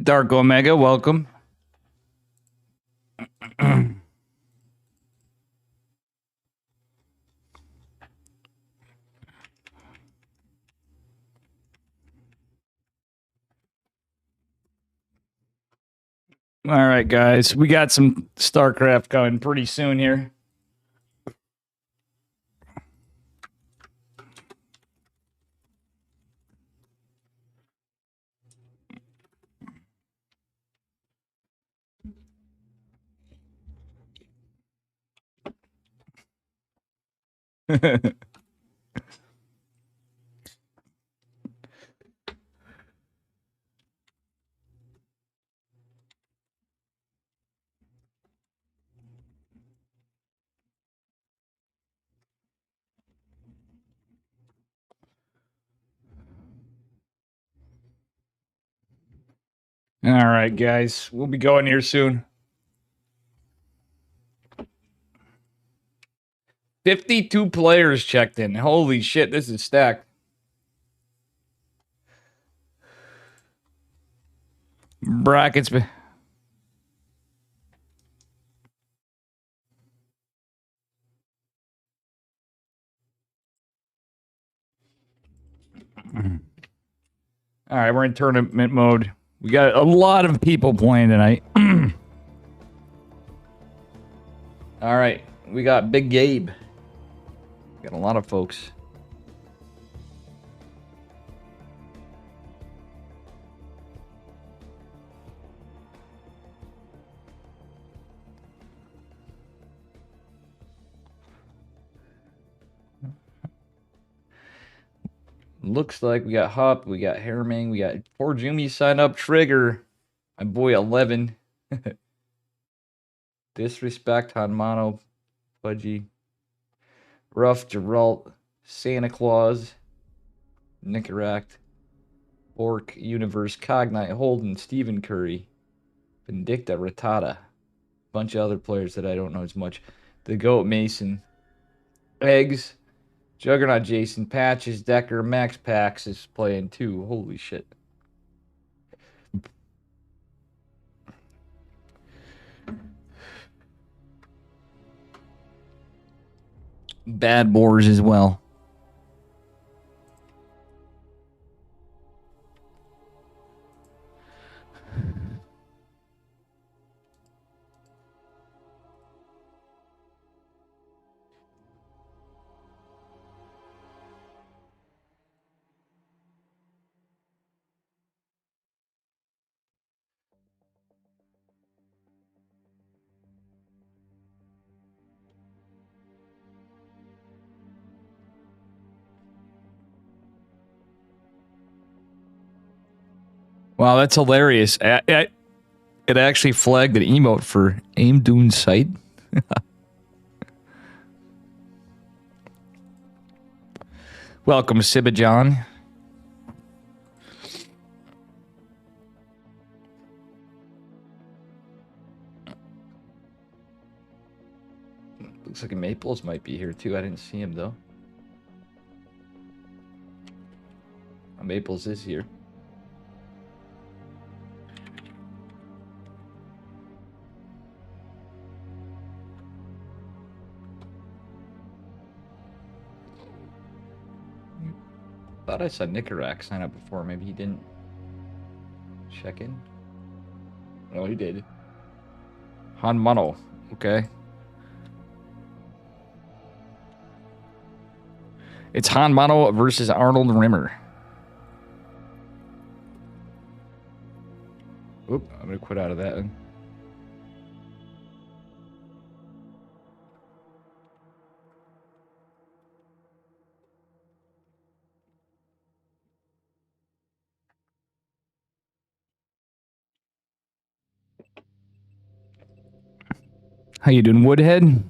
Dark Omega, welcome. All right, guys, we got some StarCraft coming pretty soon here. All right, guys, we'll be going here soon. 52 players checked in. Holy shit, this is stacked. Brackets. All right, we're in tournament mode. We got a lot of people playing tonight. All right, we got Big Gabe. Got a lot of folks. Looks like we got Hup, we got Herming, we got poor Jumi signed up. Trigger, my boy 11. Disrespect, Hanmano, Pudgy, Rough, Geralt, Santa Claus, Nicaract, Orc, Universe, Cognite, Holden, Stephen Curry, Vindicta, Rattata, bunch of other players that I don't know as much. The Goat, Mason, Eggs, Juggernaut, Jason, Patches, Decker, Max Pax is playing too. Holy shit. Bad Boars as well. Wow, that's hilarious. It actually flagged an emote for Aim Dune site. Welcome, Sibajan. Looks like Maples might be here too. I didn't see him though. Maples is here. Thought I saw Nicarac sign up before. Maybe he didn't check in. No, he did. Hanmano. Okay. It's Hanmano versus Arnold Rimmer. Oop, I'm going to quit out of that one. How you doing, Woodhead?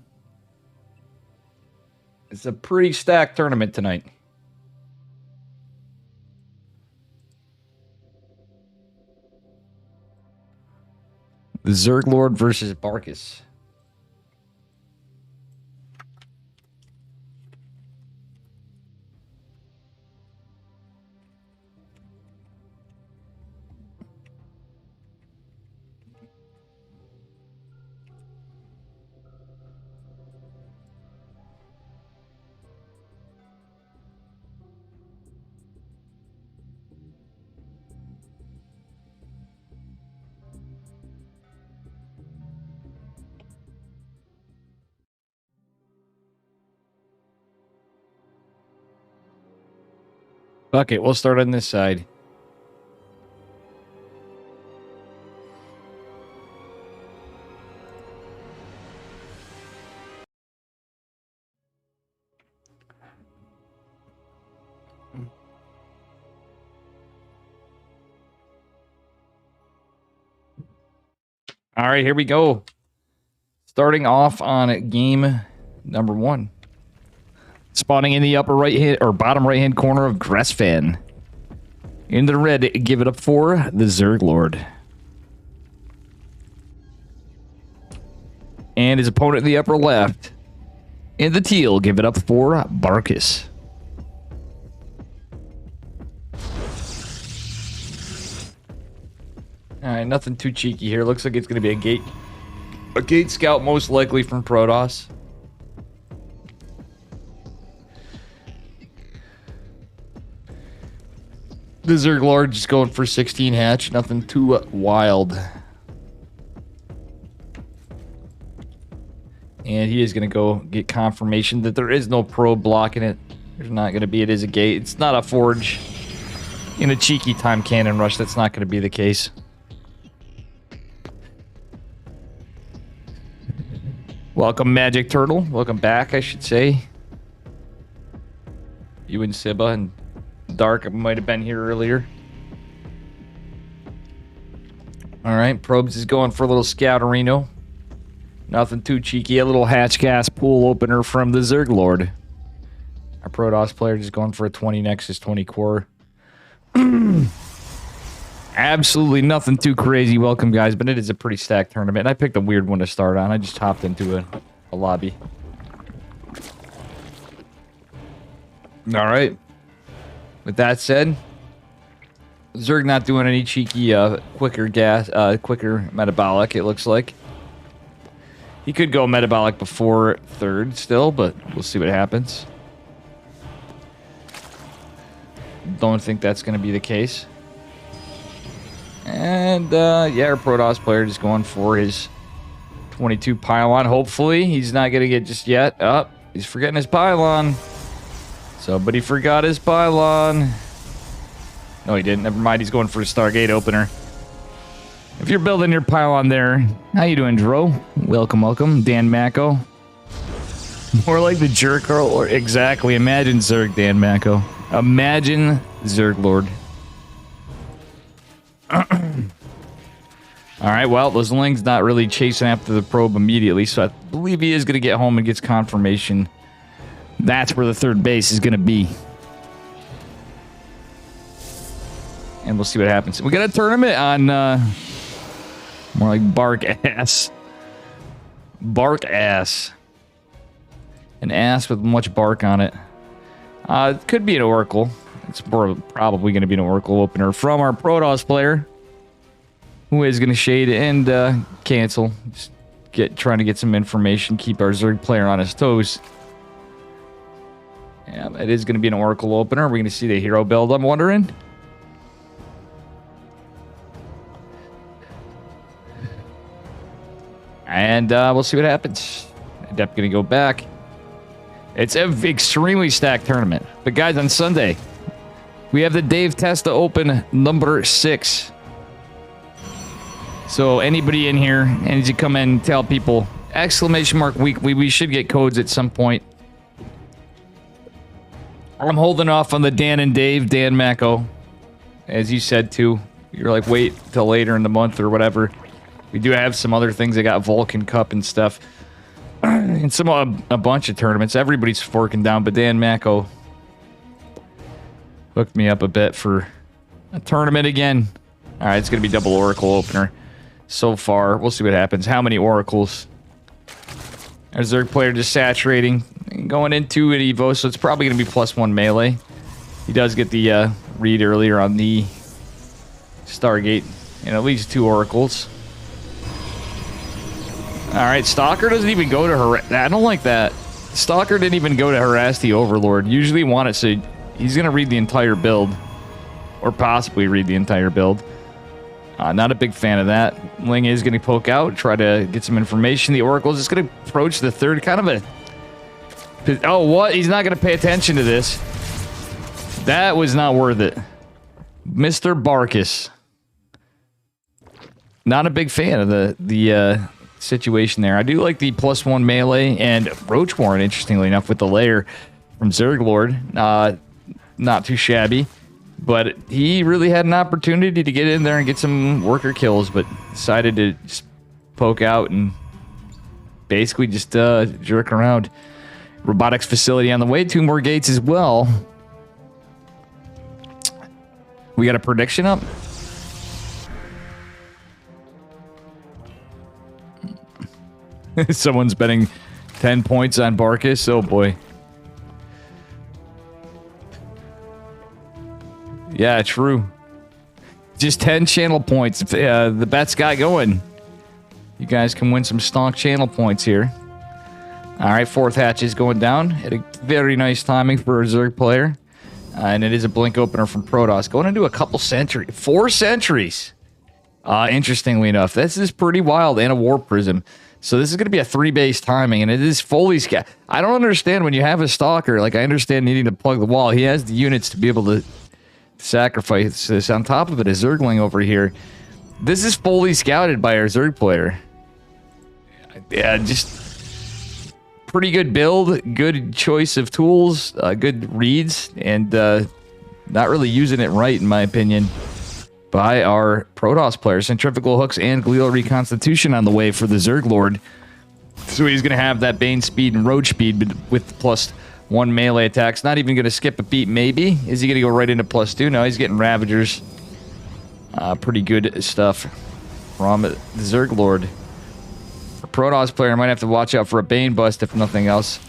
It's a pretty stacked tournament tonight. The Zerg Lord versus Barkus. Fuck it, we'll start on this side. All right, here we go. Starting off on game number 1. Spawning in the upper right hand or bottom right hand corner of Gressfan. In the red, give it up for the Zerg Lord. And his opponent in the upper left. In the teal, give it up for Barkus. Alright, nothing too cheeky here. Looks like it's going to be a gate scout, most likely from Protoss. The Zerg Lord just going for 16 hatch. Nothing too wild. And he is going to go get confirmation that there is no probe blocking it. There's not going to be. It is a gate. It's not a forge. In a cheeky time cannon rush, that's not going to be the case. Welcome, Magic Turtle. Welcome back, I should say. You and Siba and Dark might have been here earlier. Alright, Probes is going for a little Scouterino. Nothing too cheeky. A little hatch gas pool opener from the Zerg Lord. Our Protoss player just going for a 20 Nexus, 20 core. Absolutely nothing too crazy. Welcome, guys, but it is a pretty stacked tournament. And I picked a weird one to start on. I just hopped into a lobby. All right. With that said, Zerg not doing any cheeky, quicker metabolic, it looks like. He could go metabolic before third still, but we'll see what happens. Don't think that's going to be the case. And, yeah, our Protoss player just going for his 22 pylon. Hopefully, he's not going to get just yet. Oh, he's forgetting his pylon. Somebody forgot his pylon. No, he didn't. Never mind. He's going for a Stargate opener. If you're building your pylon there, how you doing, Dro? Welcome, welcome. Dan Mako. More like the jerk or exactly. Imagine Zerg, Dan Mako. Imagine Zerg Lord. Alright, well, the Zling's not really chasing after the probe immediately, so I believe he is going to get home and gets confirmation. That's where the third base is going to be. And we'll see what happens. We got a tournament on, more like Bark Ass. Bark Ass. An ass with much bark on it. It could be an Oracle. It's probably going to be an Oracle opener from our Protoss player, who is going to shade and cancel. Just trying to get some information, keep our Zerg player on his toes. Yeah, it is going to be an Oracle opener. We're going to see the hero build, I'm wondering. And we'll see what happens. Adept going to go back. It's an extremely stacked tournament. But guys, on Sunday, we have the Dave Testa Open number 6. So anybody in here, and you come in and tell people, !weekly, we should get codes at some point. I'm holding off on the Dan and Dave, Dan Mako. As you said too, you're like, wait till later in the month or whatever. We do have some other things. I got Vulcan Cup and stuff. And a bunch of tournaments. Everybody's forking down, but Dan Mako hooked me up a bit for a tournament again. All right, it's going to be double Oracle opener. So far, we'll see what happens. How many Oracles? Our Zerg player just saturating. Going into an Evo, so it's probably going to be +1 melee. He does get the read earlier on the Stargate. And at least 2 Oracles. Alright, Stalker doesn't even go to harass. I don't like that. Stalker didn't even go to harass the Overlord. Usually you want it so he's going to read the entire build. Or possibly read the entire build. Not a big fan of that. Ling is going to poke out, try to get some information. The Oracle's just going to approach the third. Kind of a... Oh, what? He's not going to pay attention to this. That was not worth it. Mr. Barkus. Not a big fan of the situation there. I do like the +1 melee and Roach Warren, interestingly enough, with the lair from Zerglord. Not too shabby. But he really had an opportunity to get in there and get some worker kills, but decided to just poke out and basically just jerk around. Robotics facility on the way. 2 more gates as well. We got a prediction up? Someone's betting 10 points on Barkus. Oh boy. Yeah, true. Just 10 channel points. If the bet's got going, you guys can win some stonk channel points here. All right, 4th hatch is going down. At a very nice timing for a Zerg player. And it is a blink opener from Protoss. Going into a couple sentries. 4 sentries. Interestingly enough. This is pretty wild. And a Warp Prism. So this is going to be a 3-base timing. And it is fully scat. I don't understand when you have a Stalker. Like, I understand needing to plug the wall. He has the units to be able to sacrifice this. On top of it, a Zergling over here. This is fully scouted by our Zerg player. Yeah, just pretty good build, good choice of tools, good reads, and not really using it right, in my opinion, by our Protoss player. Centrifugal hooks and glial reconstitution on the way for the Zerg Lord. So he's going to have that Bane speed and Roach speed, but with +1 melee attacks. Not even going to skip a beat, maybe. Is he going to go right into +2? No, he's getting Ravagers. Pretty good stuff from the Zerg Lord. Protoss player might have to watch out for a Bane bust, if nothing else.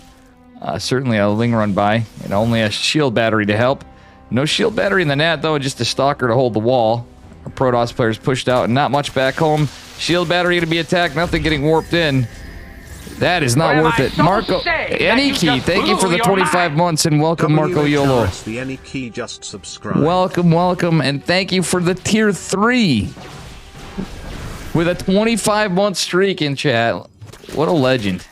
Certainly a Ling run by, and only a shield battery to help. No shield battery in the Nat, though, just a Stalker to hold the wall. Our Protoss player's pushed out and not much back home. Shield battery to be attacked, nothing getting warped in. That is not worth it. Marco, Aniki, thank you for the 25 months, and welcome, Marco Yolo. The Aniki just subscribed. Welcome, and thank you for the tier 3. With a 25-month streak in chat. What a legend.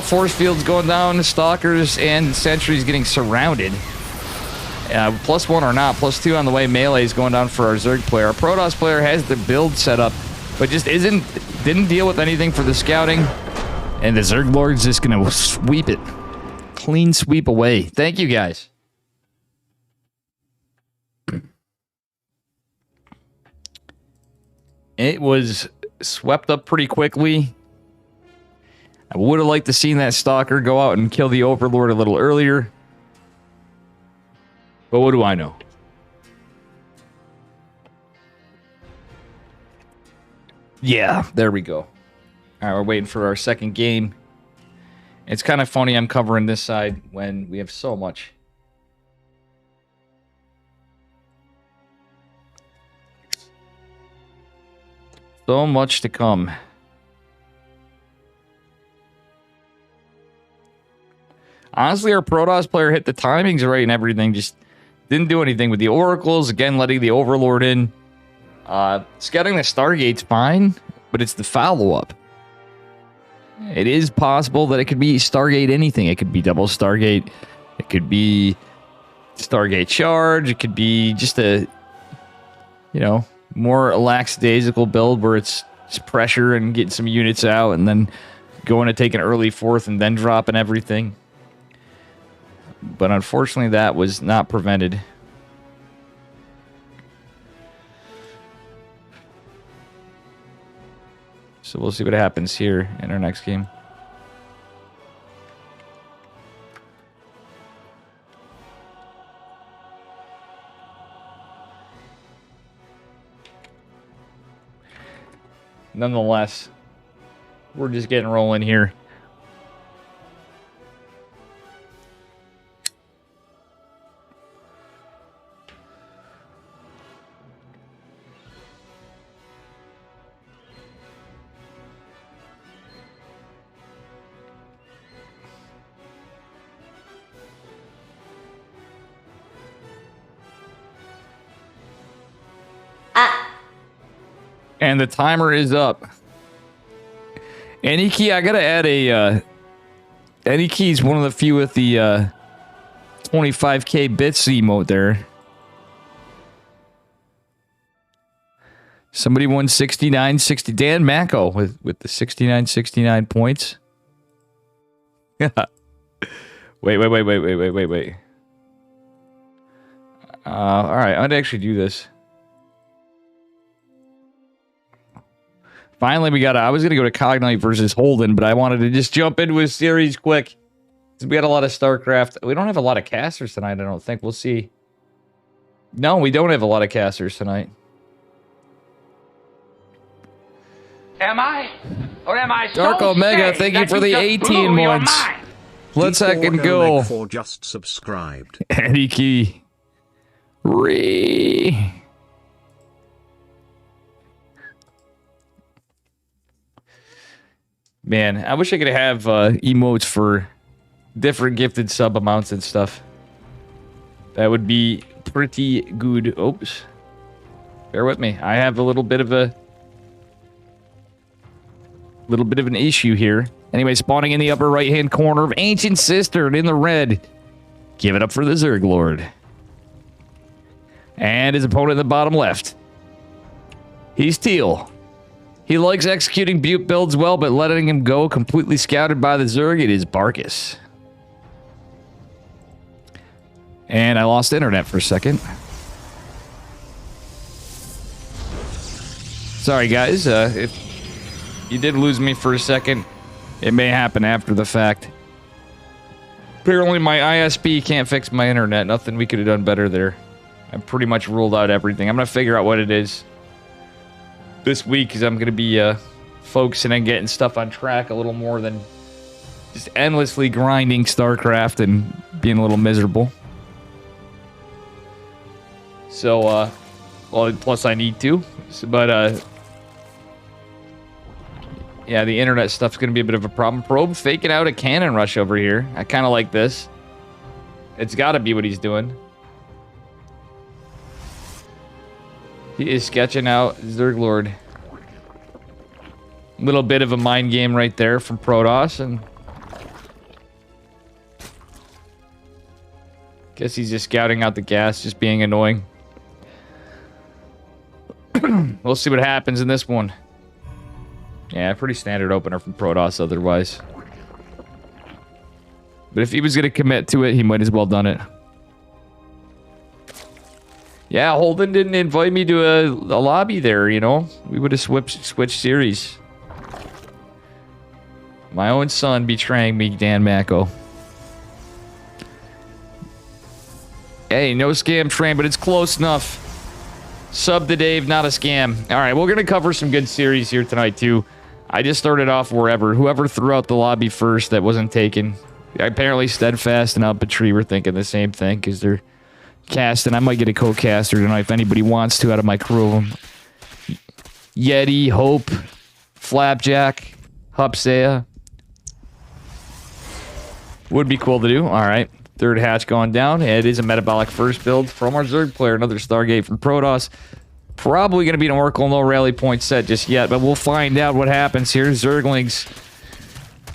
Force field's going down. Stalkers and Sentries getting surrounded. +1 or not. +2 on the way. Melee is going down for our Zerg player. Our Protoss player has the build set up, but just didn't deal with anything for the scouting. And the Zerg Lord's just going to sweep it. Clean sweep away. Thank you, guys. It was swept up pretty quickly. I would have liked to seen that Stalker go out and kill the Overlord a little earlier. But what do I know? Yeah, there we go. All right, we're waiting for our second game. It's kind of funny I'm covering this side when we have so much. So much to come. Honestly, our Protoss player hit the timings right and everything. Just didn't do anything with the Oracles. Again, letting the Overlord in. Scouting the Stargate's fine, but it's the follow-up. It is possible that it could be Stargate anything. It could be double Stargate. It could be Stargate Charge. It could be just a, more lackadaisical build where it's just pressure and getting some units out and then going to take an early 4th and then dropping everything. But unfortunately, that was not prevented. So we'll see what happens here in our next game. Nonetheless, we're just getting rolling here. And the timer is up. Aniki, I gotta add a... Aniki's one of the few with the 25k bits emote there. Somebody won 69.60. Dan Mako with the 69.69 points. Wait. All right, I'd actually do this. Finally, I was going to go to Cognite versus Holden, but I wanted to just jump into a series quick. We got a lot of StarCraft. We don't have a lot of casters tonight, I don't think. We'll see. No, we don't have a lot of casters tonight. Am I? Or am I Dark so Omega, sick thank you that for the just 18 blew your months. mind? Let's second go. For just subscribed. Eddie Key. Man, I wish I could have emotes for different gifted sub amounts and stuff. That would be pretty good. Oops. Bear with me. I have a little bit of an issue here. Anyway, spawning in the upper right-hand corner of Ancient Cistern in the red. Give it up for the Zerg Lord. And his opponent in the bottom left. He's teal. He likes executing Butte builds well, but letting him go completely scouted by the Zerg, it is Barkus. And I lost internet for a second. Sorry, guys. If you did lose me for a second, it may happen after the fact. Apparently, my ISP can't fix my internet. Nothing we could have done better there. I pretty much ruled out everything. I'm going to figure out what it is this week, because I'm going to be focusing on getting stuff on track a little more than just endlessly grinding StarCraft and being a little miserable. So, well, plus I need to. But, yeah, the internet stuff's going to be a bit of a problem. Probe faking out a cannon rush over here. I kind of like this. It's got to be what he's doing. He is sketching out Zerg Lord. Little bit of a mind game right there from Protoss, and guess he's just scouting out the gas, just being annoying. We'll see what happens in this one. Yeah, pretty standard opener from Protoss otherwise. But if he was going to commit to it, he might as well done it. Yeah, Holden didn't invite me to a lobby there, you know. We would have switched series. My own son betraying me, Dan Mako. Hey, no scam train, but it's close enough. Sub to Dave, not a scam. All right, we're going to cover some good series here tonight, too. I just started off wherever. Whoever threw out the lobby first that wasn't taken. Apparently, Steadfast and Up a Tree were thinking the same thing, because they're casting. I might get a co-caster tonight if anybody wants to out of my crew of them. Yeti, Hope, Flapjack, Hupsea. Would be cool to do. All right. Third hatch gone down. It is a metabolic first build from our Zerg player. Another Stargate from Protoss. Probably going to be an Oracle, no rally point set just yet, but we'll find out what happens here. Zerglings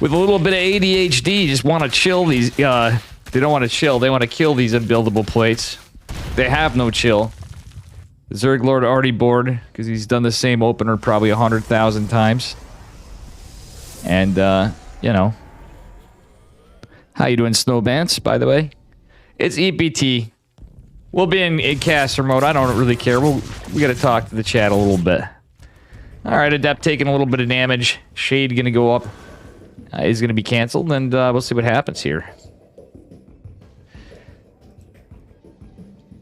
with a little bit of ADHD just want to chill these. They don't want to chill. They want to kill these unbuildable plates. They have no chill. The Zerg Lord already bored because he's done the same opener probably 100,000 times. And, you know. How you doing, Snowbants, by the way? It's EPT. We'll be in caster mode. I don't really care. We got to talk to the chat a little bit. All right, Adept taking a little bit of damage. Shade going to go up. He's going to be canceled, and we'll see what happens here.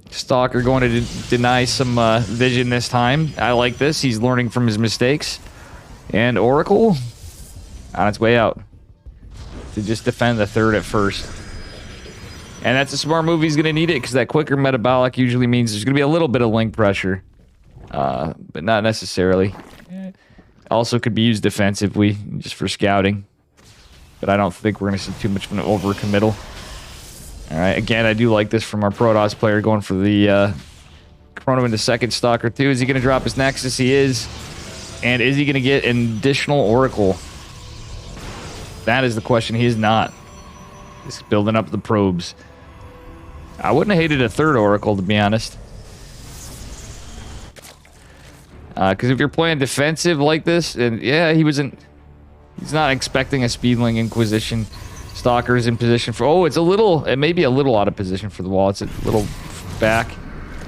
Stalker going to deny some vision this time. I like this. He's learning from his mistakes. And Oracle on its way out to just defend the third at first. And that's a smart move. He's going to need it because that quicker metabolic usually means there's going to be a little bit of link pressure. But not necessarily. Also could be used defensively just for scouting. But I don't think we're going to see too much of an overcommittal. Alright, again, I do like this from our Protoss player going for the Chrono into second Stalker 2. Is he going to drop his Nexus? He is. And is he going to get an additional Oracle? That is the question. He is not. He's building up the probes. I wouldn't have hated a third Oracle, to be honest. Because if you're playing defensive like this, and yeah, he's not expecting a Speedling Inquisition. Stalker's in position for, oh, it may be a little out of position for the wall. It's a little back.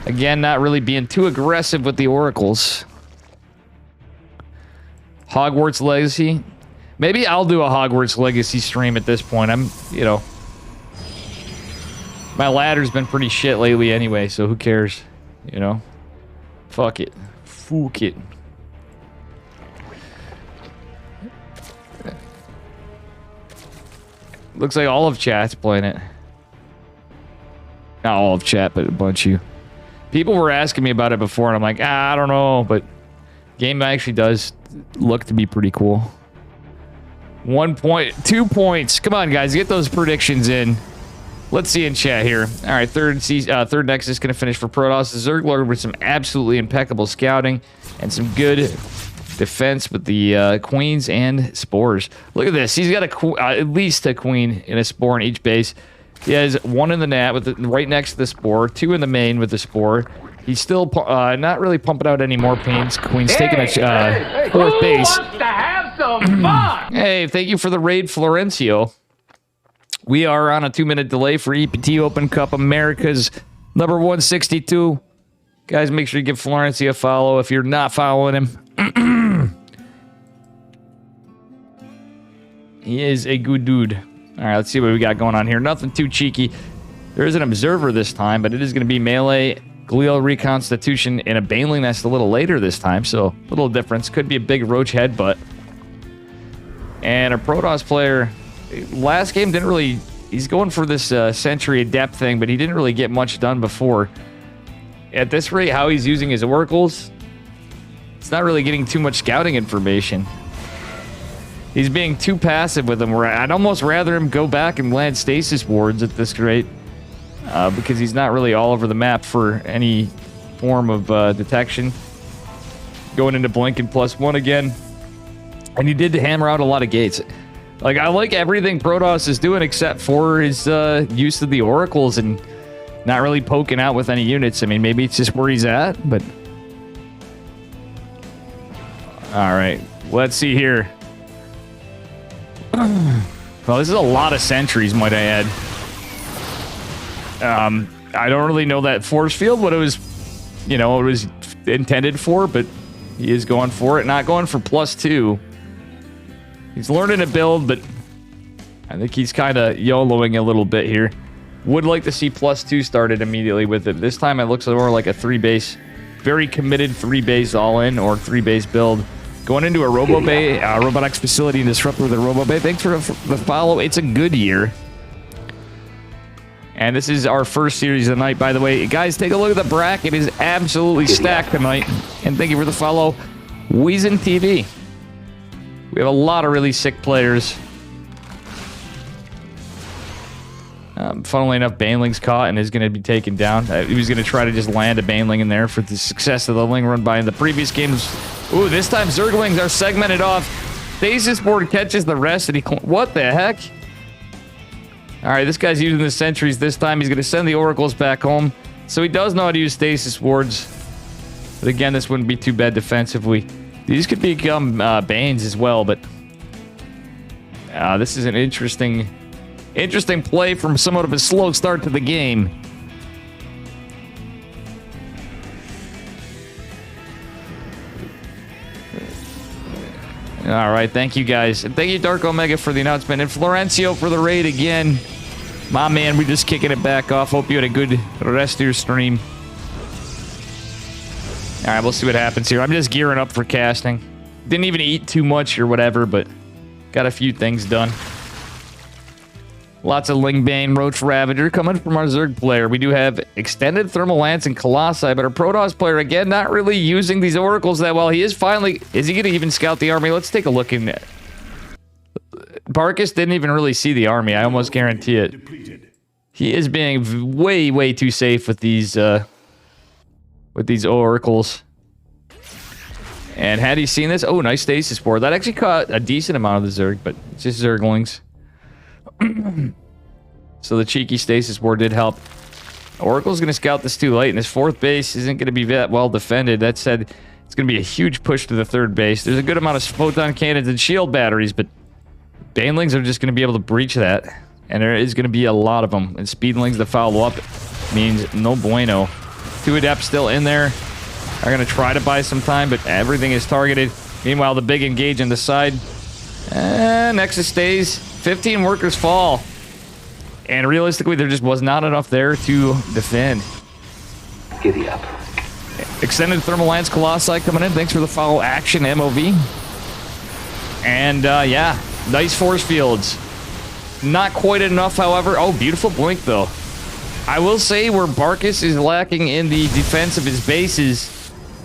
Again, not really being too aggressive with the Oracles. Hogwarts Legacy. Maybe I'll do a Hogwarts Legacy stream at this point. My ladder's been pretty shit lately anyway, so who cares? You know? Fuck it. Fuck it. Looks like all of chat's playing it. Not all of chat, but a bunch of you. People were asking me about it before, and I'm like, I don't know, but game actually does look to be pretty cool. 1 point, 2 points. Come on, guys, get those predictions in. Let's see in chat here. All right, third Nexus going to finish for Protoss. The Zerglord with some absolutely impeccable scouting and some good defense with the Queens and Spores. Look at this. He's got at least a Queen and a Spore in each base. He has one in the nat with right next to the Spore, 2 in the main with the Spore. He's still not really pumping out any more Queens. Queen's taking a fourth base. Who wants to have some fun? Hey, thank you for the raid, Florencio. We are on a 2-minute delay for EPT Open Cup America's number 162. Guys, make sure you give Florencio a follow if you're not following him. He is a good dude. All right, let's see what we got going on here. Nothing too cheeky. There is an Observer this time, but it is going to be melee, Glial Reconstitution, and a Baneling Nest a little later this time, so a little difference. Could be a big Roach Headbutt. And a Protoss player, last game didn't really... He's going for this Century Adept thing, but he didn't really get much done before. At this rate, how he's using his Oracles, it's not really getting too much scouting information. He's being too passive with them. I'd almost rather him go back and land stasis wards at this rate, because he's not really all over the map for any form of detection. Going into Blinking +1 again. And he did hammer out a lot of gates. Like, I like everything Protoss is doing except for his use of the Oracles and not really poking out with any units. I mean, maybe it's just where he's at, but... Alright, let's see here. Well, this is a lot of sentries, might I add. I don't really know that force field, what it was, it was intended for, but he is going for it. Not going for +2. He's learning to build, but I think he's kind of YOLOing a little bit here. Would like to see +2 started immediately with it. This time it looks more like a 3-base, very committed 3-base all-in or 3-base build. Going into a Robo Bay, Robotics Facility and Disruptor with a Robo Bay. Thanks for the follow. It's a good year. And this is our first series of the night, by the way. Guys, take a look at the bracket. It is absolutely stacked tonight. And thank you for the follow. Weezin TV. We have a lot of really sick players. Funnily enough, Baneling's caught and is going to be taken down. He was going to try to just land a Baneling in there for the success of the Ling run by in the previous games. Ooh, this time Zerglings are segmented off. Stasis board catches the rest, and he... What the heck? Alright, this guy's using the sentries this time. He's going to send the Oracles back home. So he does know how to use stasis wards. But again, this wouldn't be too bad defensively. These could become Banes as well, but... this is an interesting play from somewhat of a slow start to the game. All right, thank you guys. And thank you, Dark Omega, for the announcement. And Florencio for the raid again. My man, we're just kicking it back off. Hope you had a good rest of your stream. All right, we'll see what happens here. I'm just gearing up for casting. Didn't even eat too much or whatever, but got a few things done. Lots of Lingbane, Roach Ravager coming from our Zerg player. We do have Extended Thermal Lance and Colossi, but our Protoss player, again, not really using these Oracles that well. He is finally... Is he going to even scout the army? Let's take a look in... Barkus didn't even really see the army. I almost guarantee it. He is being way, way too safe with these Oracles. And had he seen this... Oh, nice stasis board. That actually caught a decent amount of the Zerg, but it's just Zerglings. So the cheeky stasis board did help. Oracle's going to scout this too late, and his fourth base isn't going to be that well defended. That said, it's going to be a huge push to the third base. There's a good amount of photon cannons and shield batteries, but Banelings are just going to be able to breach that. And there is going to be a lot of them. And Speedlings to follow up means no bueno. 2 Adepts still in there. Are going to try to buy some time, but everything is targeted. Meanwhile, the big engage on the side. Nexus stays. 15 workers fall. And realistically, there just was not enough there to defend. Giddy up. Extended Thermal Lance Colossi coming in. Thanks for the follow, Action MOV. And, yeah, nice force fields. Not quite enough, however. Oh, beautiful blink, though. I will say where Barkus is lacking in the defense of his bases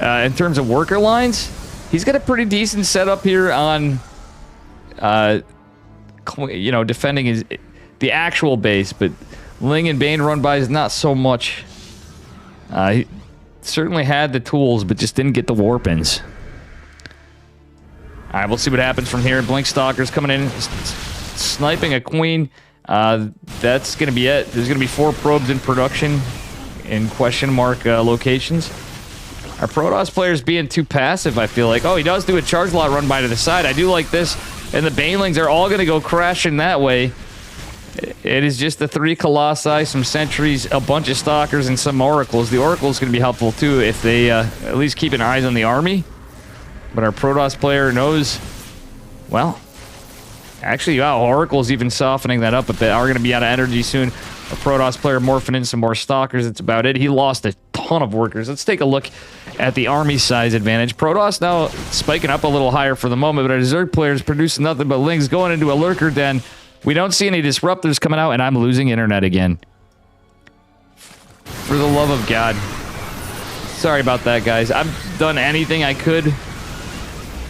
in terms of worker lines, he's got a pretty decent setup here on, you know, defending the actual base, but Ling and Bane run by is not so much. He certainly had the tools, but just didn't get the warp-ins. All right, we'll see what happens from here. Blink Stalker's coming in, sniping a queen. That's going to be it. There's going to be 4 probes in production in question mark locations. Our Protoss player's being too passive, I feel like. Oh, he does do a charge lot run by to the side. I do like this. And the Banelings are all going to go crashing that way. It is just the 3 Colossi, some Sentries, a bunch of Stalkers, and some Oracles. The Oracle's going to be helpful, too, if they at least keep an eye on the army. But our Protoss player knows... Well... Actually, wow, Oracle's even softening that up a bit. Are going to be out of energy soon. A Protoss player morphing in some more Stalkers. That's about it. He lost a ton of workers. Let's take a look at the army size advantage. Protoss now spiking up a little higher for the moment, but our Zerg players producing nothing but Lings going into a Lurker Den. We don't see any Disruptors coming out, and I'm losing internet again. For the love of God. Sorry about that, guys. I've done anything I could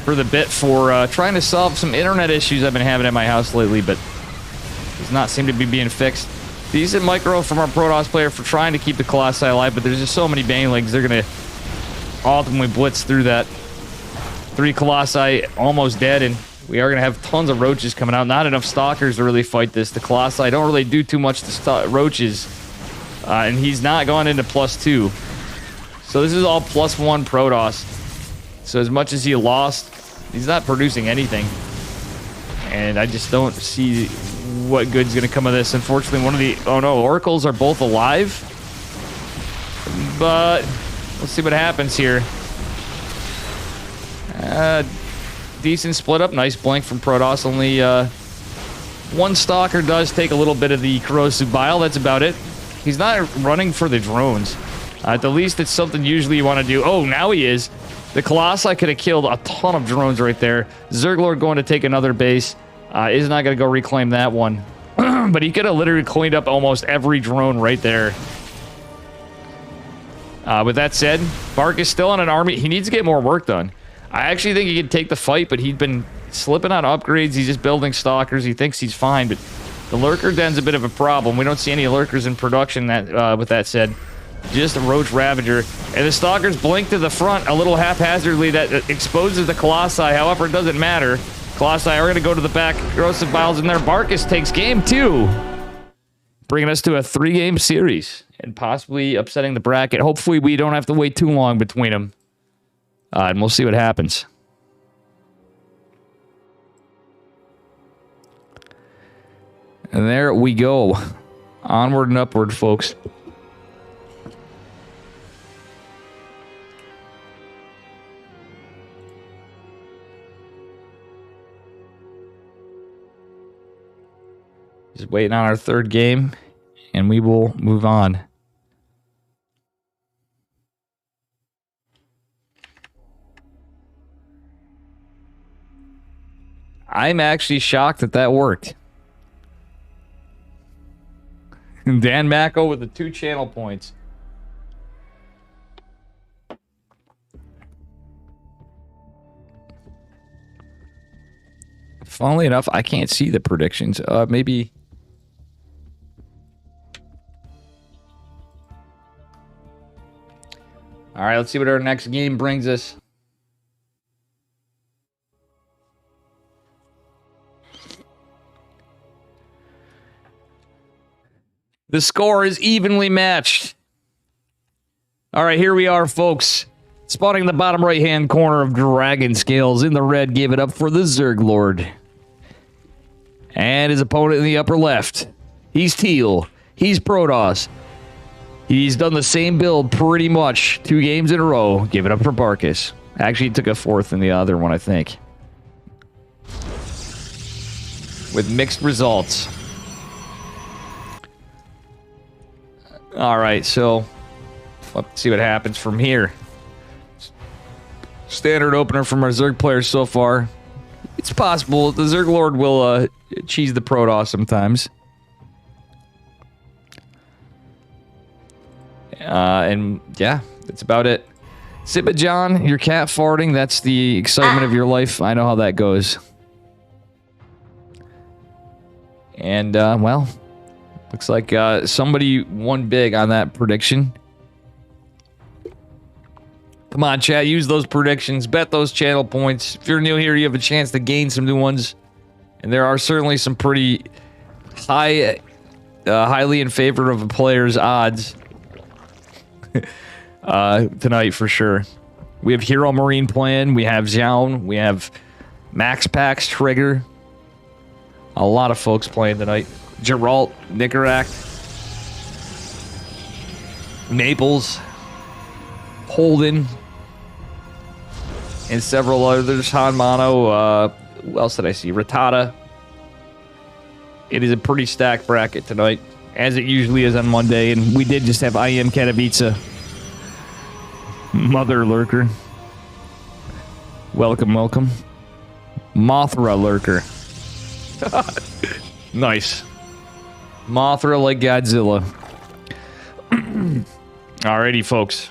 for the bit for trying to solve some internet issues I've been having at my house lately, but does not seem to be being fixed. Decent micro from our Protoss player for trying to keep the Colossi alive, but there's just so many Banelings, they're going to ultimately blitz through that. 3 Colossi almost dead, and we are going to have tons of Roaches coming out. Not enough Stalkers to really fight this. The Colossi don't really do too much to Roaches, and he's not going into +2. So this is all +1 Protoss. So as much as he lost, he's not producing anything. And I just don't see what good's going to come of this. Unfortunately, one of the... Oh no, Oracles are both alive. But let's see what happens here. Decent split up. Nice blink from Protoss. Only 1 Stalker does take a little bit of the corrosive bile. That's about it. He's not running for the drones. At the least, it's something usually you want to do. Oh, now he is. The Colossi could have killed a ton of drones right there. Zerglord going to take another base. Is not going to go reclaim that one. But he could have literally cleaned up almost every drone right there. With that said, Bark is still on an army. He needs to get more work done. I actually think he could take the fight, but he'd been slipping on upgrades. He's just building Stalkers. He thinks he's fine, but the Lurker Den's a bit of a problem. We don't see any Lurkers in production. That, with that said, just a Roach Ravager. And the Stalkers blink to the front a little haphazardly. That exposes the Colossi. However, it doesn't matter. Colossi are going to go to the back. Corrosive Biles in there. Barkus takes game 2. Bringing us to a 3-game series. And possibly upsetting the bracket. Hopefully, we don't have to wait too long between them. And we'll see what happens. And there we go. Onward and upward, folks. Just waiting on our 3rd game, and we will move on. I'm actually shocked that that worked. Dan Macko with the 2 channel points. Funnily enough, I can't see the predictions. Maybe... All right, let's see what our next game brings us. The score is evenly matched. All right, here we are, folks. Spotting in the bottom right-hand corner of Dragon Scales in the red, gave it up for the Zerg Lord. And his opponent in the upper left. He's teal. He's Protoss. He's done the same build pretty much 2 games in a row. Give it up for Barkus. Actually, he took a 4th in the other one, I think. With mixed results. All right, so let's see what happens from here. Standard opener from our Zerg players so far. It's possible the Zerg Lord will cheese the Protoss sometimes. And yeah, that's about it. Sippa John, your cat farting, that's the excitement of your life. I know how that goes. And, well, looks like somebody won big on that prediction. Come on, chat, use those predictions, bet those channel points. If you're new here, you have a chance to gain some new ones. And there are certainly some pretty highly in favor of a player's odds tonight for sure. We have Hero Marine playing, we have Zhaon, we have Max Pax Trigger. A lot of folks playing tonight. Geralt, Nicarac, Naples, Holden, and several others. Han Mono, who else did I see? Rattata. It is a pretty stacked bracket tonight, as it usually is on Monday, and we did just have I Am Katowice. Mother Lurker. Welcome, welcome. Mothra Lurker. Nice. Mothra like Godzilla. Alrighty, folks.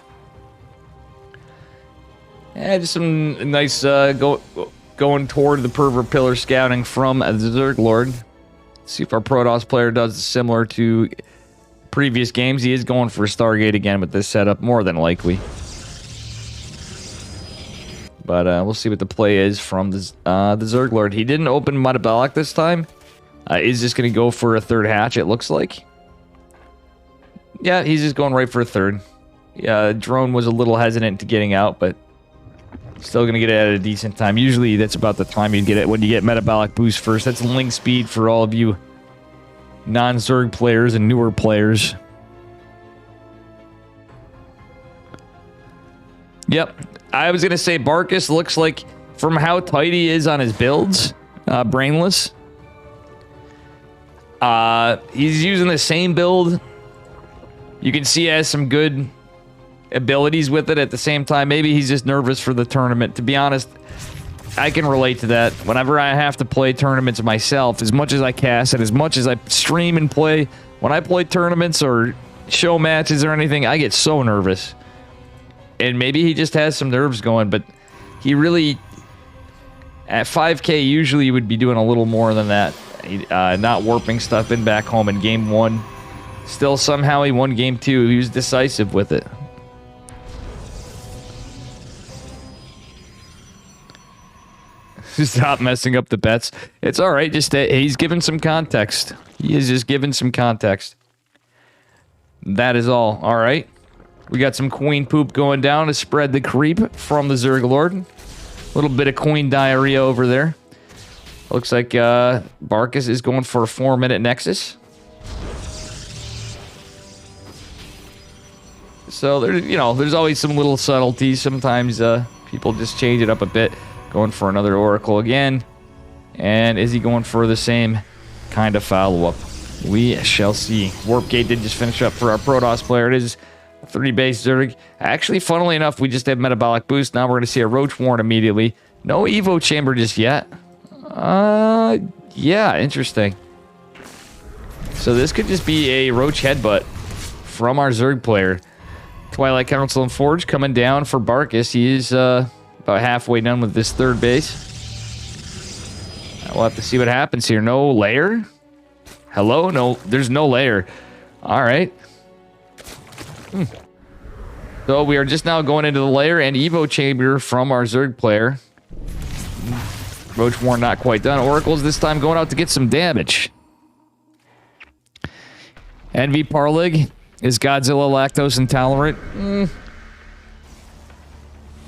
Yeah, just some nice going toward the pervert pillar scouting from the Zerg Lord. See if our Protoss player does similar to previous games. He is going for Stargate again with this setup, more than likely. But we'll see what the play is from the Zerg Lord. He didn't open Metabolic this time. Is just going to go for a 3rd hatch, it looks like. Yeah, he's just going right for a 3rd. Yeah, Drone was a little hesitant to getting out, but still going to get it at a decent time. Usually that's about the time you get it when you get Metabolic Boost first. That's link speed for all of you non-Zerg players and newer players. Yep. I was going to say Barkus looks like, from how tight he is on his builds, brainless. He's using the same build. You can see he has some good abilities with it at the same time. Maybe he's just nervous for the tournament. To be honest, I can relate to that. Whenever I have to play tournaments myself, as much as I cast and as much as I stream and play, when I play tournaments or show matches or anything, I get so nervous. And maybe he just has some nerves going, but he really, at 5K, usually would be doing a little more than that. Not warping stuff in back home in game 1. Still, somehow he won game 2. He was decisive with it. Stop messing up the bets. It's all right. Just he's given some context. He is just giving some context. That is all. All right. We got some queen poop going down to spread the creep from the Zerg Lord. A little bit of queen diarrhea over there. Looks like Barkus is going for a 4-minute Nexus. So there's always some little subtleties. Sometimes people just change it up a bit. Going for another Oracle again. And is he going for the same kind of follow-up? We shall see. Warpgate did just finish up for our Protoss player. It is 3-base Zerg. Actually, funnily enough, we just have Metabolic Boost. Now we're going to see a Roach Warren immediately. No Evo Chamber just yet. Yeah, interesting. So this could just be a Roach Headbutt from our Zerg player. Twilight Council and Forge coming down for Barkus. He is about halfway done with this 3rd base. We'll have to see what happens here. No layer? Hello? No, there's no layer. All right. So we are just now going into the layer and Evo Chamber from our Zerg player. Roach Warren not quite done. Oracles this time going out to get some damage. Envy Parlig. Is Godzilla lactose intolerant?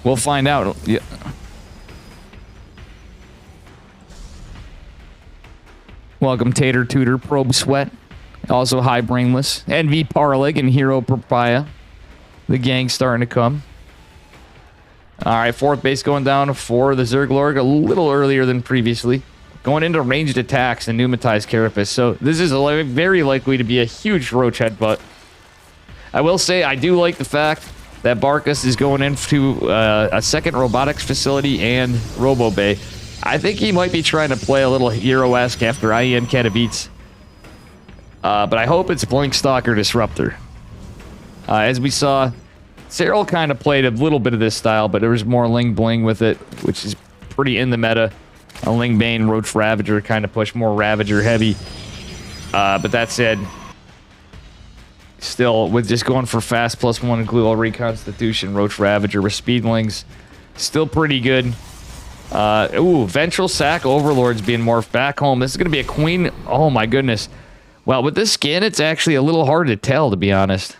We'll find out. Yeah. Welcome, Tater Tutor Probe Sweat. Also, High Brainless. Envy Parlig and Hero Papaya. The gang's starting to come. Alright, 4th base going down for the Zerglorg a little earlier than previously. Going into ranged attacks and pneumatized Carapace. So this is very likely to be a huge Roach Headbutt. I will say, I do like the fact that Barkus is going into a second robotics facility and Robo Bay. I think he might be trying to play a little hero-esque after IEM Katowice. But I hope it's Blink Stalker Disruptor. As we saw, Cyril kind of played a little bit of this style, but there was more Ling Bling with it, which is pretty in the meta. A Ling Bane Roach Ravager kind of push more Ravager heavy. But that said, still, with just going for fast +1 Glual Reconstitution, Roach Ravager with Speedlings, still pretty good. Ventral Sack Overlord's being morphed back home. This is going to be a Queen. Oh my goodness. Well, with this skin, it's actually a little hard to tell, to be honest.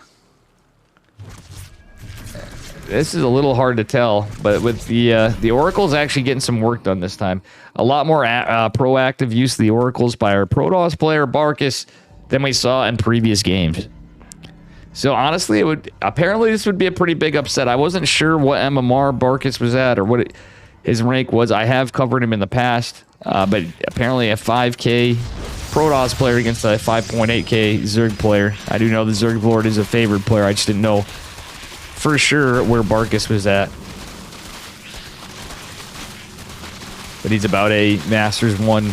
This is a little hard to tell, but with the Oracle's actually getting some work done this time. A lot more proactive use of the Oracles by our Protoss player, Barkus, than we saw in previous games. So honestly, apparently this would be a pretty big upset. I wasn't sure what MMR Barkus was at or what his rank was. I have covered him in the past, but apparently a 5k Protoss player against a 5.8k Zerg player. I do know the Zerg Lord is a favored player. I just didn't know for sure where Barkus was at. But he's about a Masters 1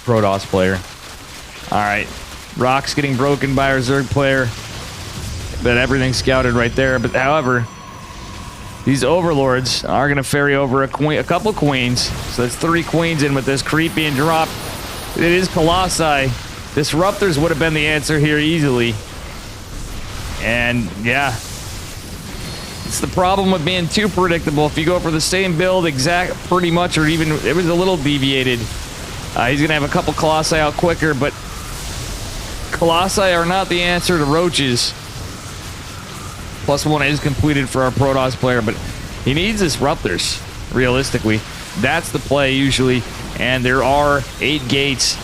Protoss player. Alright. Rock's getting broken by our Zerg player. But everything's scouted right there. But however, these Overlords are going to ferry over a couple Queens. So that's 3 Queens in with this creep being dropped. It is Colossi. Disruptors would have been the answer here easily. And yeah, it's the problem with being too predictable. If you go for the same build pretty much, or even it was a little deviated, he's going to have a couple Colossi out quicker, but Colossi are not the answer to Roaches. +1 is completed for our Protoss player, but he needs Disruptors, realistically. That's the play usually, and there are 8 gates,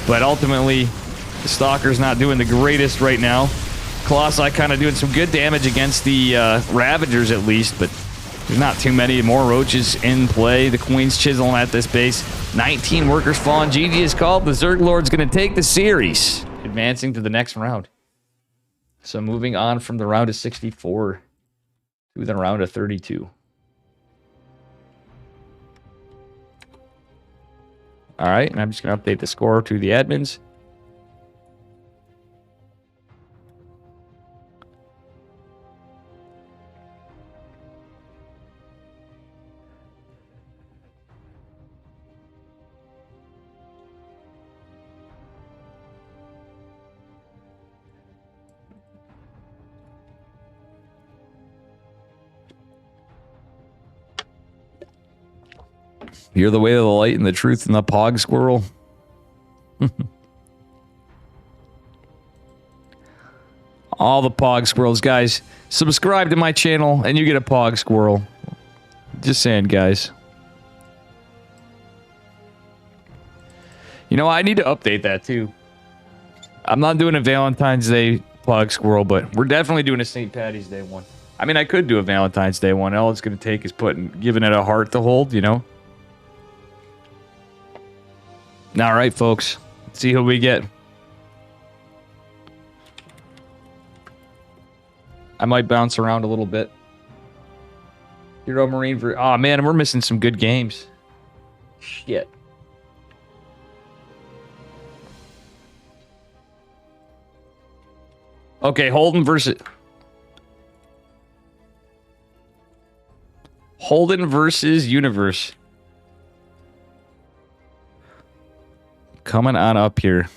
but ultimately the Stalker's not doing the greatest right now. Colossi kind of doing some good damage against the Ravagers at least, but there's not too many more Roaches in play. The Queen's chiseling at this base. 19 workers falling. GG is called. The Zerg Lord's going to take the series, advancing to the next round. So moving on from the round of 64 to the round of 32. All right, and I'm just going to update the score to the admins. You're the way of the light and the truth and the pog squirrel. All the pog squirrels, guys. Subscribe to my channel and you get a pog squirrel. Just saying, guys. You know, I need to update that too. I'm not doing a Valentine's Day pog squirrel, but we're definitely doing a St. Patty's Day one. I mean, I could do a Valentine's Day one. All it's going to take is giving it a heart to hold, you know? All right, folks. Let's see who we get. I might bounce around a little bit. Hero Marine for... Oh, man, we're missing some good games. Shit. Okay, Holden versus Universe. Coming on up here.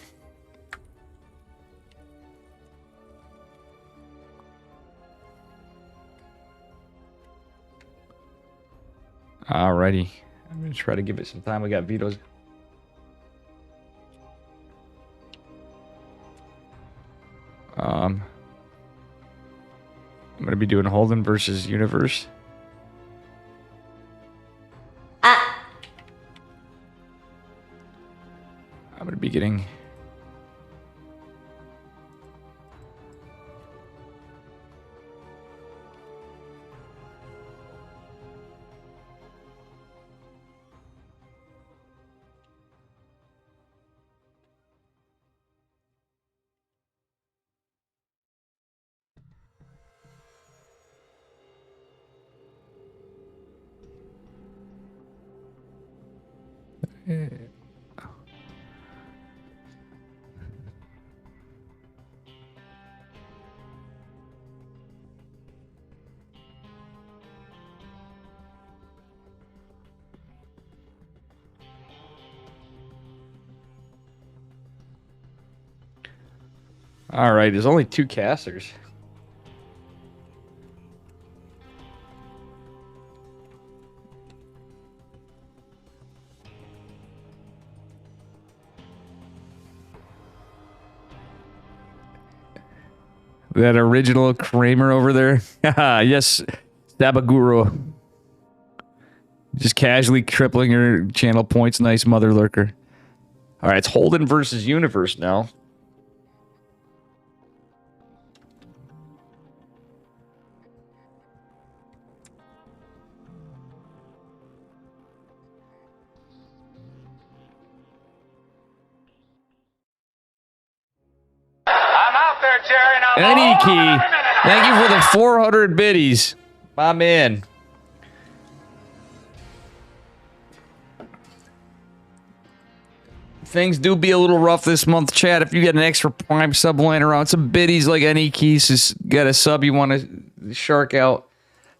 Alrighty. I'm going to try to give it some time. We got vetoes. I'm going to be doing Holden versus Universe. I'm going to be getting... All right, there's only 2 casters. That original Kramer over there. Yes, Sabaguro. Just casually tripling your channel points. Nice mother lurker. All right, it's Holden versus Universe now. Any key. Thank you for the 400 biddies. My man. Things do be a little rough this month, chat. If you get an extra Prime sub laying around, some biddies like any keys, just got a sub you want to shark out.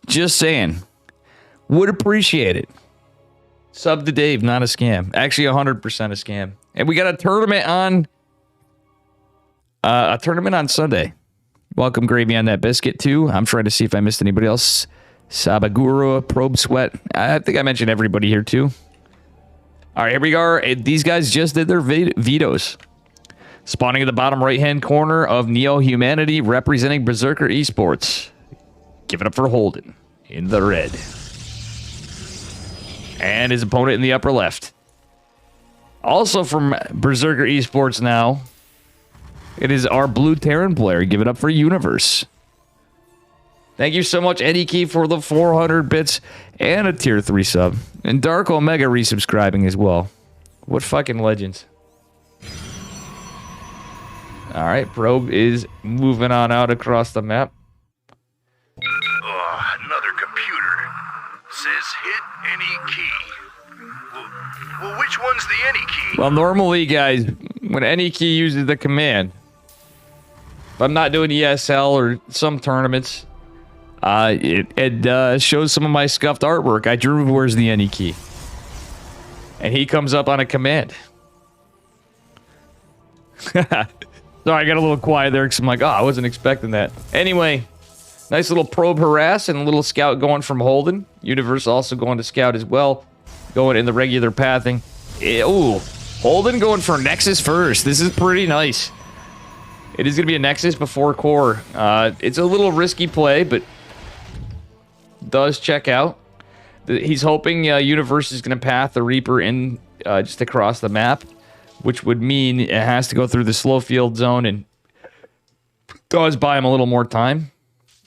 Just saying. Would appreciate it. Sub to Dave, not a scam. Actually, 100% a scam. And we got a tournament on... Sunday. Welcome, Gravy on that biscuit, too. I'm trying to see if I missed anybody else. Sabagura, Probe Sweat. I think I mentioned everybody here, too. All right, here we are. These guys just did their vetoes. Spawning at the bottom right-hand corner of Neo Humanity, representing Berserker Esports. Give it up for Holden in the red. And his opponent in the upper left. Also from Berserker Esports now... It is our blue Terran player. Give it up for Universe. Thank you so much, Eddie Key, for the 400 bits and a tier 3 sub. And Dark Omega resubscribing as well. What fucking legends. Alright, Probe is moving on out across the map. Oh, another computer. Says hit any key. Well, which one's the any key? Well, normally, guys, when any key uses the command... If I'm not doing ESL or some tournaments, it shows some of my scuffed artwork. I drew where's the any key. And he comes up on a command. Sorry, I got a little quiet there because I'm like, oh, I wasn't expecting that. Anyway, nice little probe harass and a little scout going from Holden. Universe also going to scout as well. Going in the regular pathing. Ooh, Holden going for Nexus first. This is pretty nice. It is going to be a Nexus before Core. It's a little risky play, but does check out. He's hoping Universe is going to path the Reaper in just across the map, which would mean it has to go through the slow field zone and does buy him a little more time.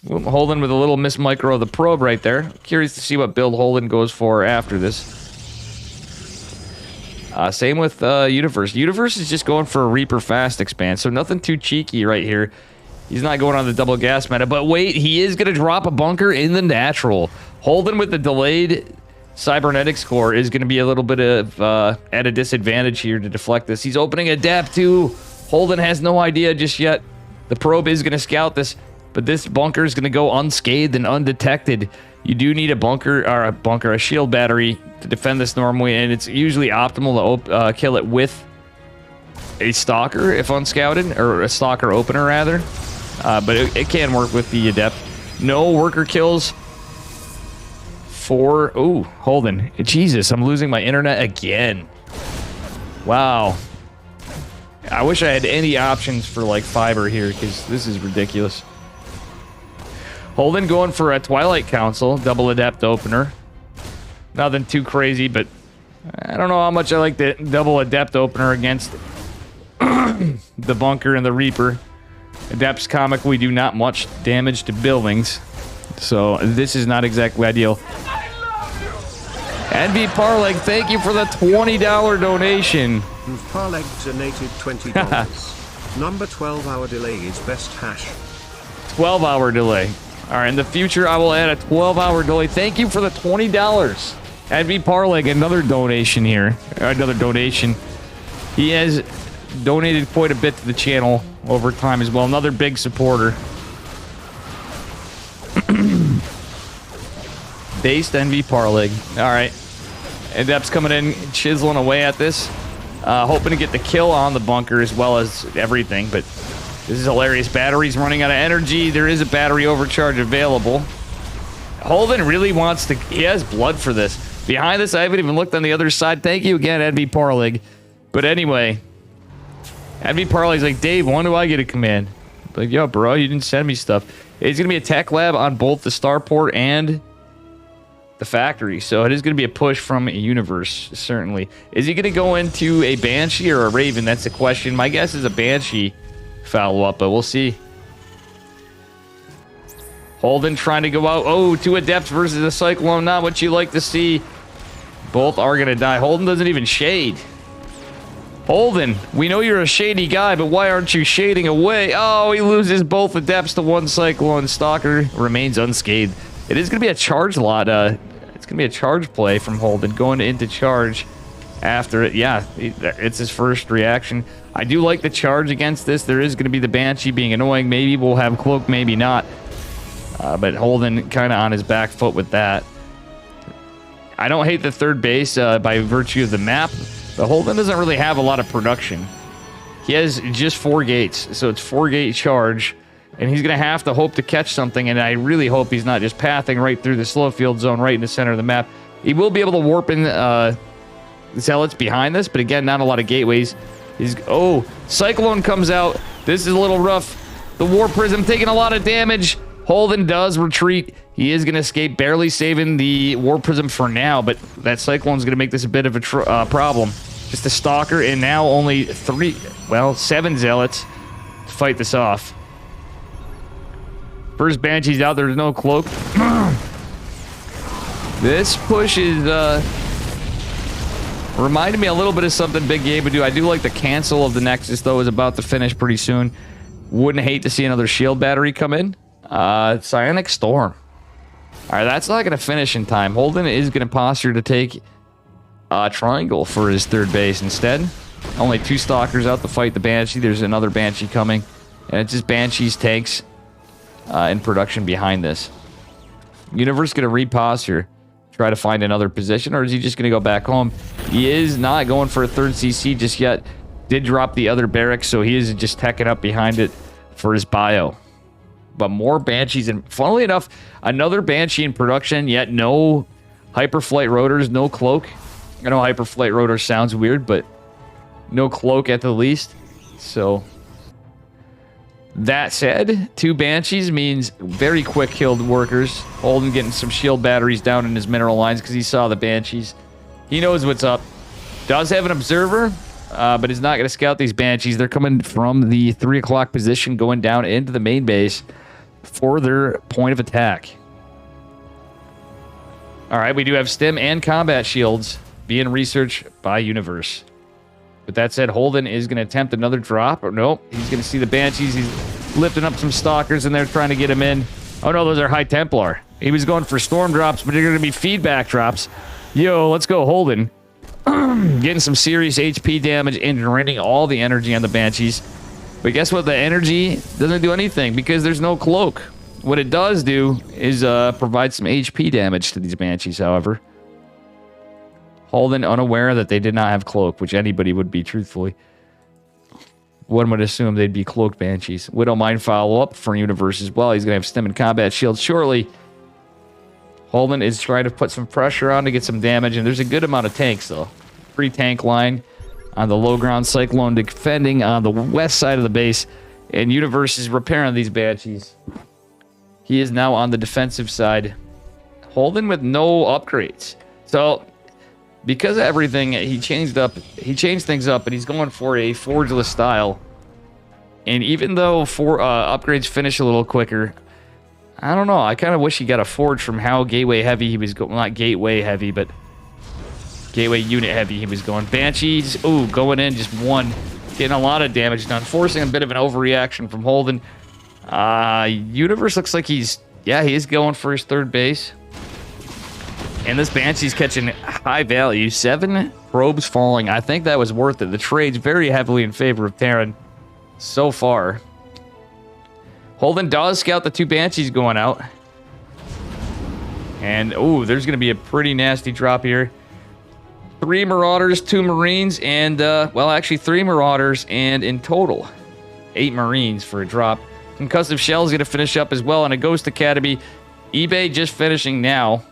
Holden with a little miss micro of the probe right there. Curious to see what build Holden goes for after this. Same with Universe. Universe is just going for a Reaper fast expand, so nothing too cheeky right here. He's not going on the double gas meta, but wait, he is going to drop a bunker in the natural. Holden with the delayed cybernetics core is going to be a little bit of at a disadvantage here to deflect this. He's opening a depth too. Holden has no idea just yet. The probe is going to scout this, but this bunker is going to go unscathed and undetected. You do need a shield battery to defend this normally, and it's usually optimal to kill it with a stalker if unscouted, or a stalker opener rather. But it can work with the adept. No worker kills for... Ooh, Holden. Jesus, I'm losing my internet again. Wow. I wish I had any options for, like, fiber here, because this is ridiculous. Holden going for a Twilight Council, double Adept opener. Nothing too crazy, but I don't know how much I like the double Adept opener against the Bunker and the Reaper. Adepts comically do not much damage to buildings, so this is not exactly ideal. NV Parleg, thank you for the $20 donation. Parleg donated $20. Number 12-hour delay is best hash. 12-hour delay. All right, in the future, I will add a 12-hour delay. Thank you for the $20. NV Parleg, another donation here. Another donation. He has donated quite a bit to the channel over time as well. Another big supporter. Based NV Parleg. All right. Adepts coming in, chiseling away at this. Hoping to get the kill on the Bunker as well as everything, but this is hilarious. Battery's running out of energy. There is a battery overcharge available. Holden really wants to... He has blood for this. Behind this, I haven't even looked on the other side. Thank you again, NV Parleg. But anyway, NV Parleg's like, Dave, when do I get a command? Like, yo, bro, you didn't send me stuff. It's going to be a tech lab on both the starport and the factory, so it is going to be a push from a Universe, certainly. Is he going to go into a Banshee or a Raven? That's the question. My guess is a Banshee follow-up, but we'll see. Holden trying to go out. Oh, 2 Adepts versus a Cyclone. Not what you like to see. Both are going to die. Holden doesn't even shade. Holden, we know you're a shady guy, but why aren't you shading away? Oh, he loses both Adepts to 1 Cyclone. Stalker remains unscathed. It is going to be a charge lot. It's going to be a charge play from Holden going into charge after it. Yeah, it's his first reaction. I do like the charge against this. There is going to be the Banshee being annoying. Maybe we'll have Cloak, maybe not. But Holden kind of on his back foot with that. I don't hate the third base by virtue of the map, but Holden doesn't really have a lot of production. He has just 4 gates, so it's 4-gate charge. And he's going to have to hope to catch something, and I really hope he's not just pathing right through the slow field zone right in the center of the map. He will be able to warp in Zealots behind this, but again, not a lot of gateways. Oh, Cyclone comes out. This is a little rough. The War Prism taking a lot of damage. Holden does retreat. He is going to escape, barely saving the War Prism for now, but that Cyclone's going to make this a bit of a problem. Just a Stalker, and now only 7 Zealots to fight this off. First Banshee's out. There's no Cloak. This push is reminded me a little bit of something Big Gabe would do. I do like the cancel of the Nexus, though, is about to finish pretty soon. Wouldn't hate to see another shield battery come in. Psionic Storm. All right, that's not going to finish in time. Holden is going to posture to take Triangle for his third base instead. Only 2 Stalkers out to fight the Banshee. There's another Banshee coming. And it's just Banshee's tanks in production behind this. Universe going to reposture, try to find another position, or is he just going to go back home? He is not going for a 3rd CC just yet. Did drop the other barracks, so he is just teching up behind it for his bio. But more Banshees, and funnily enough, another Banshee in production, yet no Hyperflight Rotors, no Cloak. I know Hyperflight Rotor sounds weird, but no Cloak at the least. So that said, 2 Banshees means very quick killed workers. Holden getting some shield batteries down in his mineral lines because he saw the Banshees. He knows what's up. Does have an observer, but is not going to scout these Banshees. They're coming from the 3 o'clock position, going down into the main base for their point of attack. All right, we do have stim and combat shields being researched by Universe. But that said, Holden is going to attempt another drop. Or nope, he's going to see the Banshees. He's lifting up some Stalkers in there, trying to get him in. Oh no, those are High Templar. He was going for storm drops, but they're going to be feedback drops. Yo, let's go, Holden. Getting some serious HP damage and draining all the energy on the Banshees. But guess what? The energy doesn't do anything because there's no Cloak. What it does do is provide some HP damage to these Banshees, however. Holden unaware that they did not have Cloak, which anybody would be, truthfully. One would assume they'd be Cloaked Banshees. Widowmine follow-up for Universe as well. He's going to have stim and combat shields shortly. Holden is trying to put some pressure on to get some damage, and there's a good amount of tanks, though. 3 tank line. on the low ground. Cyclone defending on the west side of the base. And Universe is repairing these Banshees. He is now on the defensive side. Holden with no upgrades. So, because of everything, he changed things up, and he's going for a forgeless style. And even though upgrades finish a little quicker, I don't know. I kind of wish he got a forge from how gateway heavy he was going. Not gateway heavy, but gateway unit heavy he was going. Banshees, ooh, going in just one. Getting a lot of damage done. Forcing a bit of an overreaction from Holden. Universe looks like he is going for his third base. And this Banshee's catching high value. 7 probes falling. I think that was worth it. The trade's very heavily in favor of Terran so far. Holden does scout the 2 Banshees going out. And, ooh, there's going to be a pretty nasty drop here. 3 Marauders, 2 Marines, and, well, actually 3 Marauders, and in total, 8 Marines for a drop. Concussive Shell's going to finish up as well, and a Ghost Academy. eBay just finishing now.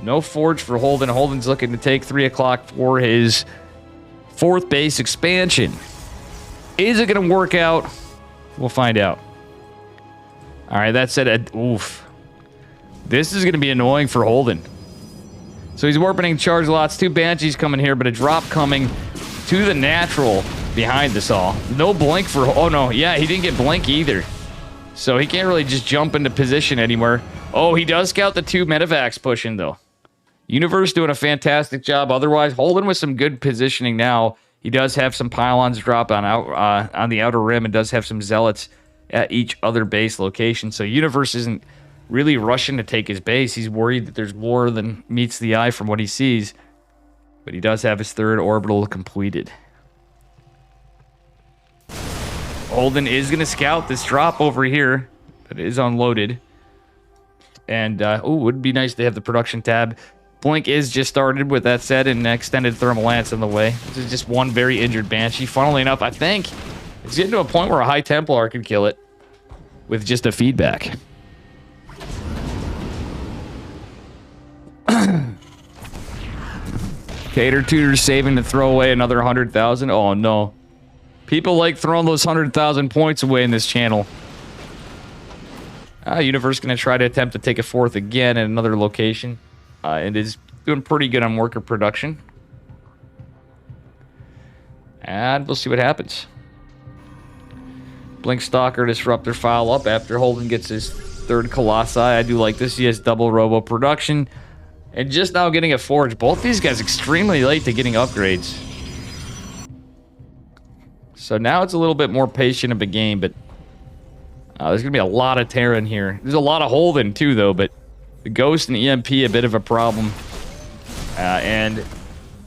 No forge for Holden. Holden's looking to take 3 o'clock for his 4th base expansion. Is it going to work out? We'll find out. All right, that said, oof. This is going to be annoying for Holden. So he's warping charge lots. 2 Banshees coming here, but a drop coming to the natural behind this all. No blink for... Oh, no. Yeah, he didn't get blink either. So he can't really just jump into position anywhere. Oh, he does scout the 2 medevacs pushing, though. Universe doing a fantastic job. Otherwise, Holden with some good positioning now. He does have some pylons drop on the outer rim and does have some zealots at each other base location. So Universe isn't really rushing to take his base. He's worried that there's more than meets the eye from what he sees. But he does have his 3rd orbital completed. Holden is going to scout this drop over here that is unloaded. And, would be nice to have the production tab. Blink is just started, with that said, and extended thermal lance in the way. This is just one very injured Banshee. Funnily enough, I think it's getting to a point where a High Templar could kill it with just a feedback. Cater Tutor's saving to throw away another 100,000. Oh, no. People like throwing those 100,000 points away in this channel. Universe going to try to attempt to take a 4th again at another location. And is doing pretty good on worker production. And we'll see what happens. Blink Stalker Disruptor file up after Holden gets his 3rd Colossi. I do like this. He has double robo production. And just now getting a forge. Both these guys extremely late to getting upgrades. So now it's a little bit more patient of a game, but there's going to be a lot of Terran here. There's a lot of Holden too, though, but the Ghost and EMP a bit of a problem. And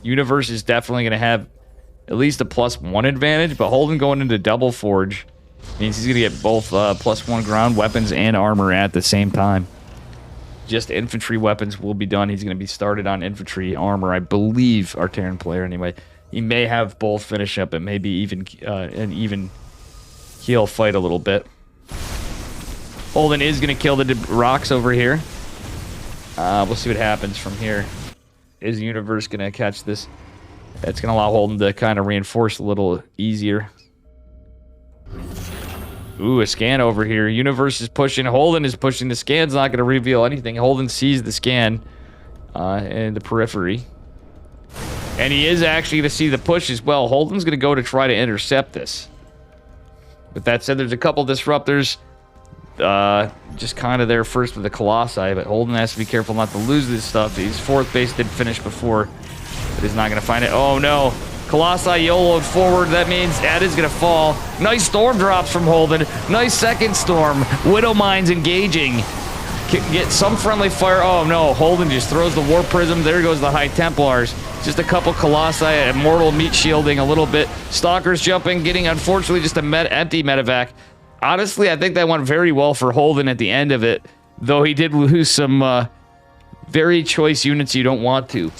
Universe is definitely going to have at least a +1 advantage, but Holden going into double forge means he's going to get both +1 ground weapons and armor at the same time. Just infantry weapons will be done. He's going to be started on infantry armor, I believe, our Terran player anyway. He may have both finish up and maybe even an even keel fight a little bit. Holden is going to kill the rocks over here. We'll see what happens from here. Is the Universe going to catch this? That's going to allow Holden to kind of reinforce a little easier. Ooh, a scan over here. Universe is pushing. Holden is pushing. The scan's not going to reveal anything. Holden sees the scan in the periphery. And he is actually going to see the push as well. Holden's going to go to try to intercept this. With that said, there's a couple disruptors just kind of there first with the Colossi, but Holden has to be careful not to lose this stuff. His 4th base did finish before, but he's not going to find it. Oh, no. Colossi YOLO'd forward. That means Ed is going to fall. Nice storm drops from Holden. Nice 2nd storm. Widow Mines engaging. Get some friendly fire. Oh, no. Holden just throws the War Prism. There goes the High Templars. Just a couple Colossi, Immortal meat shielding a little bit. Stalkers jumping, getting, unfortunately, just a empty medevac. Honestly, I think that went very well for Holden at the end of it, though he did lose some very choice units you don't want to.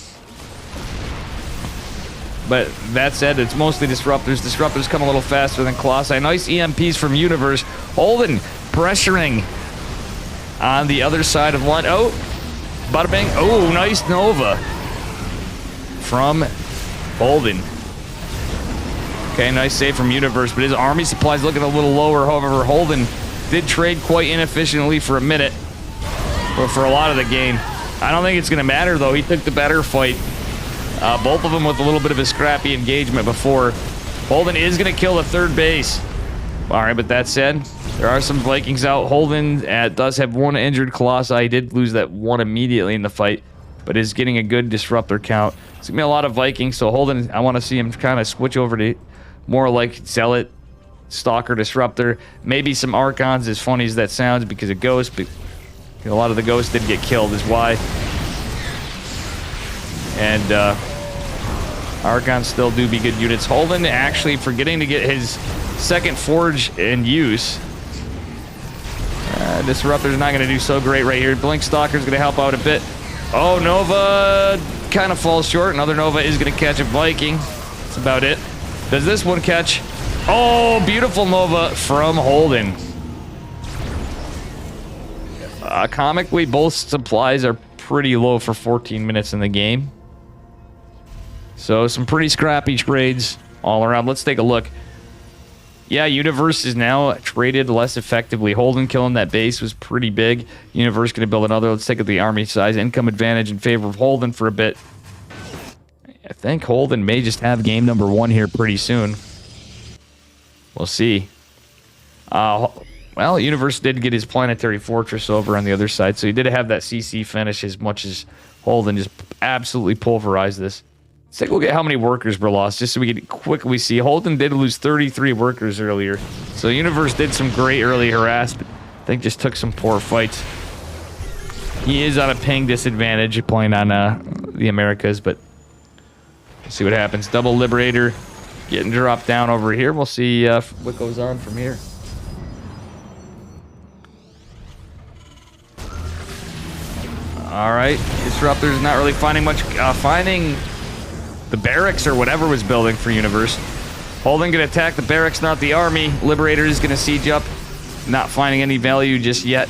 But that said, it's mostly Disruptors. Disruptors come a little faster than Colossi. Nice EMPs from Universe. Holden pressuring on the other side of one. Oh, bada bang. Oh, nice Nova from Holden. Okay, nice save from Universe, but his army supply's looking a little lower. However, Holden did trade quite inefficiently for a minute, but for a lot of the game. I don't think it's going to matter, though. He took the better fight. Both of them with a little bit of a scrappy engagement before. Holden is going to kill the third base. All right, but that said, there are some Vikings out. Holden does have one injured Colossi. He did lose that one immediately in the fight, but is getting a good disruptor count. It's going to be a lot of Vikings, so Holden, I want to see him kind of switch over to more like Zealot, Stalker, Disruptor. Maybe some Archons, as funny as that sounds, because of Ghost, but a lot of the Ghosts did get killed, is why. And Archons still do be good units. Holden actually forgetting to get his second Forge in use. Disruptor's not going to do so great right here. Blink Stalker's going to help out a bit. Oh, Nova kind of falls short. Another Nova is going to catch a Viking. That's about it. Does this one catch? Oh, beautiful Nova from Holden. Comically, both supplies are pretty low for 14 minutes in the game. So some pretty scrappy trades all around. Let's take a look. Yeah, Universe is now traded less effectively. Holden killing that base was pretty big. Universe going to build another. Let's take at the army size. Income advantage in favor of Holden for a bit. I think Holden may just have game number 1 here pretty soon. We'll see. Well, Universe did get his planetary fortress over on the other side, so he did have that CC finish as much as Holden just absolutely pulverized this. Let's take a look at how many workers were lost, just so we can quickly see. Holden did lose 33 workers earlier, so Universe did some great early harassment. I think just took some poor fights. He is on a ping disadvantage playing on the Americas, but we'll see what happens. Double Liberator getting dropped down over here. We'll see what goes on from here. All right, Disruptor's not really finding much. Finding the barracks or whatever was building for Universe. Holden gonna attack the barracks, not the army. Liberator is gonna siege up, not finding any value just yet,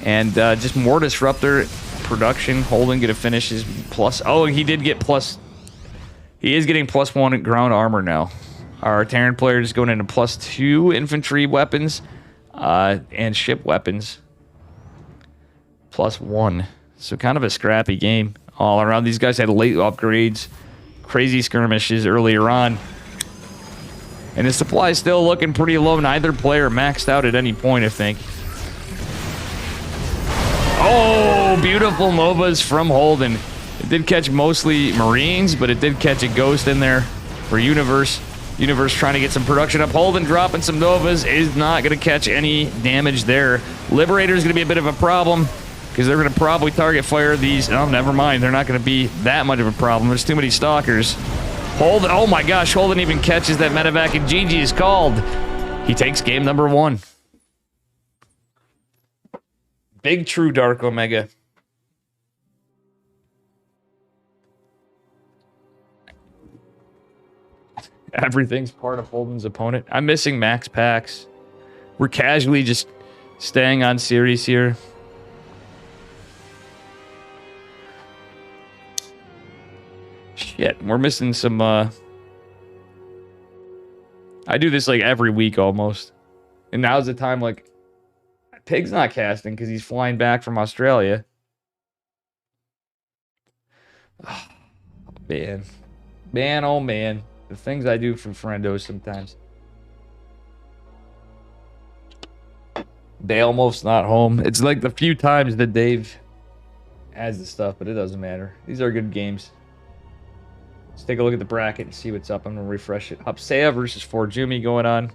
and just more Disruptor production. Holden gonna finish his plus. Oh, he did get plus. He is getting +1 ground armor now. Our Terran player is going into +2 infantry weapons and ship weapons. +1. So kind of a scrappy game all around. These guys had late upgrades, crazy skirmishes earlier on. And the supply is still looking pretty low. Neither player maxed out at any point, I think. Oh, beautiful Novas from Holden. It did catch mostly Marines, but it did catch a Ghost in there for Universe. Universe trying to get some production up. Holden dropping some Novas is not going to catch any damage there. Liberator is going to be a bit of a problem, because they're going to probably target fire these. Oh, never mind. They're not going to be that much of a problem. There's too many Stalkers. Holden, oh my gosh, Holden even catches that medevac, and GG is called. He takes game number 1. Big True Dark Omega. Everything's part of Holden's opponent. I'm missing max packs. We're casually just staying on series here. Shit, we're missing some, I do this, like, every week, almost. And now's the time, like, Pig's not casting, because he's flying back from Australia. Oh, man. Man, oh man. The things I do for friendos sometimes. They almost not home. It's like the few times that Dave has the stuff, but it doesn't matter. These are good games. Let's take a look at the bracket and see what's up. I'm going to refresh it. Hapsea versus Forjumi going on.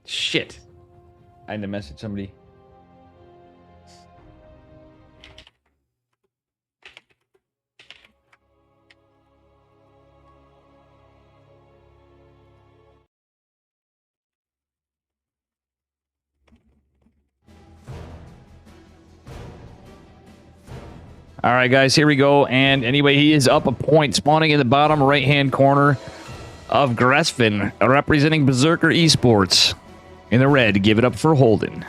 Shit. I had to message somebody. All right, guys, here we go. And anyway, he is up a point, spawning in the bottom right-hand corner of Gresvin, representing Berserker Esports. In the red, give it up for Holden.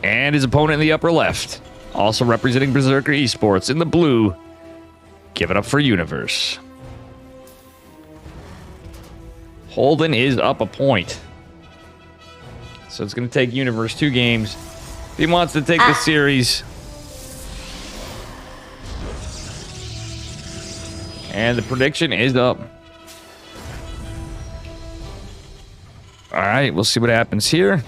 And his opponent in the upper left, also representing Berserker Esports. In the blue, give it up for Universe. Holden is up a point. So it's going to take Universe 2 games if he wants to take the series. And the prediction is up. All right, we'll see what happens here.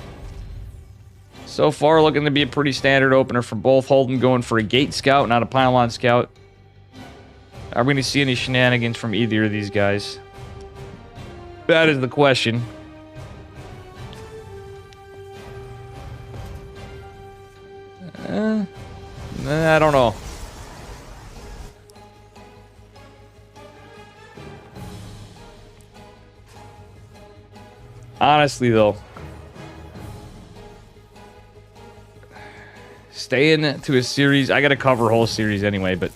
So far, looking to be a pretty standard opener for both. Holden going for a gate scout, not a pylon scout. Are we going to see any shenanigans from either of these guys? That is the question. I don't know. Honestly, though, staying to a series, I got to cover a whole series anyway, but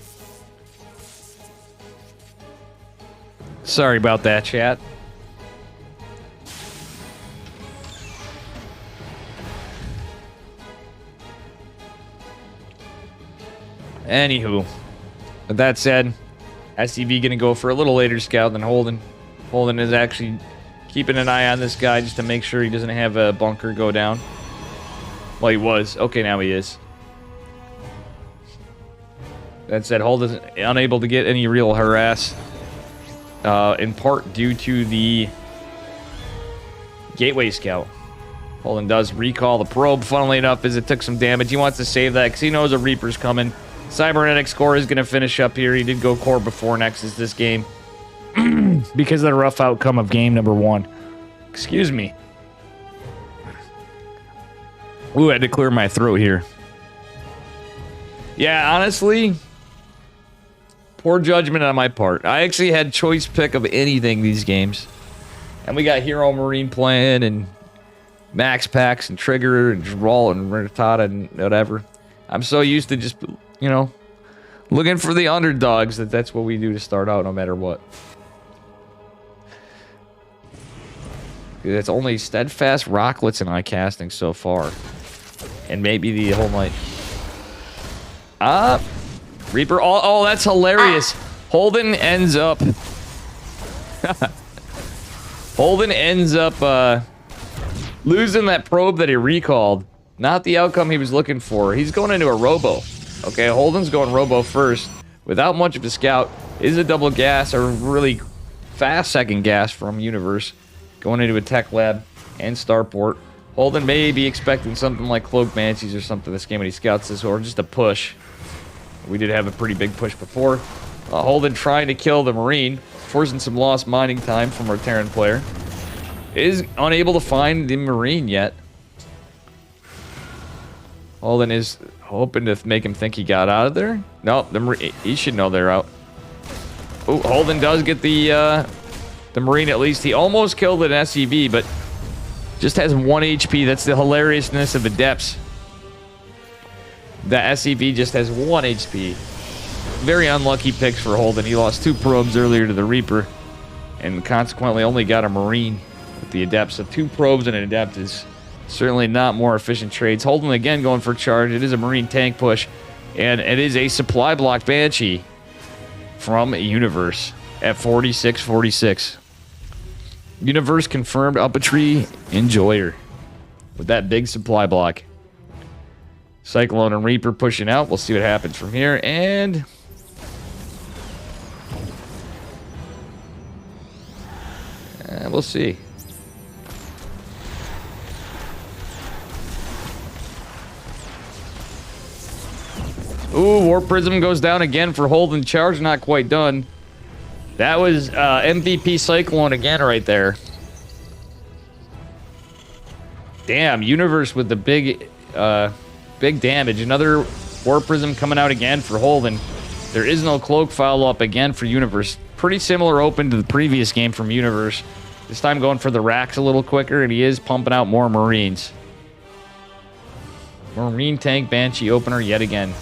sorry about that, chat. Anywho, with that said, SCV gonna go for a little later scout than Holden. Holden is actually keeping an eye on this guy just to make sure he doesn't have a bunker go down. Well, he was. Okay, now he is. That said, Holden is unable to get any real harass, in part due to the Gateway Scout. Holden does recall the probe, funnily enough, as it took some damage. He wants to save that because he knows a Reaper's coming. Cybernetics core is going to finish up here. He did go core before Nexus this game because of the rough outcome of game number 1. Excuse me. Ooh, I had to clear my throat here. Yeah, honestly, poor judgment on my part. I actually had choice pick of anything these games. And we got Hero Marine playing and Max Packs and Trigger and Droll and Rattata and whatever. I'm so used to just, you know, looking for the underdogs that's what we do to start out no matter what. It's only Steadfast, Rocklets, and iCasting so far. And maybe the whole night. Reaper. Oh, that's hilarious. Holden ends up... Holden ends up losing that probe that he recalled. Not the outcome he was looking for. He's going into a Robo. Okay, Holden's going Robo first. Without much of a scout. Is a double gas, or really fast second gas from Universe. Going into a Tech Lab and Starport. Holden may be expecting something like Cloak Banshees or something this game when he scouts this, or just a push. We did have a pretty big push before. Holden trying to kill the Marine, forcing some lost mining time from our Terran player. Is unable to find the Marine yet. Holden is hoping to make him think he got out of there. No, he should know they're out. Oh, Holden does get the Marine at least. He almost killed an SCV, but just has 1 HP. That's the hilariousness of the depths. The SCV just has 1 HP. Very unlucky picks for Holden. He lost 2 probes earlier to the Reaper, and consequently only got a Marine with the Adept. So 2 probes and an Adept is certainly not more efficient trades. Holden again going for charge. It is a Marine tank push, and it is a supply block Banshee from Universe at 46-46. Universe confirmed up a tree enjoyer with that big supply block. Cyclone and Reaper pushing out. We'll see what happens from here, and we'll see. Ooh, Warp Prism goes down again for Holden. Charge not quite done. That was MVP Cyclone again right there. Damn, Universe with the big damage. Another Warp Prism coming out again for Holden. There is no Cloak follow-up again for Universe. Pretty similar open to the previous game from Universe. This time going for the racks a little quicker, and he is pumping out more Marines. Marine Tank Banshee opener yet again.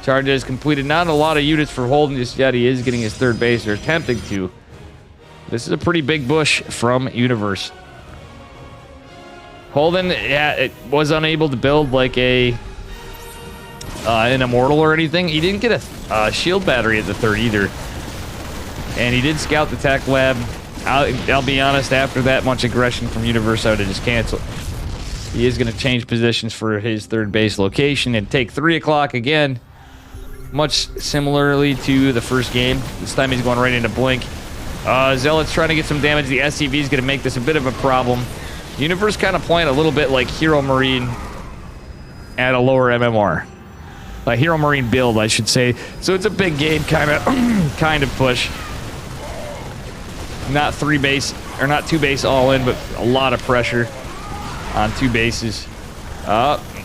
Charge has completed not a lot of units for Holden just yet. He is getting his third base, or attempting to. This is a pretty big bush from Universe. Holden, yeah, it was unable to build like an Immortal or anything. He didn't get a shield battery at the third either. And he did scout the tech lab. I'll be honest, after that much aggression from Universe, I would have just canceled. He is going to change positions for his third base location and take 3 o'clock again. Much similarly to the first game. This time he's going right into Blink. Zealot's trying to get some damage. The SCV is going to make this a bit of a problem. Universe kind of playing a little bit like Hero Marine at a lower MMR. A Hero Marine build, I should say. So it's a big game kind of push. Not 3 base, or not 2 base all in, but a lot of pressure on 2 bases.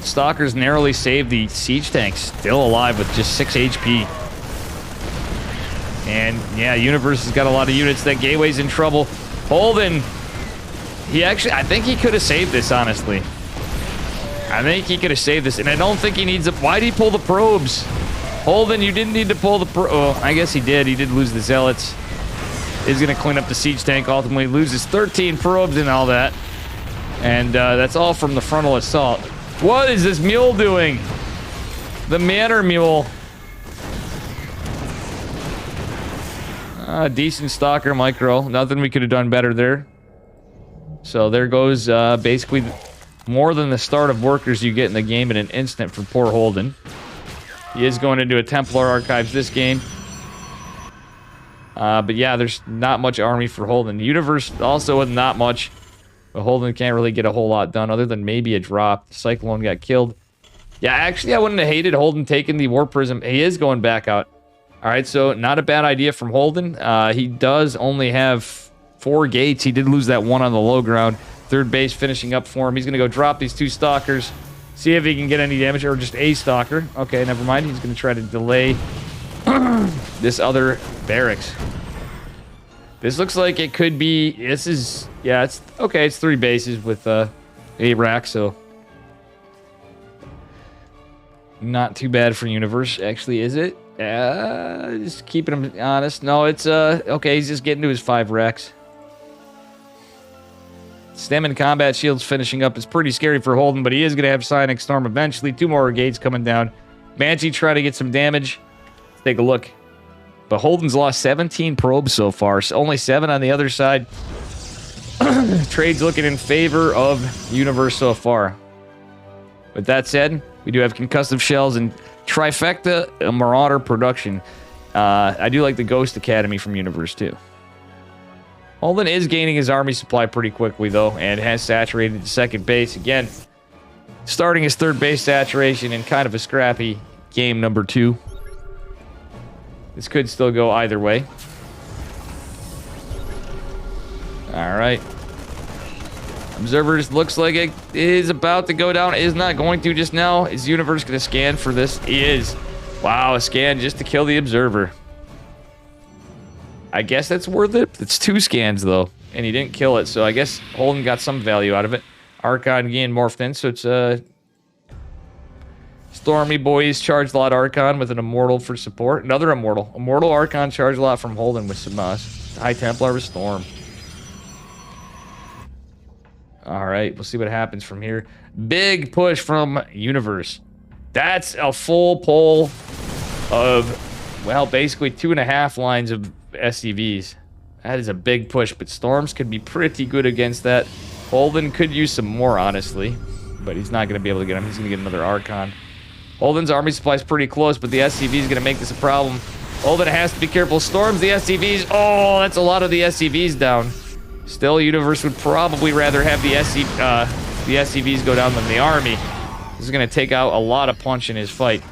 Stalkers narrowly saved the siege tanks, still alive with just 6 HP. And yeah, Universe has got a lot of units. That Gateway's in trouble. Holden, I think he could have saved this, honestly. I think he could have saved this, and I don't think he needs a... Why did he pull the probes? Holden, you didn't need to pull the oh, I guess he did. He did lose the Zealots. He's going to clean up the siege tank, ultimately loses 13 probes and all that. And that's all from the frontal assault. What is this mule doing? The Manor Mule. Decent Stalker micro. Nothing we could have done better there. So there goes basically more than the start of workers you get in the game in an instant for poor Holden. He is going into a Templar Archives this game. But yeah, there's not much army for Holden. The Universe also with not much. But Holden can't really get a whole lot done other than maybe a drop. The Cyclone got killed. Yeah, actually, I wouldn't have hated Holden taking the War Prism. He is going back out. All right, so not a bad idea from Holden. He does only have 4 gates. He did lose that one on the low ground. Third base finishing up for him. He's going to go drop these 2 Stalkers. See if he can get any damage, or just a Stalker. Okay, never mind. He's going to try to delay this other barracks. This looks like it could be... This is... Yeah, it's... Okay, it's 3 bases with 8 racks, so... Not too bad for Universe, actually, is it? Just keeping him honest. No, it's... Okay, he's just getting to his 5 racks. Stem and combat shields finishing up is pretty scary for Holden, but he is going to have Psionic Storm eventually. 2 more gates coming down. Banshee trying to get some damage. Let's take a look. But Holden's lost 17 probes so far. So only 7 on the other side. Trade's looking in favor of Universe so far. With that said, we do have concussive shells and trifecta Marauder production. I do like the Ghost Academy from Universe too. Holden is gaining his army supply pretty quickly though, and has saturated the second base again. Starting his third base saturation in kind of a scrappy game number 2. This could still go either way. Alright. Observers looks like it is about to go down. It is not going to just now. Is Universe going to scan for this? He is. Wow, a scan just to kill the Observer. I guess that's worth it. It's 2 scans, though. And he didn't kill it, so I guess Holden got some value out of it. Archon again morphed in, so it's Stormy Boys Charge Lot Archon with an Immortal for support. Another Immortal. Immortal Archon Charge Lot from Holden with some High Templar with Storm. Alright, we'll see what happens from here. Big push from Universe. That's a full pull of, well, basically 2.5 lines of SCVs. That is a big push, but Storms could be pretty good against that. Holden could use some more, honestly, but he's not going to be able to get him. He's going to get another Archon. Holden's army supply is pretty close, but the SCV is going to make this a problem. Holden has to be careful. Storms the SCVs. Oh, that's a lot of the SCVs down. Still, Universe would probably rather have the SCVs go down than the army. This is going to take out a lot of punch in his fight.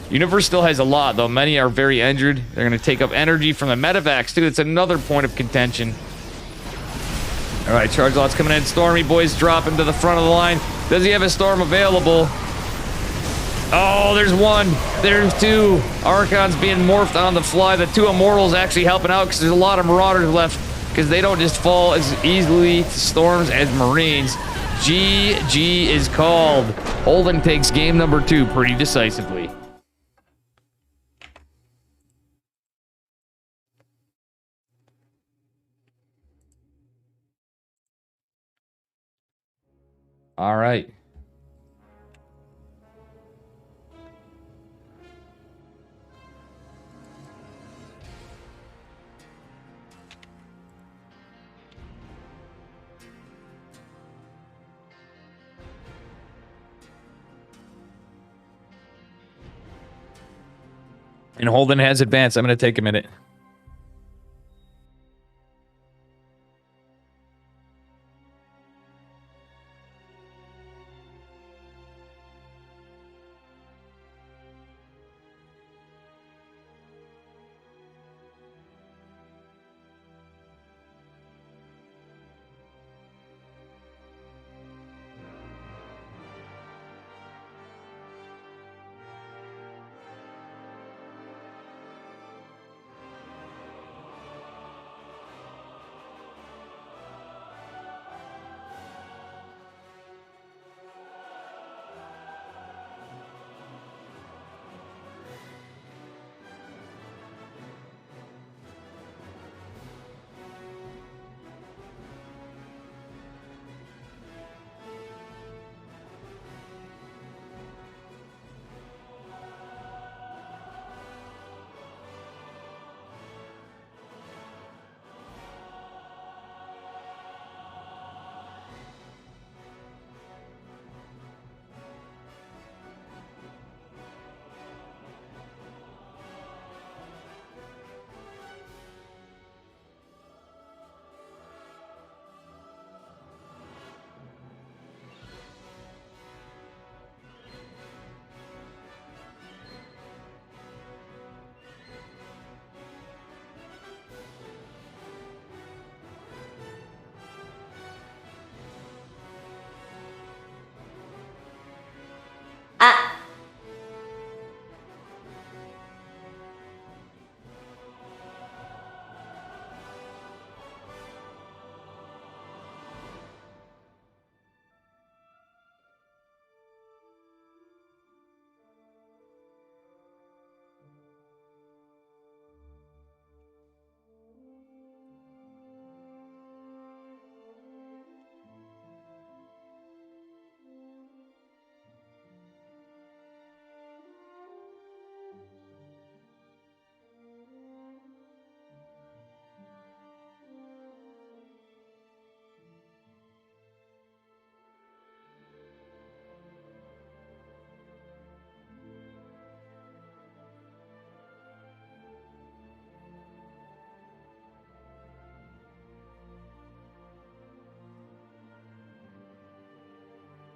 Universe still has a lot, though. Many are very injured. They're going to take up energy from the medevacs, too. That's another point of contention. All right, Charge Lot's coming in. Stormy Boys drop into the front of the line. Does he have a Storm available? Oh, there's 1. There's 2. Archons being morphed on the fly. The 2 Immortals actually helping out because there's a lot of Marauders left because they don't just fall as easily to Storms as Marines. GG is called. Holden takes game number 2 pretty decisively. All right. And Holden has advanced. I'm going to take a minute.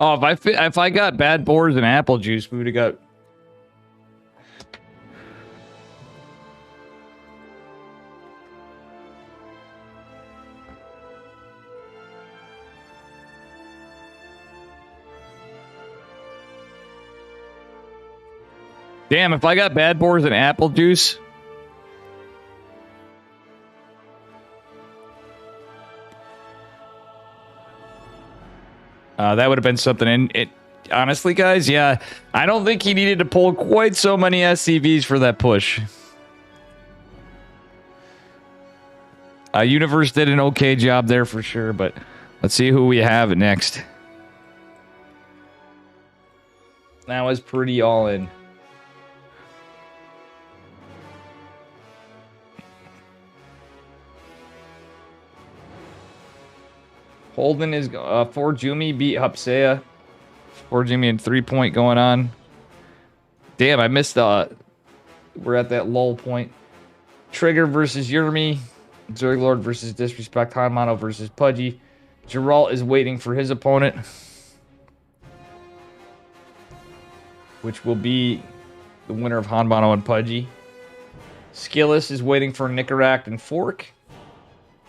Oh, if I got bad boars and apple juice, we would have got. Damn, if I got bad boars and apple juice. That would have been something. And it, honestly, guys, yeah, I don't think he needed to pull quite so many SCVs for that push. Universe did an okay job there for sure, but let's see who we have next. That was pretty all in. Holden is for Jumi beat Hapsea. For Jumi and 3-point going on. Damn, I missed we're at that lull point. Trigger versus Yurmi. Zerglord versus Disrespect. Hanmano versus Pudgy. Geralt is waiting for his opponent. Which will be the winner of Hanmano and Pudgy. Skillis is waiting for Nicaract and Fork.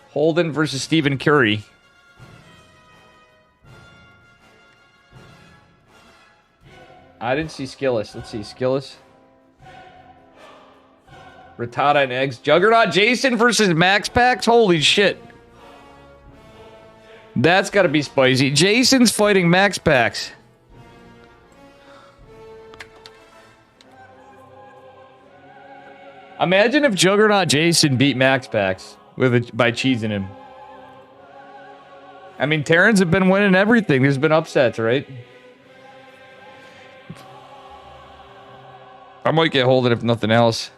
Holden versus Stephen Curry. I didn't see Skillis. Let's see. Skillis. Rattata and Eggs. Juggernaut Jason versus Max Pax. Holy shit. That's got to be spicy. Jason's fighting Max Pax. Imagine if Juggernaut Jason beat Max Pax by cheesing him. I mean, Terrans have been winning everything. There's been upsets, right? I might get Holden if nothing else.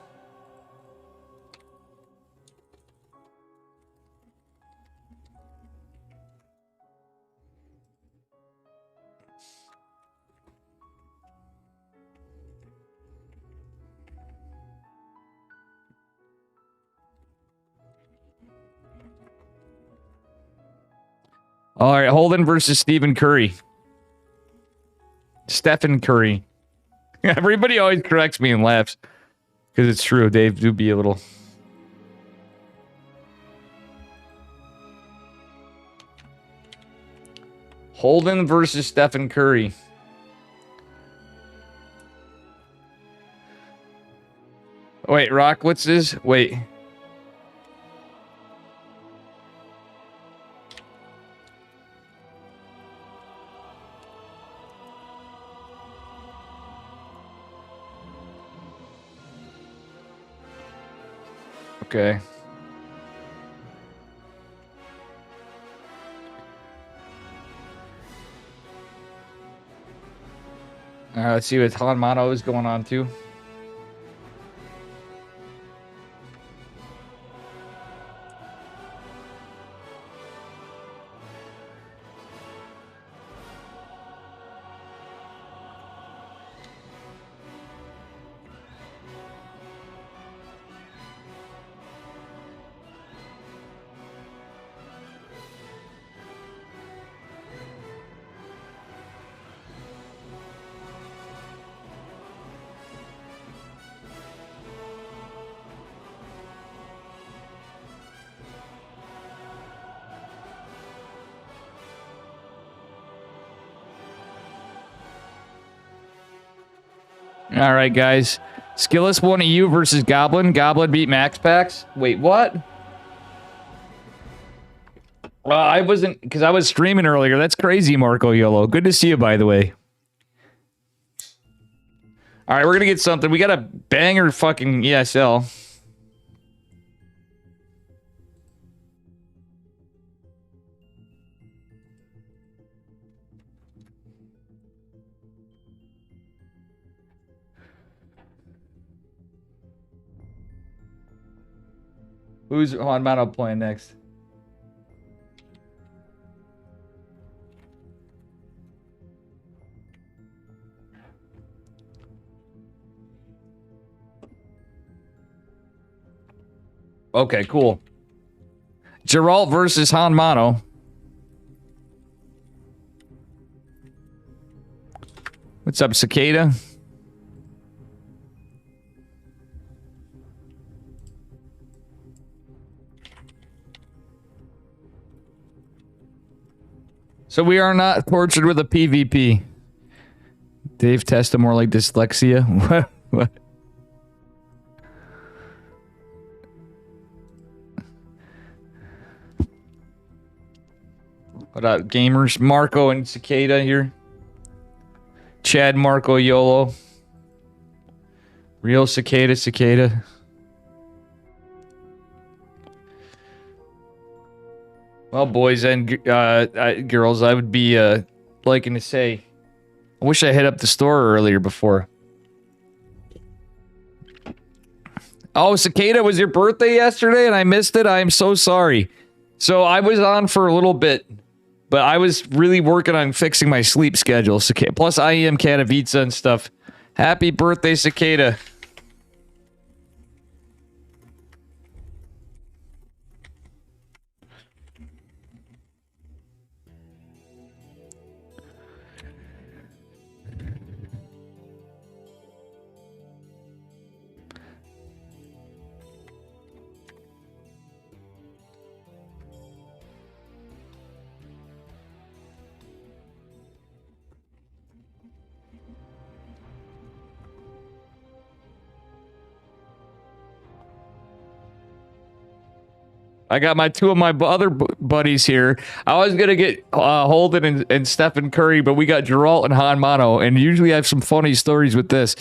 All right, Holden versus Stephen Curry. Stephen Curry. Everybody always corrects me and laughs. Because it's true, Dave do be a little... Holden versus Stephen Curry. Wait, Rock, what's this? Wait. Okay. All right, let's see what Han Mono is going on too. All right, guys. Skillless one of you versus Goblin. Goblin beat Max Pax. Wait, what? I wasn't, because I was streaming earlier. That's crazy, Marco Yolo. Good to see you, by the way. All right, we're going to get something. We got a banger fucking ESL. Who's on Mono playing next? Okay, cool. Geralt versus Han Mono. What's up, Cicada? So we are not tortured with a PvP. Dave tested more like dyslexia. What? What up, gamers? Marco and Cicada here. Chad, Marco, YOLO. Real Cicada. Well, boys and girls, I would be liking to say, I wish I hit up the store earlier before. Oh, Cicada, was your birthday yesterday and I missed it? I am so sorry. So I was on for a little bit, but I was really working on fixing my sleep schedule. Cicada, plus I am Katowice and stuff. Happy birthday, Cicada. I got my two of my other buddies here. I was gonna get Holden and Stephen Curry, but we got Geralt and Han Mano, and usually I have some funny stories with this.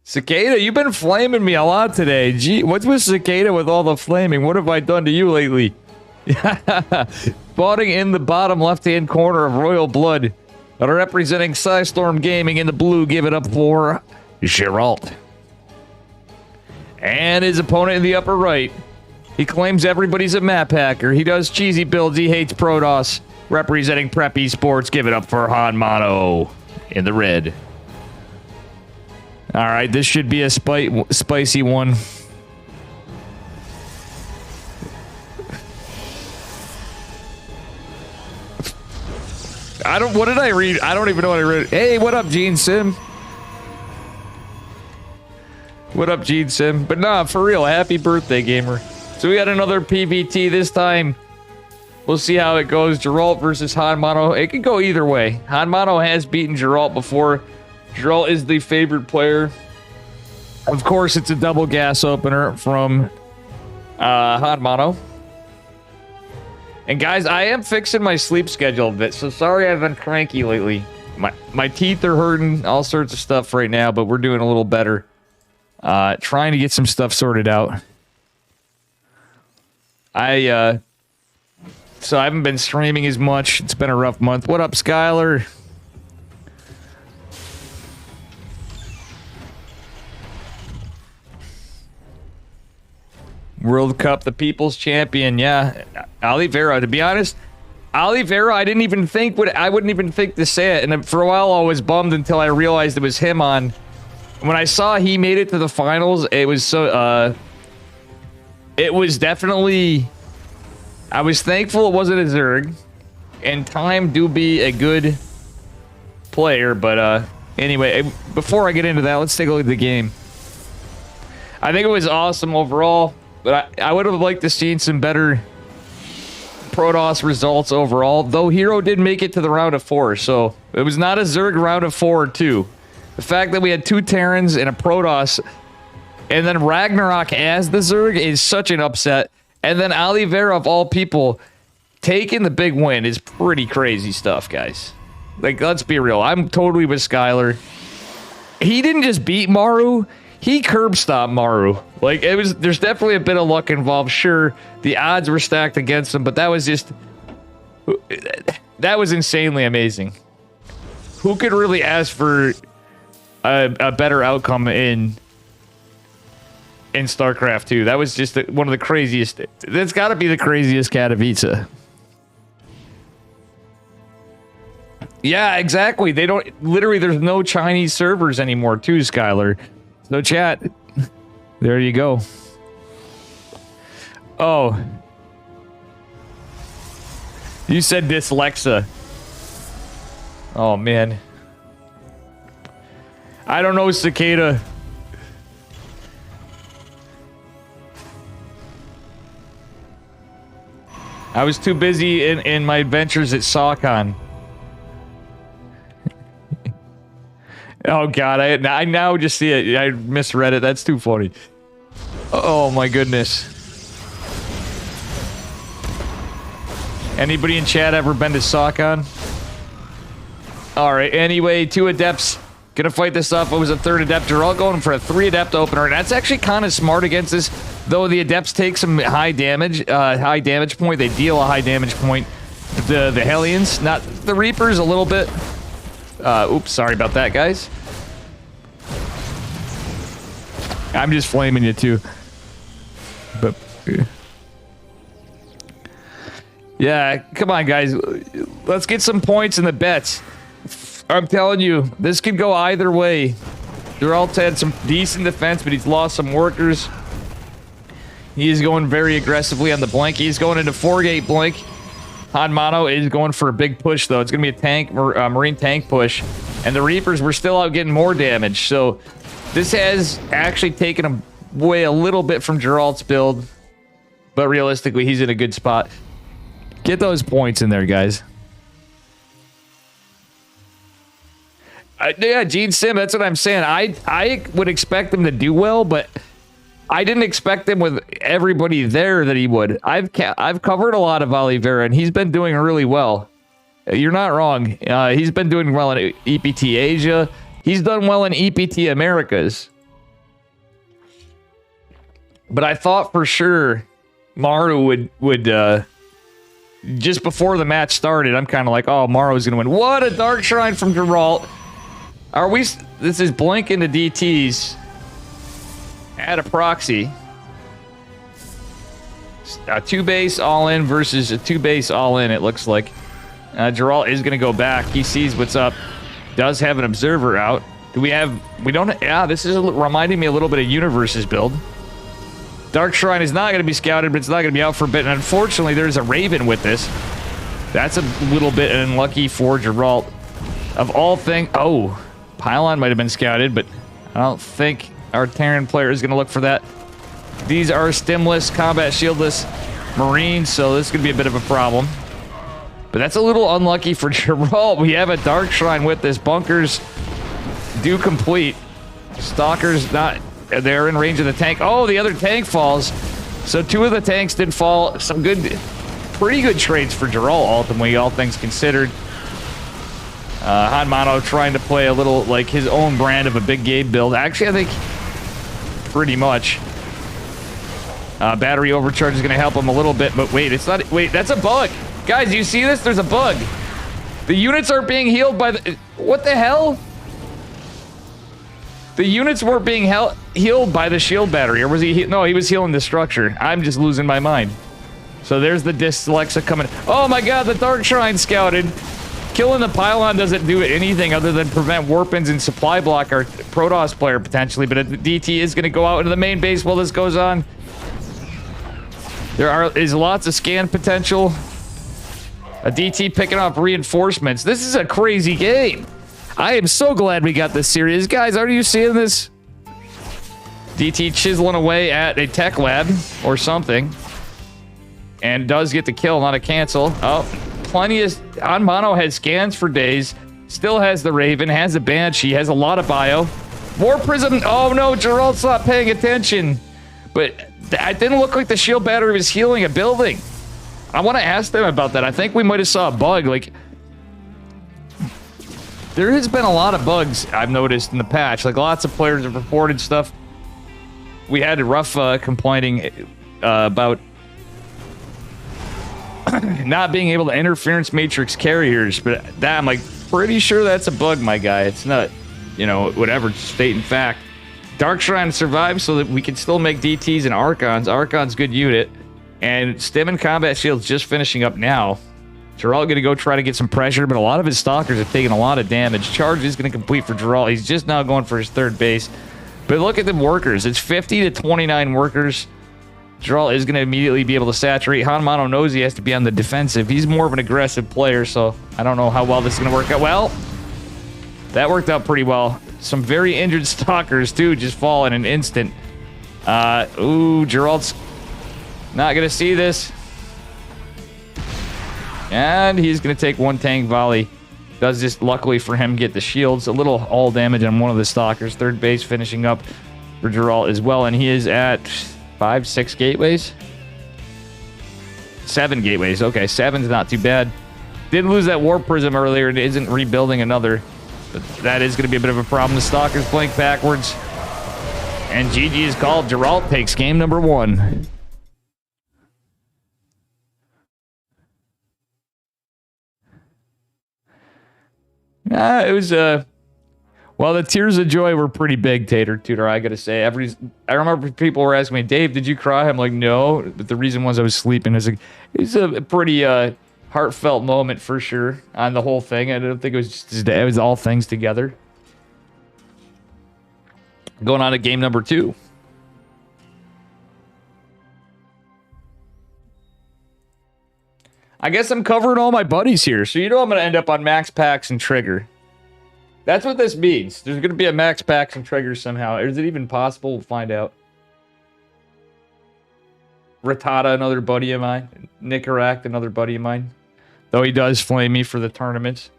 Cicada, you've been flaming me a lot today. Gee, what's with Cicada with all the flaming? What have I done to you lately? Spotting in the bottom left-hand corner of Royal Blood. Representing Psystorm Gaming in the blue, give it up for Geralt. And his opponent in the upper right. He claims everybody's a map hacker. He does cheesy builds. He hates Protoss. Representing Preppy Sports, give it up for Han Mano in the red. All right, this should be a spicy one. What did I read? I don't even know what I read. Hey, what up, Gene Sim? What up, Gene Sim? But nah, for real, happy birthday, gamer. So we got another PVT this time. We'll see how it goes. Geralt versus Han Mano. It could go either way. Han Mano has beaten Geralt before. Geralt is the favorite player. Of course, it's a double gas opener from Han Mano. And guys, I am fixing my sleep schedule a bit, so sorry I've been cranky lately. My teeth are hurting, all sorts of stuff right now, but we're doing a little better. Trying to get some stuff sorted out. So I haven't been streaming as much. It's been a rough month. What up, Skylar? World Cup, the People's Champion, yeah. Oliveira, to be honest, Oliveira, I wouldn't even think to say it, and for a while I was bummed until I realized it was him on. When I saw he made it to the finals, it was so, it was definitely, I was thankful it wasn't a Zerg, and Time do be a good player, but anyway, before I get into that, let's take a look at the game. I think it was awesome overall. But I would have liked to see some better Protoss results overall, though Hero did make it to the round of 4, so it was not a Zerg round of 4 or 2. The fact that we had 2 Terrans and a Protoss, and then Ragnarok as the Zerg is such an upset, and then Oliveira, of all people, taking the big win is pretty crazy stuff, guys. Like, let's be real. I'm totally with Skylar. He didn't just beat Maru. He curb stomped Maru. Like, there's definitely a bit of luck involved. Sure, the odds were stacked against him, but that was insanely amazing. Who could really ask for a better outcome in StarCraft 2? That was just one of the craziest. That's got to be the craziest Katowice. Yeah, exactly. They don't, literally, there's no Chinese servers anymore, too, Skylar. So chat, there you go. Oh. You said dyslexa. Oh, man. I don't know, Cicada. I was too busy in my adventures at SawCon. Oh god, I now just see it. I misread it. That's too funny. Oh my goodness. Anybody in chat ever been to SawCon? Alright, anyway, 2 Adepts gonna fight this off. It was a 3rd Adept. They're all going for a 3 Adept opener, and that's actually kind of smart against this. Though the Adepts take some high damage point. They deal a high damage point. The Hellions, not the Reapers, a little bit. Oops, sorry about that, guys. I'm just flaming you too. But yeah, come on, guys. Let's get some points in the bets. I'm telling you, this could go either way. Geralt had some decent defense, but he's lost some workers. He is going very aggressively on the blink. He's going into 4-gate blink. Han Mano is going for a big push, though. It's going to be a tank, marine tank push. And the Reapers were still out getting more damage. So this has actually taken away a little bit from Geralt's build. But realistically, he's in a good spot. Get those points in there, guys. Yeah, Gene Sim, that's what I'm saying. I would expect him to do well, but I didn't expect him with everybody there that he would. I've covered a lot of Oliveira, and he's been doing really well. You're not wrong. He's been doing well in EPT Asia. He's done well in EPT Americas. But I thought for sure Maru would just before the match started, I'm kind of like, oh, Maru's going to win. What a Dark Shrine from Geralt. Are we... This is Blink into DTs. Add a proxy. A 2-base all-in versus a 2-base all-in, it looks like. Geralt is going to go back. He sees what's up. Does have an observer out. Do we have... We don't... Yeah, this is reminding me a little bit of Universe's build. Dark Shrine is not going to be scouted, but it's not going to be out for a bit. And unfortunately, there's a Raven with this. That's a little bit unlucky for Geralt. Of all things... Oh, Pylon might have been scouted, but I don't think our Terran player is going to look for that. These are stimless, combat shieldless Marines, so this is going to be a bit of a problem. But that's a little unlucky for Geralt. We have a Dark Shrine with this. Bunkers do complete. Stalkers not... They're in range of the tank. Oh, the other tank falls. So 2 of the tanks did fall. Some good... Pretty good trades for Geralt, ultimately, all things considered. Hanmano trying to play a little, like, his own brand of a big game build. Actually, I think pretty much. Battery overcharge is going to help him a little bit, but wait, it's not... Wait, that's a bug. Guys, you see this? There's a bug. The units aren't being healed by the... What the hell? The units weren't being healed by the shield battery, or was he... No, he was healing the structure. I'm just losing my mind. So there's the Dyslexa coming... Oh my god, the Dark Shrine scouted. Killing the Pylon doesn't do anything other than prevent warp-ins and supply block our Protoss player, potentially, but the DT is going to go out into the main base while this goes on. There is lots of scan potential. A DT picking off reinforcements. This is a crazy game. I am so glad we got this series. Guys, are you seeing this? DT chiseling away at a tech lab or something. And does get the kill, not a cancel. Oh, plenty of... Hanmano has scans for days. Still has the Raven, has a Banshee, has a lot of bio. War Prism... Oh no, Geralt's not paying attention. But it didn't look like the shield battery was healing a building. I want to ask them about that. I think we might have saw a bug. Like... There has been a lot of bugs I've noticed in the patch. Like, lots of players have reported stuff. We had Rough complaining about not being able to interference matrix carriers, but that, I'm like, pretty sure that's a bug, my guy. It's not, you know, whatever, state and fact. Dark Shrine survives so that we can still make DTs and Archons. Archon's good unit. And Stim and Combat Shield's just finishing up now. Geralt going to go try to get some pressure, but a lot of his Stalkers have taken a lot of damage. Charge is going to complete for Geralt. He's just now going for his 3rd base. But look at the workers. It's 50 to 29 workers. Geralt is going to immediately be able to saturate. Hanmano knows he has to be on the defensive. He's more of an aggressive player, so I don't know how well this is going to work out. Well, that worked out pretty well. Some very injured Stalkers, too, just fall in an instant. Ooh, Geralt's not going to see this. And he's going to take 1 tank volley. Does just, luckily for him, get the shields. A little all damage on one of the Stalkers. 3rd base finishing up for Geralt as well. And he is at 5, 6 gateways? 7 gateways. Okay, 7's not too bad. Did lose that Warp Prism earlier and isn't rebuilding another. But that is going to be a bit of a problem. The Stalkers blink backwards. And GG is called. Geralt takes game number 1. It was, well, the tears of joy were pretty big, Tater Tutor, I gotta say. I remember people were asking me, Dave, did you cry? I'm like, no, but the reason was I was sleeping. It was a pretty, heartfelt moment for sure on the whole thing. I don't think it was just, it was all things together. Going on to game number 2. I guess I'm covering all my buddies here, so you know I'm going to end up on Max Packs and Trigger. That's what this means. There's going to be a Max Packs and Trigger somehow. Is it even possible? We'll find out. Rattata, another buddy of mine. Nicaract, another buddy of mine. Though he does flame me for the tournaments.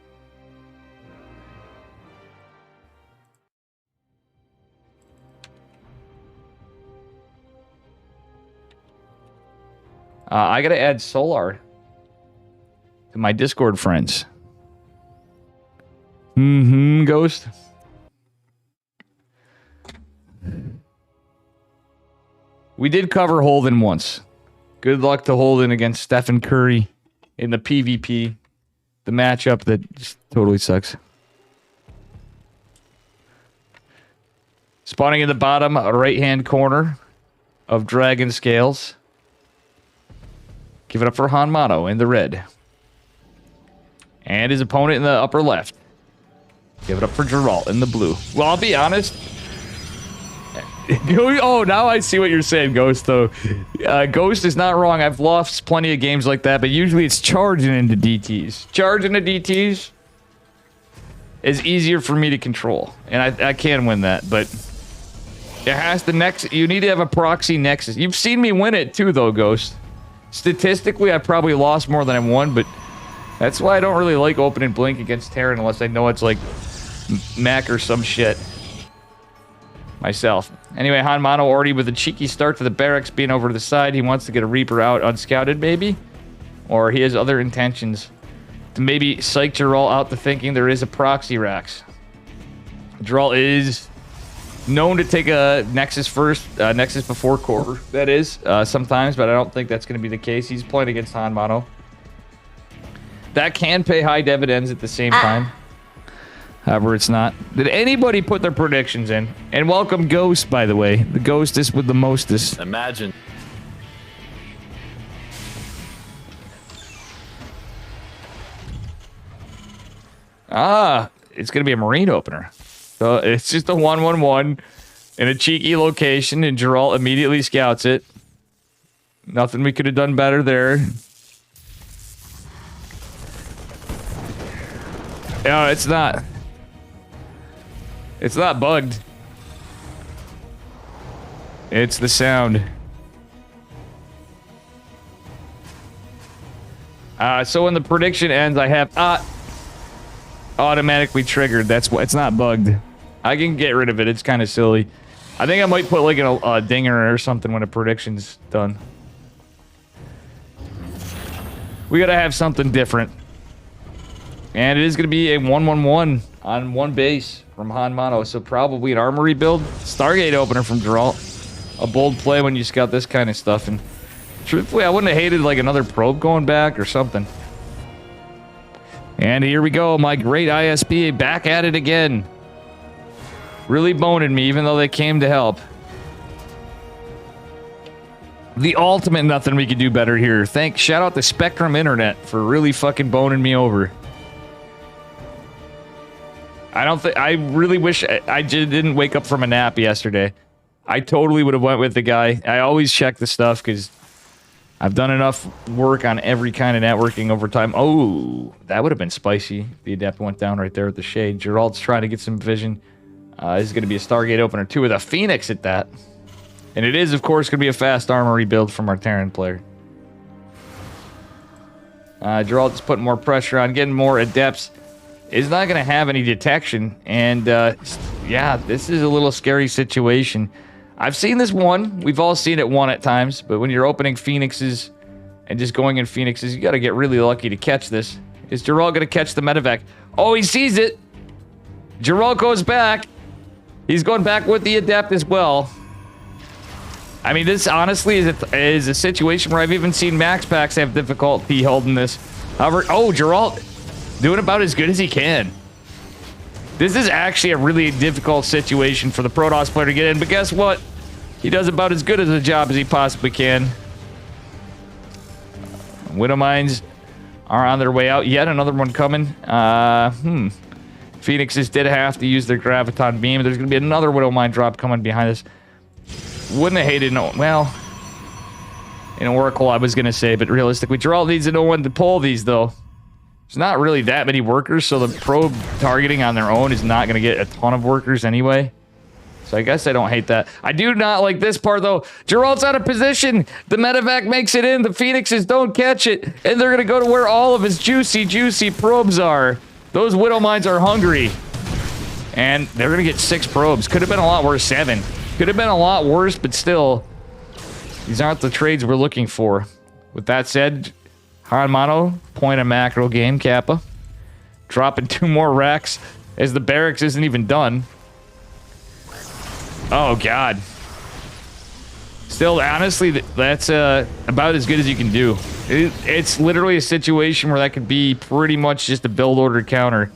I gotta add Solar to my Discord friends. Ghost. We did cover Holden once. Good luck to Holden against Stephen Curry in the PvP. The matchup that just totally sucks. Spawning in the bottom right-hand corner of Dragon Scales. Give it up for Hanmano in the red. And his opponent in the upper left. Give it up for Geralt in the blue. Well, I'll be honest. Oh, now I see what you're saying, Ghost, though. Ghost is not wrong. I've lost plenty of games like that, but usually it's charging into DTs. Charging into DTs is easier for me to control. And I can win that, but it has to next. You need to have a proxy nexus. You've seen me win it too, though, Ghost. Statistically, I probably lost more than I won, but that's why I don't really like opening Blink against Terran unless I know it's like Mac or some shit. Myself. Anyway, Hanmano already with a cheeky start to the barracks being over to the side. He wants to get a Reaper out unscouted, maybe? Or he has other intentions to maybe psych Geralt out to thinking there is a proxy Rax. Geralt is known to take a Nexus first, Nexus before Core, that is, sometimes, but I don't think that's going to be the case. He's playing against Hanmano. That can pay high dividends at the same time. However, it's not. Did anybody put their predictions in? And welcome Ghost, by the way. The Ghostest with the mostest. Imagine. Ah, it's going to be a Marine opener. So it's just a 1-1-1 in a cheeky location, and Geralt immediately scouts it. Nothing we could have done better there. No, it's not. It's not bugged. It's the sound. So when the prediction ends, I have automatically triggered. That's why it's not bugged. I can get rid of it. It's kind of silly. I think I might put like a dinger or something when a prediction's done. We gotta have something different. And it is going to be a 1-1-1 on one base from Hanmano. So probably an armory build. Stargate opener from Geralt. A bold play when you scout this kind of stuff. And truthfully, I wouldn't have hated like another probe going back or something. And here we go. My great ISP back at it again. Really boning me even though they came to help. The ultimate nothing we could do better here. Shout out to Spectrum Internet for really fucking boning me over. I really wish I didn't wake up from a nap yesterday. I totally would have went with the guy. I always check the stuff because I've done enough work on every kind of networking over time. Oh, that would have been spicy. The Adept went down right there with the shade. Gerald's trying to get some vision. This is going to be a Stargate opener too with a Phoenix at that. And it is, of course, going to be a fast armory build from our Terran player. Gerald's putting more pressure on, getting more Adepts. Is not going to have any detection. And, yeah, this is a little scary situation. I've seen this one. We've all seen it one at times. But when you're opening Phoenixes and just going in Phoenixes, you got to get really lucky to catch this. Is Geralt going to catch the medevac? Oh, he sees it. Geralt goes back. He's going back with the Adept as well. I mean, this honestly is a situation where I've even seen Max Packs have difficulty holding this. However, oh, Geralt doing about as good as he can. This is actually a really difficult situation for the Protoss player to get in, but guess what? He does about as good as a job as he possibly can. Widow Mines are on their way out. Yet another one coming. Phoenixes did have to use their Graviton Beam. There's going to be another Widow Mine drop coming behind us. Wouldn't have hated no. Well, in Oracle, I was going to say, but realistically, Geralt needs to know when to pull these, though. There's not really that many workers, so the probe targeting on their own is not going to get a ton of workers anyway. So I guess I don't hate that. I do not like this part, though. Geralt's out of position. The medevac makes it in. The Phoenixes don't catch it. And they're going to go to where all of his juicy, juicy probes are. Those Widow Mines are hungry. And they're going to get 6 probes. Could have been a lot worse. 7. Could have been a lot worse, but still, these aren't the trades we're looking for. With that said, Han Mono, point a macro game, Kappa. Dropping 2 more racks as the barracks isn't even done. Oh, God. Still, honestly, that's about as good as you can do. It's literally a situation where that could be pretty much just a build order counter.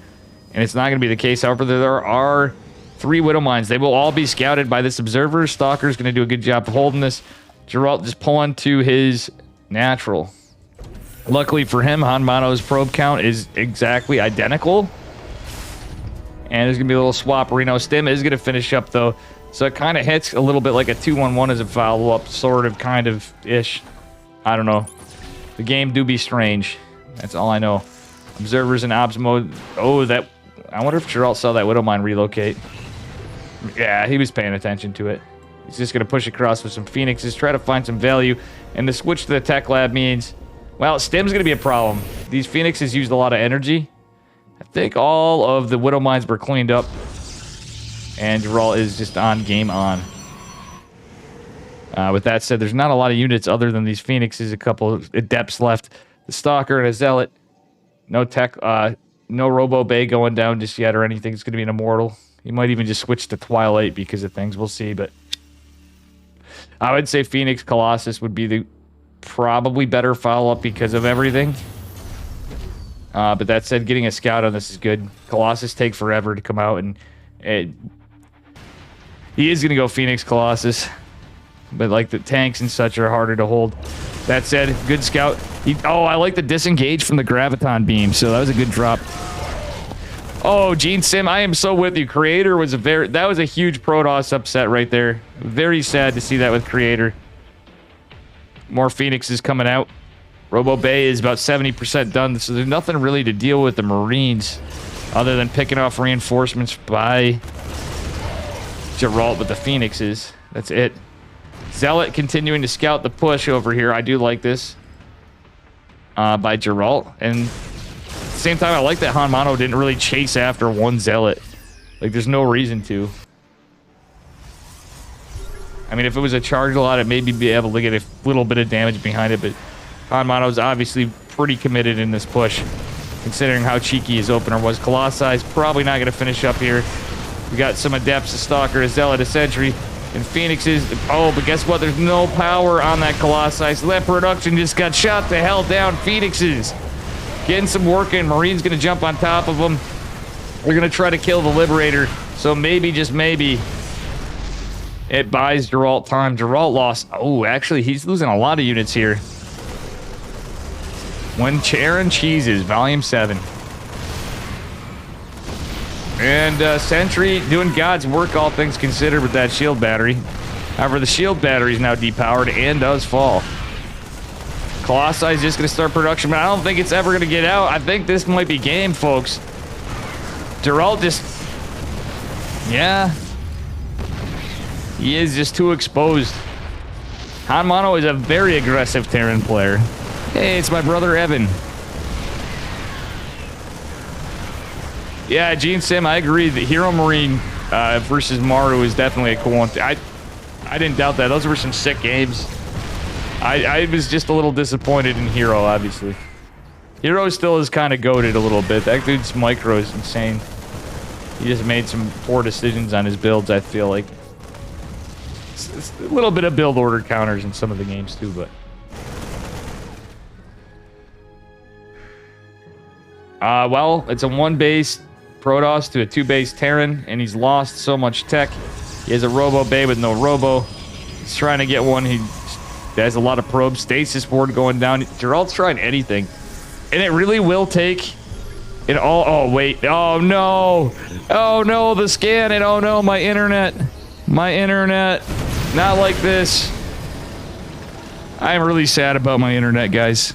And it's not going to be the case. However, there are 3 Widow Mines. They will all be scouted by this Observer. Stalker's going to do a good job of holding this. Geralt just pulling to his natural. Luckily for him, Han Mono's probe count is exactly identical. And there's going to be a little swap. Reno Stim is going to finish up, though. So it kind of hits a little bit like a 2-1-1 as a follow-up, sort of, kind of, ish. I don't know. The game do be strange. That's all I know. Observers in Obs mode. Oh, that... I wonder if Geralt saw that Widow Mine relocate. Yeah, he was paying attention to it. He's just going to push across with some Phoenixes, try to find some value. And the switch to the Tech Lab means... Well, Stim's going to be a problem. These Phoenixes used a lot of energy. I think all of the Widow Mines were cleaned up. And Geralt is just on, game on. With that said, there's not a lot of units other than these Phoenixes. A couple of Adepts left. The Stalker and a Zealot. No tech, no Robo Bay going down just yet or anything. It's going to be an Immortal. He might even just switch to Twilight because of things. We'll see, but... I would say Phoenix Colossus would be the probably better follow-up because of everything. But that said, getting a scout on this is good. Colossus take forever to come out, and he is going to go Phoenix Colossus. But like the tanks and such are harder to hold. That said, good scout. Oh, I like the disengage from the Graviton beam, so that was a good drop. Oh, Gene Sim, I am so with you. Creator was that was a huge Protoss upset right there. Very sad to see that with Creator. More Phoenixes coming out. Robo Bay is about 70% done, so there's nothing really to deal with the Marines other than picking off reinforcements by Geralt with the Phoenixes. That's it. Zealot continuing to scout the push over here. I do like this by Geralt. And at the same time, I like that Han Mono didn't really chase after one Zealot. Like, there's no reason to. I mean, if it was a charge a lot, it maybe be able to get a little bit of damage behind it, but Han Mono's obviously pretty committed in this push, considering how cheeky his opener was. Colossi probably not going to finish up here. We got some Adepts, a Stalker, a Zealot, a Sentry, and Phoenixes. Oh, but guess what? There's no power on that Colossi, so that production just got shot to hell down. Phoenixes getting some work in. Marine's going to jump on top of them. They're going to try to kill the Liberator, so maybe, just maybe, it buys Geralt time. Geralt lost... Oh, actually, he's losing a lot of units here. When Charon Cheeses, Volume 7. And Sentry doing God's work, all things considered, with that shield battery. However, the shield battery is now depowered and does fall. Colossi is just going to start production, but I don't think it's ever going to get out. I think this might be game, folks. Geralt just... Yeah. He is just too exposed. Han Mono is a very aggressive Terran player. Hey, it's my brother Evan. Yeah, Gene Sim, I agree. The Hero Marine versus Maru is definitely a cool one. I didn't doubt that. Those were some sick games. I was just a little disappointed in Hero, obviously. Hero still is kind of goated a little bit. That dude's micro is insane. He just made some poor decisions on his builds, I feel like. It's a little bit of build order counters in some of the games too, but... well, it's a 1-base Protoss to a 2-base Terran, and he's lost so much tech. He has a Robo Bay with no Robo. He's trying to get one. He has a lot of probes. Stasis board going down. Geralt's trying anything. And it really will take it all. Oh, wait. Oh, no. Oh, no, the scan. And oh, no, my internet. My internet. Not like this. I'm really sad about my internet, guys.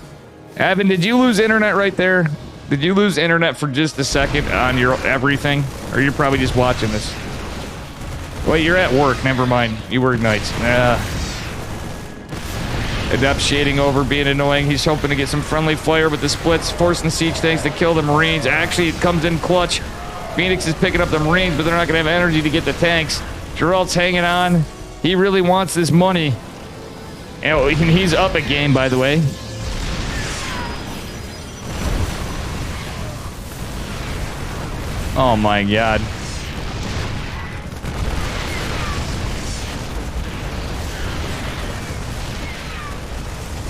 Evan, did you lose internet right there? Did you lose internet for just a second on your everything? Or you're probably just watching this? Wait, you're at work. Never mind. You work nights. Adept shading over, being annoying. He's hoping to get some friendly fire, but the splits forcing the siege tanks to kill the Marines. Actually, it comes in clutch. Phoenix is picking up the Marines, but they're not going to have energy to get the tanks. Geralt's hanging on. He really wants this money. And he's up a game, by the way. Oh my god.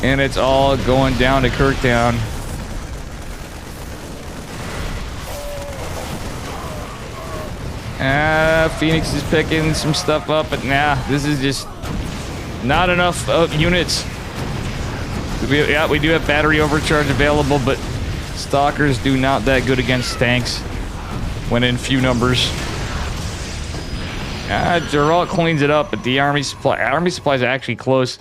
And it's all going down to Kirktown. Phoenix is picking some stuff up, but nah, this is just not enough units. We do have battery overcharge available, but stalkers do not that good against tanks when in few numbers. Geralt cleans it up, but the army supply is actually close.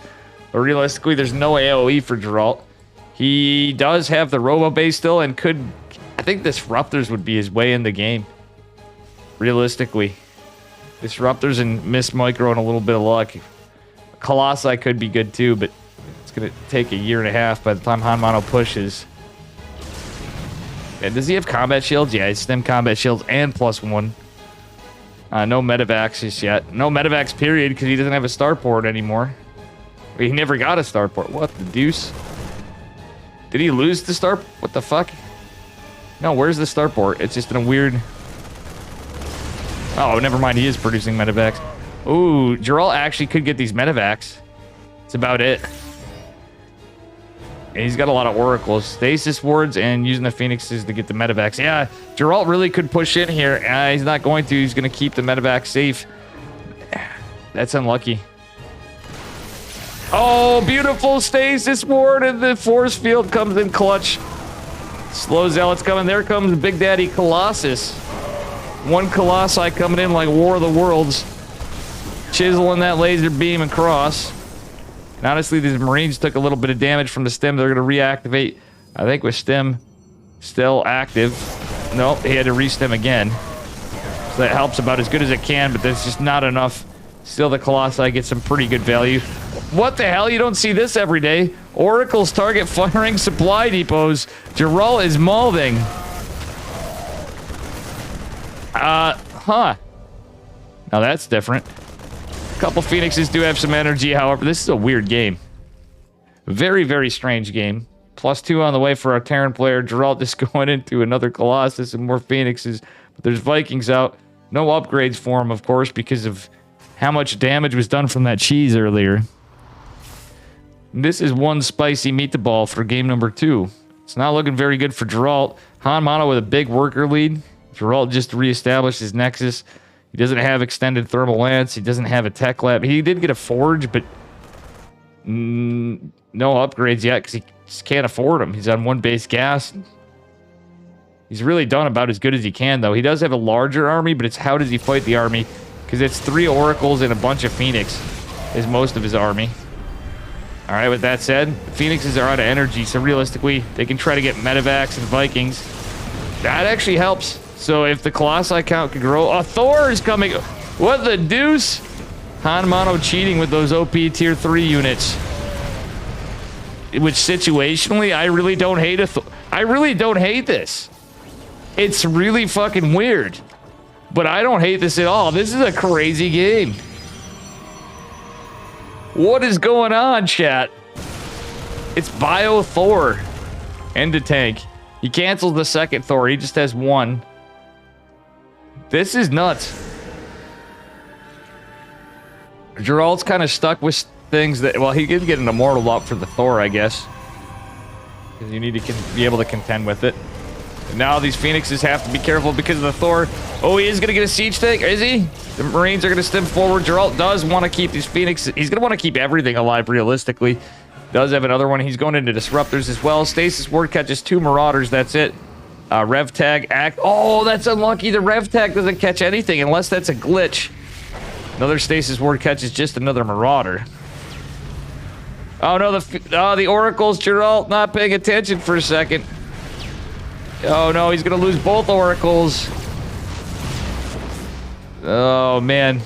But realistically, there's no AoE for Geralt. He does have the Robo base still, and could... I think Disruptors would be his way in the game. Realistically. Disruptors and Miss Micro and a little bit of luck. Colossi could be good too, but it's going to take a year and a half by the time Hanmano pushes. And does he have combat shields? Yeah, he's stem combat shields and +1. No medevacs just yet. No medevacs period, because he doesn't have a starport anymore. He never got a starport. What the deuce? Did he lose the star? What the fuck? No, where's the starport? It's just in a weird... Oh, never mind. He is producing medevacs. Ooh, Geralt actually could get these medevacs. That's about it. And he's got a lot of oracles. Stasis wards and using the phoenixes to get the medevacs. Yeah, Geralt really could push in here. He's not going to. He's going to keep the medevacs safe. That's unlucky. Oh, beautiful stasis ward, and the force field comes in clutch. Slow Zealot's coming. There comes Big Daddy Colossus. One Colossi coming in like War of the Worlds. Chiseling that laser beam across. And honestly, these Marines took a little bit of damage from the stem. They're going to reactivate, I think, with stem still active. Nope, he had to re-stem again. So that helps about as good as it can, but that's just not enough. Still, the Colossi get some pretty good value. What the hell? You don't see this every day. Oracles target firing supply depots. Geralt is mauling. Huh. Now that's different. A couple Phoenixes do have some energy, however. This is a weird game. Very, very strange game. +2 on the way for our Terran player. Geralt just going into another Colossus and more Phoenixes. But there's Vikings out. No upgrades for him, of course, because of how much damage was done from that cheese earlier. This is one spicy meatball for game number 2. It's not looking very good for Geralt. Hanmano with a big worker lead. Geralt just reestablished his Nexus. He doesn't have extended thermal lance. He doesn't have a tech lab. He did get a forge, but no upgrades yet because he just can't afford them. He's on one base gas. He's really done about as good as he can, though. He does have a larger army, but it's how does he fight the army? Because it's 3 oracles and a bunch of Phoenix is most of his army. All right, with that said, Phoenixes are out of energy, so realistically, they can try to get medevacs and Vikings. That actually helps. So if the Colossi count can grow... Oh, Thor is coming! What the deuce? Hanmano cheating with those OP tier 3 units. Which situationally, I really don't hate I really don't hate this. It's really fucking weird. But I don't hate this at all. This is a crazy game. What is going on, chat? It's Bio Thor. End of tank. He canceled the second Thor. He just has 1. This is nuts. Geralt's kind of stuck with things that... Well, he did get an immortal up for the Thor, I guess. Because you need to be able to contend with it. And now these Phoenixes have to be careful because of the Thor. Oh, he is going to get a siege tank, is he? The Marines are going to stem forward. Geralt does want to keep these Phoenixes. He's going to want to keep everything alive, realistically. Does have another one. He's going into Disruptors as well. Stasis Ward catches 2 Marauders. That's it. Rev Tag act. Oh, that's unlucky. The Rev Tag doesn't catch anything unless that's a glitch. Another Stasis Ward catches just another Marauder. Oh, no. The Oracles. Geralt not paying attention for a second. Oh, no. He's going to lose both Oracles. Oh, man.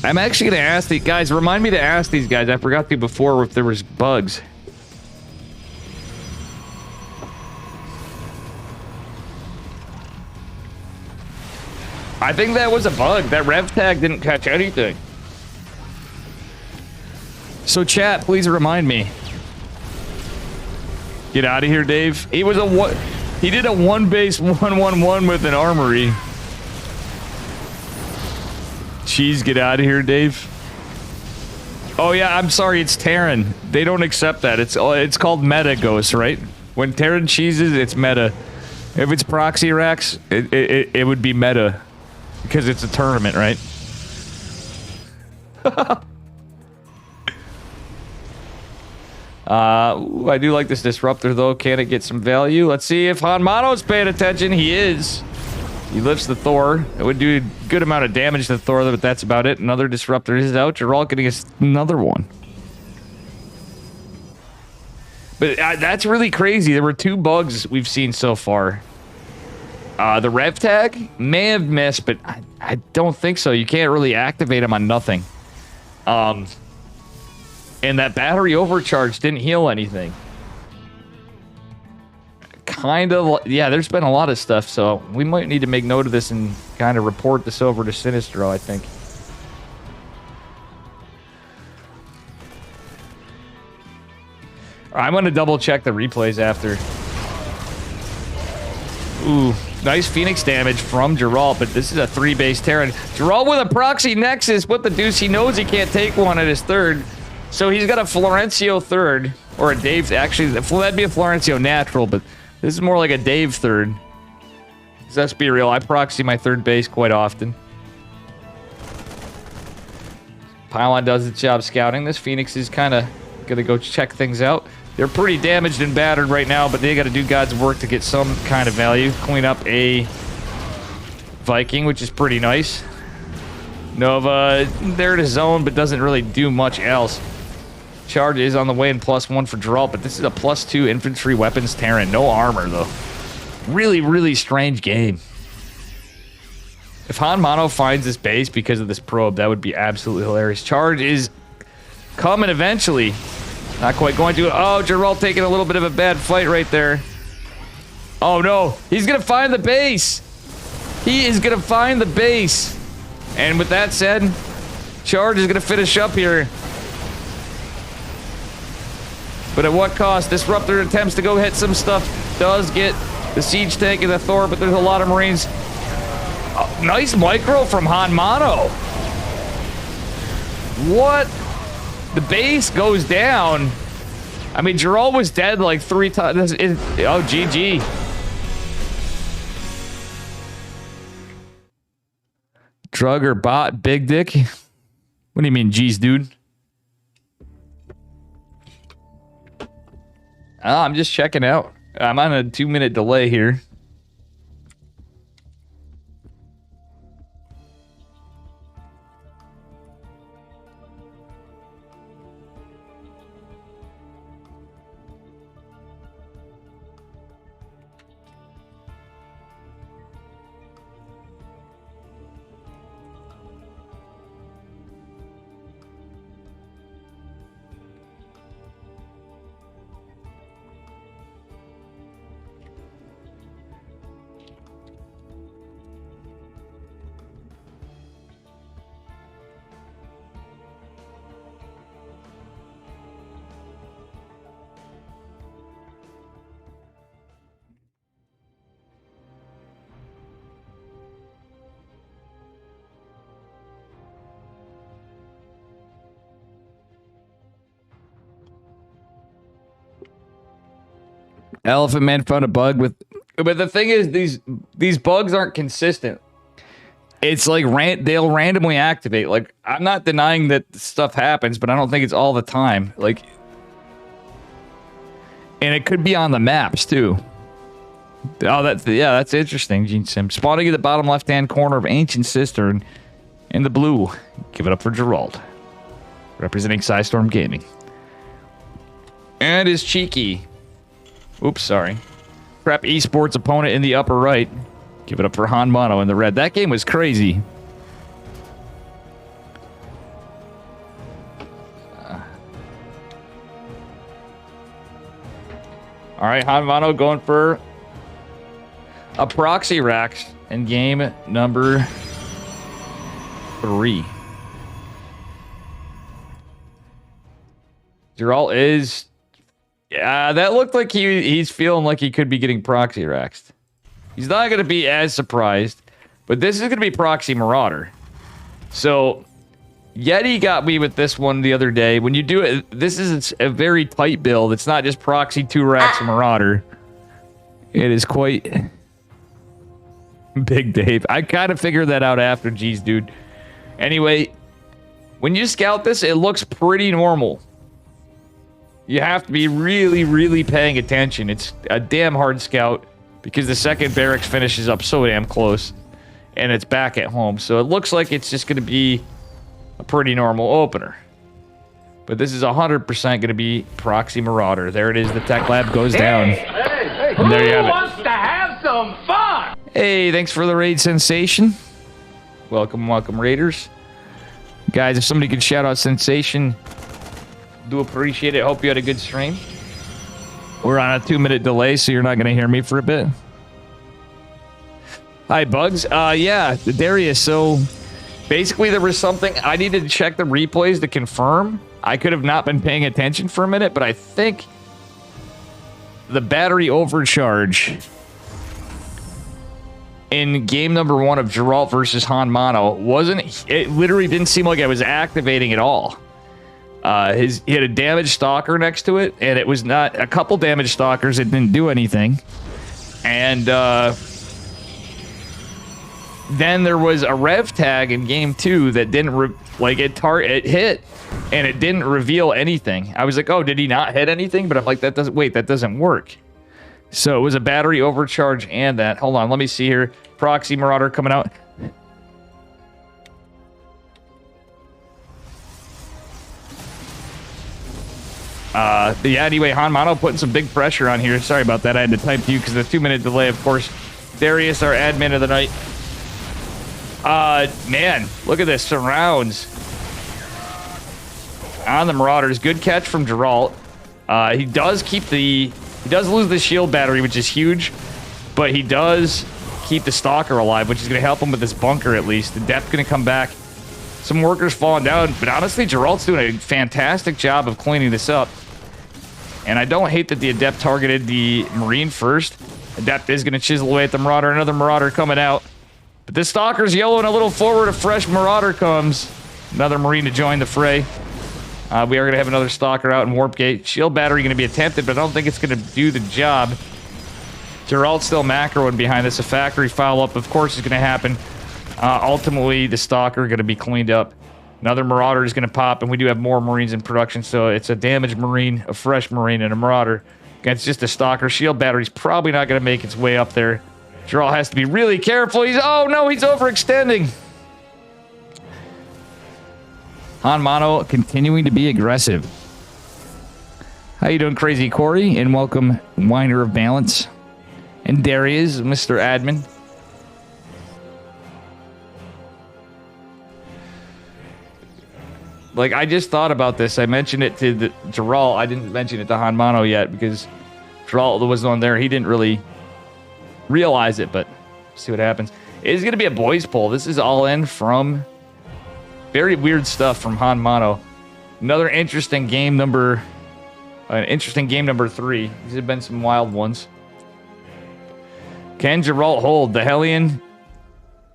I'm actually going to ask these guys. Remind me to ask these guys. I forgot to before if there was bugs. I think that was a bug. That rev tag didn't catch anything. So chat, please remind me. Get out of here, Dave. He was a what? He did a 1-base 1-1-1 with an armory. Jeez, get out of here, Dave. Oh yeah, I'm sorry, it's Terran. They don't accept that. It's called meta ghost, right? When Terran cheeses, it's meta. If it's proxy racks, it would be meta. Because it's a tournament, right? Ooh, I do like this disruptor though. Can it get some value? Let's see if Hanmano's paying attention. He is. He lifts the Thor. It would do a good amount of damage to Thor, but that's about it. Another disruptor is out. You're all getting another one. But that's really crazy. There were 2 bugs we've seen so far. The rev tag may have missed, but I don't think so. You can't really activate them on nothing. And that battery overcharge didn't heal anything. Kind of, yeah, there's been a lot of stuff, so we might need to make note of this and kind of report this over to Sinistro, I think. I'm going to double check the replays after. Ooh, nice Phoenix damage from Geralt, but this is a 3-base Terran. Geralt with a proxy Nexus. What the deuce? He knows he can't take one at his third. So he's got a Florencio third, or a Dave. Actually, that'd be a Florencio natural, but this is more like a Dave third. Let's be real. I proxy my third base quite often. Pylon does its job scouting. This Phoenix is kind of going to go check things out. They're pretty damaged and battered right now, but they got to do God's work to get some kind of value. Clean up a Viking, which is pretty nice. Nova, there to zone, but doesn't really do much else. Charge is on the way and +1 for Geralt, but this is a +2 infantry weapons Terran. No armor, though. Really, really strange game. If Hanmano finds this base because of this probe, that would be absolutely hilarious. Charge is coming eventually. Not quite going to. Oh, Geralt taking a little bit of a bad fight right there. Oh, no. He's going to find the base. He is going to find the base. And with that said, Charge is going to finish up here. But at what cost? Disruptor attempts to go hit some stuff. Does get the siege tank and the Thor, but there's a lot of Marines. Oh, nice micro from Hanmano. What? The base goes down. I mean, Geralt was dead like 3 times. Oh, GG. Drug or bot, big dick? What do you mean, geez, dude? Oh, I'm just checking out. I'm on a 2-minute delay here. Elephant Man found a bug with, but the thing is, these bugs aren't consistent. It's like they'll randomly activate. Like, I'm not denying that stuff happens, but I don't think it's all the time. Like, and it could be on the maps too. Oh, that's interesting, Gene Sim. Spawning in the bottom left-hand corner of Ancient Cistern in the blue. Give it up for Geralt, representing Psystorm Gaming. And his cheeky. Oops, sorry. Prep Esports opponent in the upper right. Give it up for Hanmano in the red. That game was crazy. All right, Hanmano going for a proxy rack in game number 3. Geralt is Yeah, that looked like he's feeling like he could be getting proxy raxed. He's not going to be as surprised, but this is going to be proxy marauder. So Yeti got me with this one the other day. When you do it, this is a very tight build. It's not just proxy 2 racks marauder. It is quite big, Dave. I kind of figured that out after. Geez, dude. Anyway, when you scout this, it looks pretty normal. You have to be really, really paying attention. It's a damn hard scout because the second barracks finishes up so damn close, and it's back at home. So it looks like it's just going to be a pretty normal opener. But this is 100% going to be proxy marauder. There it is. The tech lab goes down. And there you have it. Who wants to have some fun? Hey, thanks for the raid, Sensation. Welcome, welcome, raiders. Guys, if somebody could shout out Sensation, do appreciate it. Hope you had a good stream. We're on a 2-minute delay, so you're not going to hear me for a bit. Hi, Bugs. Yeah, Darius. So basically, there was something I needed to check the replays to confirm. I could have not been paying attention for a minute, but I think the battery overcharge in game number 1 of Geralt versus Han Mono it literally didn't seem like I was activating at all. He had a damaged stalker next to it, and it was not a couple damaged stalkers. It didn't do anything. And then there was a rev tag in game 2 that didn't it hit, and it didn't reveal anything. I was like, oh, did he not hit anything? But I'm like, that doesn't work. So it was a battery overcharge and that. Hold on, let me see here. Proxy Marauder coming out. Yeah, anyway, Han Mono putting some big pressure on here. Sorry about that. I had to type to you because of the 2-minute delay, of course. Darius, our admin of the night. Man, look at this. Surrounds on the Marauders. Good catch from Geralt. He does lose the shield battery, which is huge, but he does keep the stalker alive, which is going to help him with this bunker at least. The depth going to come back. Some workers falling down, but honestly, Geralt's doing a fantastic job of cleaning this up. And I don't hate that the Adept targeted the Marine first. Adept is going to chisel away at the Marauder. Another Marauder coming out. But this Stalker's yellowing a little forward. A fresh Marauder comes. Another Marine to join the fray. We are going to have another Stalker out in Warp Gate. Shield battery going to be attempted, but I don't think it's going to do the job. Geralt's still macroing behind this. A factory follow-up, of course, is going to happen. Ultimately, the Stalker going to be cleaned up. Another Marauder is going to pop, and we do have more Marines in production, so it's a damaged Marine, a fresh Marine, and a Marauder. Against just a Stalker. Shield battery's probably not going to make its way up there. Geralt has to be really careful. Oh no, he's overextending. Han Mono continuing to be aggressive. How you doing, Crazy Corey? And welcome, Whiner of Balance. And Darius, Mr. Admin. Like, I just thought about this. I mentioned it to Geralt. I didn't mention it to Han Mono yet because Geralt was on there. He didn't really realize it, but see what happens. It is going to be a boys poll. This is all in from very weird stuff from Han Mono. Another interesting game number 3. These have been some wild ones. Can Geralt hold? The Hellion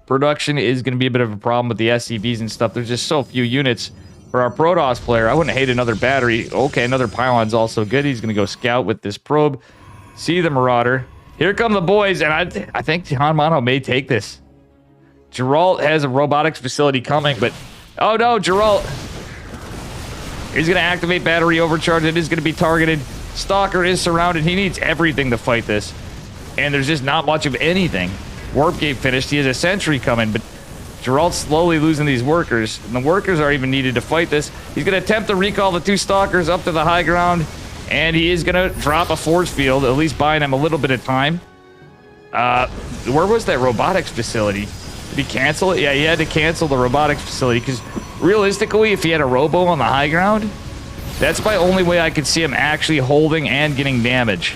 production is going to be a bit of a problem with the SCVs and stuff. There's just so few units. For our Protoss player, I wouldn't hate another battery. Okay, another pylon's also good. He's going to go scout with this probe. See the Marauder. Here come the boys, and I think Han Mono may take this. Geralt has a robotics facility coming, but... Oh no, Geralt! He's going to activate battery overcharge. It is going to be targeted. Stalker is surrounded. He needs everything to fight this. And there's just not much of anything. Warp Gate finished. He has a sentry coming, but Geralt's slowly losing these workers. And the workers are even needed to fight this. He's going to attempt to recall the 2 Stalkers up to the high ground. And he is going to drop a force field, at least buying him a little bit of time. Where was that robotics facility? Did he cancel it? Yeah, he had to cancel the robotics facility because realistically, if he had a robo on the high ground, that's my only way I could see him actually holding and getting damage.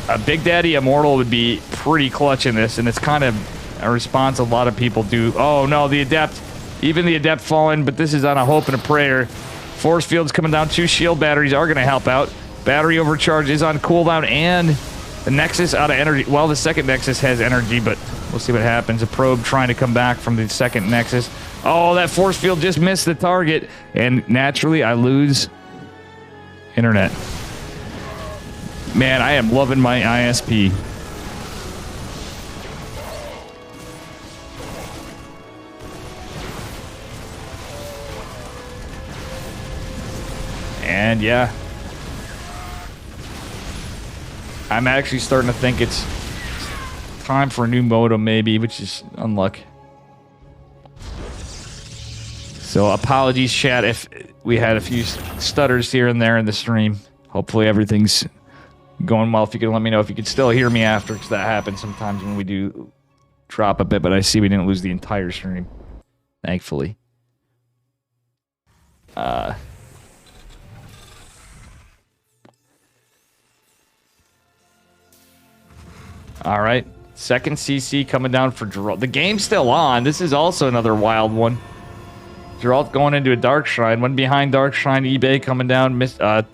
A Big Daddy Immortal would be pretty clutch in this, and it's kind of a response a lot of people do. Oh no, the Adept. Even the Adept fallen, but this is on a hope and a prayer. Force field's coming down. 2 shield batteries are going to help out. Battery overcharge is on cooldown, and the Nexus out of energy. Well, the second Nexus has energy, but we'll see what happens. A probe trying to come back from the second Nexus. Oh, that force field just missed the target, and naturally I lose internet. Man, I am loving my ISP. And yeah, I'm actually starting to think it's time for a new modem maybe, which is unluck. So apologies, chat, if we had a few stutters here and there in the stream. Hopefully everything's going well. If you could let me know if you could still hear me after, because that happens sometimes when we do drop a bit, but I see we didn't lose the entire stream, thankfully. All right, second CC coming down for Geralt. The game's still on. This is also another wild one. Geralt going into a Dark Shrine. One behind Dark Shrine, eBay coming down.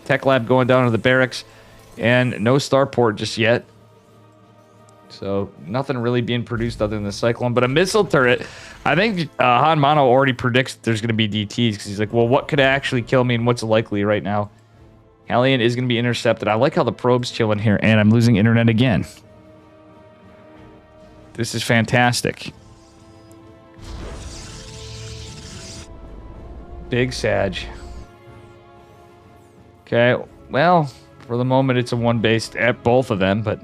Tech Lab going down to the barracks. And no starport just yet. So nothing really being produced other than the Cyclone. But a missile turret. I think Han Mono already predicts there's going to be DTs. Because he's like, well, what could actually kill me and what's likely right now? Hellion is going to be intercepted. I like how the probe's chilling here. And I'm losing internet again. This is fantastic. Big Sag. Okay, well, for the moment it's a one base at both of them, but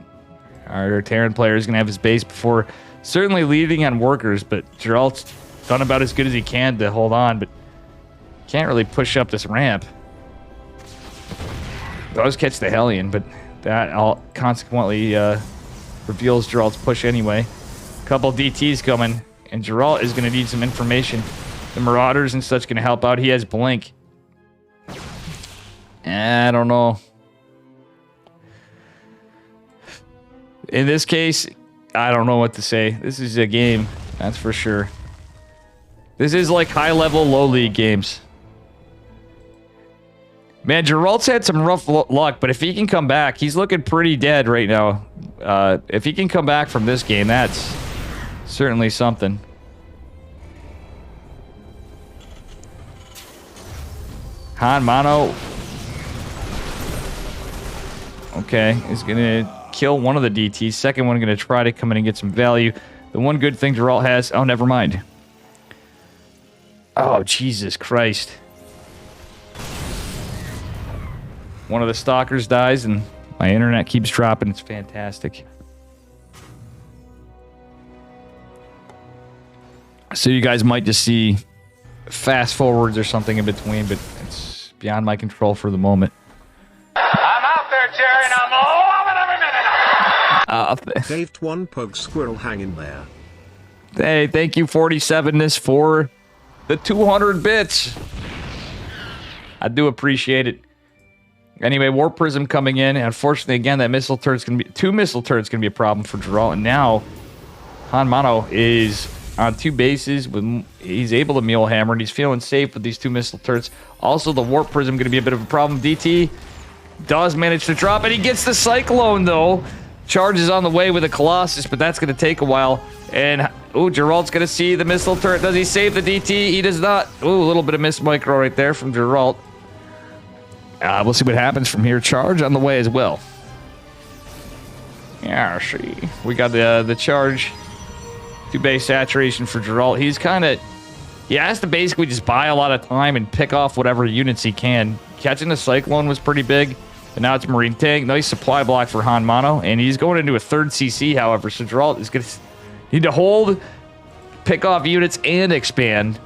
our Terran player is going to have his base before certainly leading on workers, but Geralt's done about as good as he can to hold on, but can't really push up this ramp. Does catch the Hellion, but that all consequently reveals Geralt's push anyway. Couple DTs coming, and Geralt is going to need some information. The Marauders and such going to help out. He has Blink. I don't know. In this case, I don't know what to say. This is a game, that's for sure. This is like high-level, low-league games. Man, Geralt's had some rough luck, but if he can come back, he's looking pretty dead right now. If he can come back from this game, that's certainly something. Han Mono. Okay, is going to kill one of the DTs. Second one going to try to come in and get some value. The one good thing Geralt has... Oh, never mind. Oh, Jesus Christ. One of the stalkers dies and my internet keeps dropping. It's fantastic. So you guys might just see fast forwards or something in between, but it's beyond my control for the moment. I'm out there, Jerry, and I'm loving every minute. Saved one pug squirrel hanging there. Hey, thank you, 47ness, for the 200 bits. I do appreciate it. Anyway, Warp Prism coming in. Unfortunately, again, that missile turret's going to be... Two missile turrets going to be a problem for Geralt. And now, Han Mono is on two bases. He's able to Mule Hammer, and he's feeling safe with these two missile turrets. Also, the Warp Prism going to be a bit of a problem. DT does manage to drop, and he gets the Cyclone, though. Charges on the way with a Colossus, but that's going to take a while. And, ooh, Geralt's going to see the missile turret. Does he save the DT? He does not. Ooh, a little bit of missed micro right there from Geralt. We'll see what happens from here. Charge on the way as well. Yeah, see. We got the charge. 2 base saturation for Geralt. He's kind of... He has to basically just buy a lot of time and pick off whatever units he can. Catching the Cyclone was pretty big. But now it's Marine Tank. Nice supply block for Han Mono. And he's going into a 3rd CC, however. So Geralt is going to need to hold, pick off units, and expand.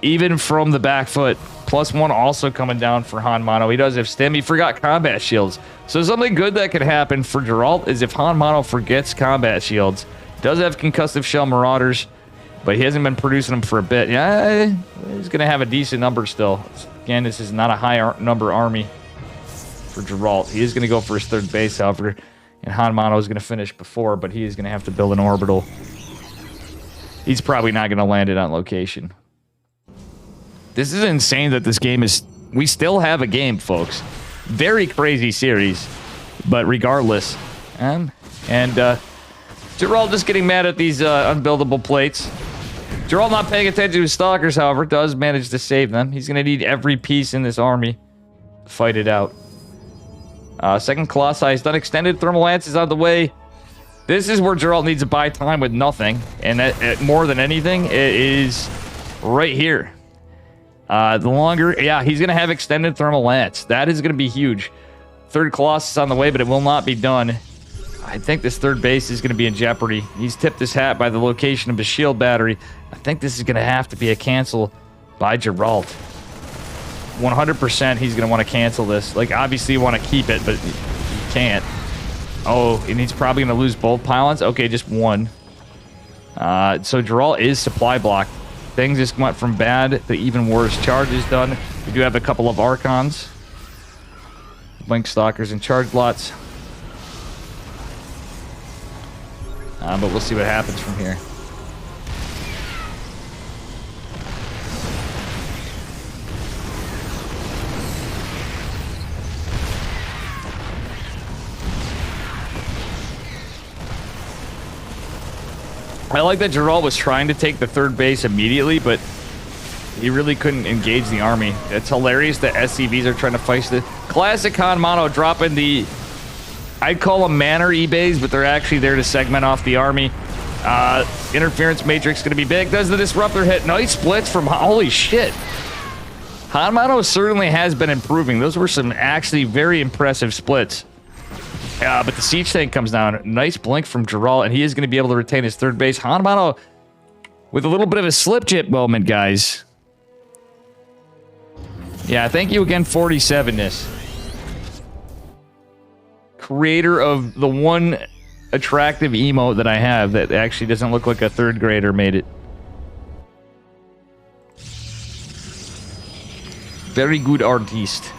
Even from the back foot. +1 also coming down for Han Mono. He does have stim. He forgot combat shields. So something good that could happen for Geralt is if Han Mono forgets combat shields. Does have concussive shell Marauders, but he hasn't been producing them for a bit. Yeah, he's going to have a decent number still. Again, this is not a high number army for Geralt. He is going to go for his 3rd base, however, and Han Mono is going to finish before, but he is going to have to build an orbital. He's probably not going to land it on location. This is insane that this game is... We still have a game, folks. Very crazy series. But regardless. And Geralt just getting mad at these unbuildable plates. Geralt not paying attention to his stalkers, however, does manage to save them. He's going to need every piece in this army to fight it out. Second Colossi is done. Extended Thermal Lance is on the way. This is where Geralt needs to buy time with nothing. And that, more than anything, it is right here. The longer... Yeah, he's going to have Extended Thermal Lance. That is going to be huge. Third Colossus on the way, but it will not be done. I think this third base is going to be in jeopardy. He's tipped his hat by the location of his shield battery. I think this is going to have to be a cancel by Geralt. 100% he's going to want to cancel this. Like, obviously you want to keep it, but you can't. Oh, and he's probably going to lose both pylons? Okay, just one. So Geralt is supply block. Things just went from bad to even worse. Charge is done. We do have a couple of Archons. Blink Stalkers and Charge Lots. But we'll see what happens from here. I like that Geralt was trying to take the third base immediately, but he really couldn't engage the army. It's hilarious that SCVs are trying to fight the classic Han Mono dropping the... I'd call them manor eBays, but they're actually there to segment off the army. Interference matrix going to be big. Does the disruptor hit? Nice splits from... Holy shit. Han Mono certainly has been improving. Those were some actually very impressive splits. But the siege tank comes down. Nice blink from Geralt, and he is going to be able to retain his third base. Han Mono with a little bit of a slip chip moment, guys. Yeah, thank you again, 47ness. Creator of the one attractive emote that I have that actually doesn't look like a third grader made it. Very good artiste.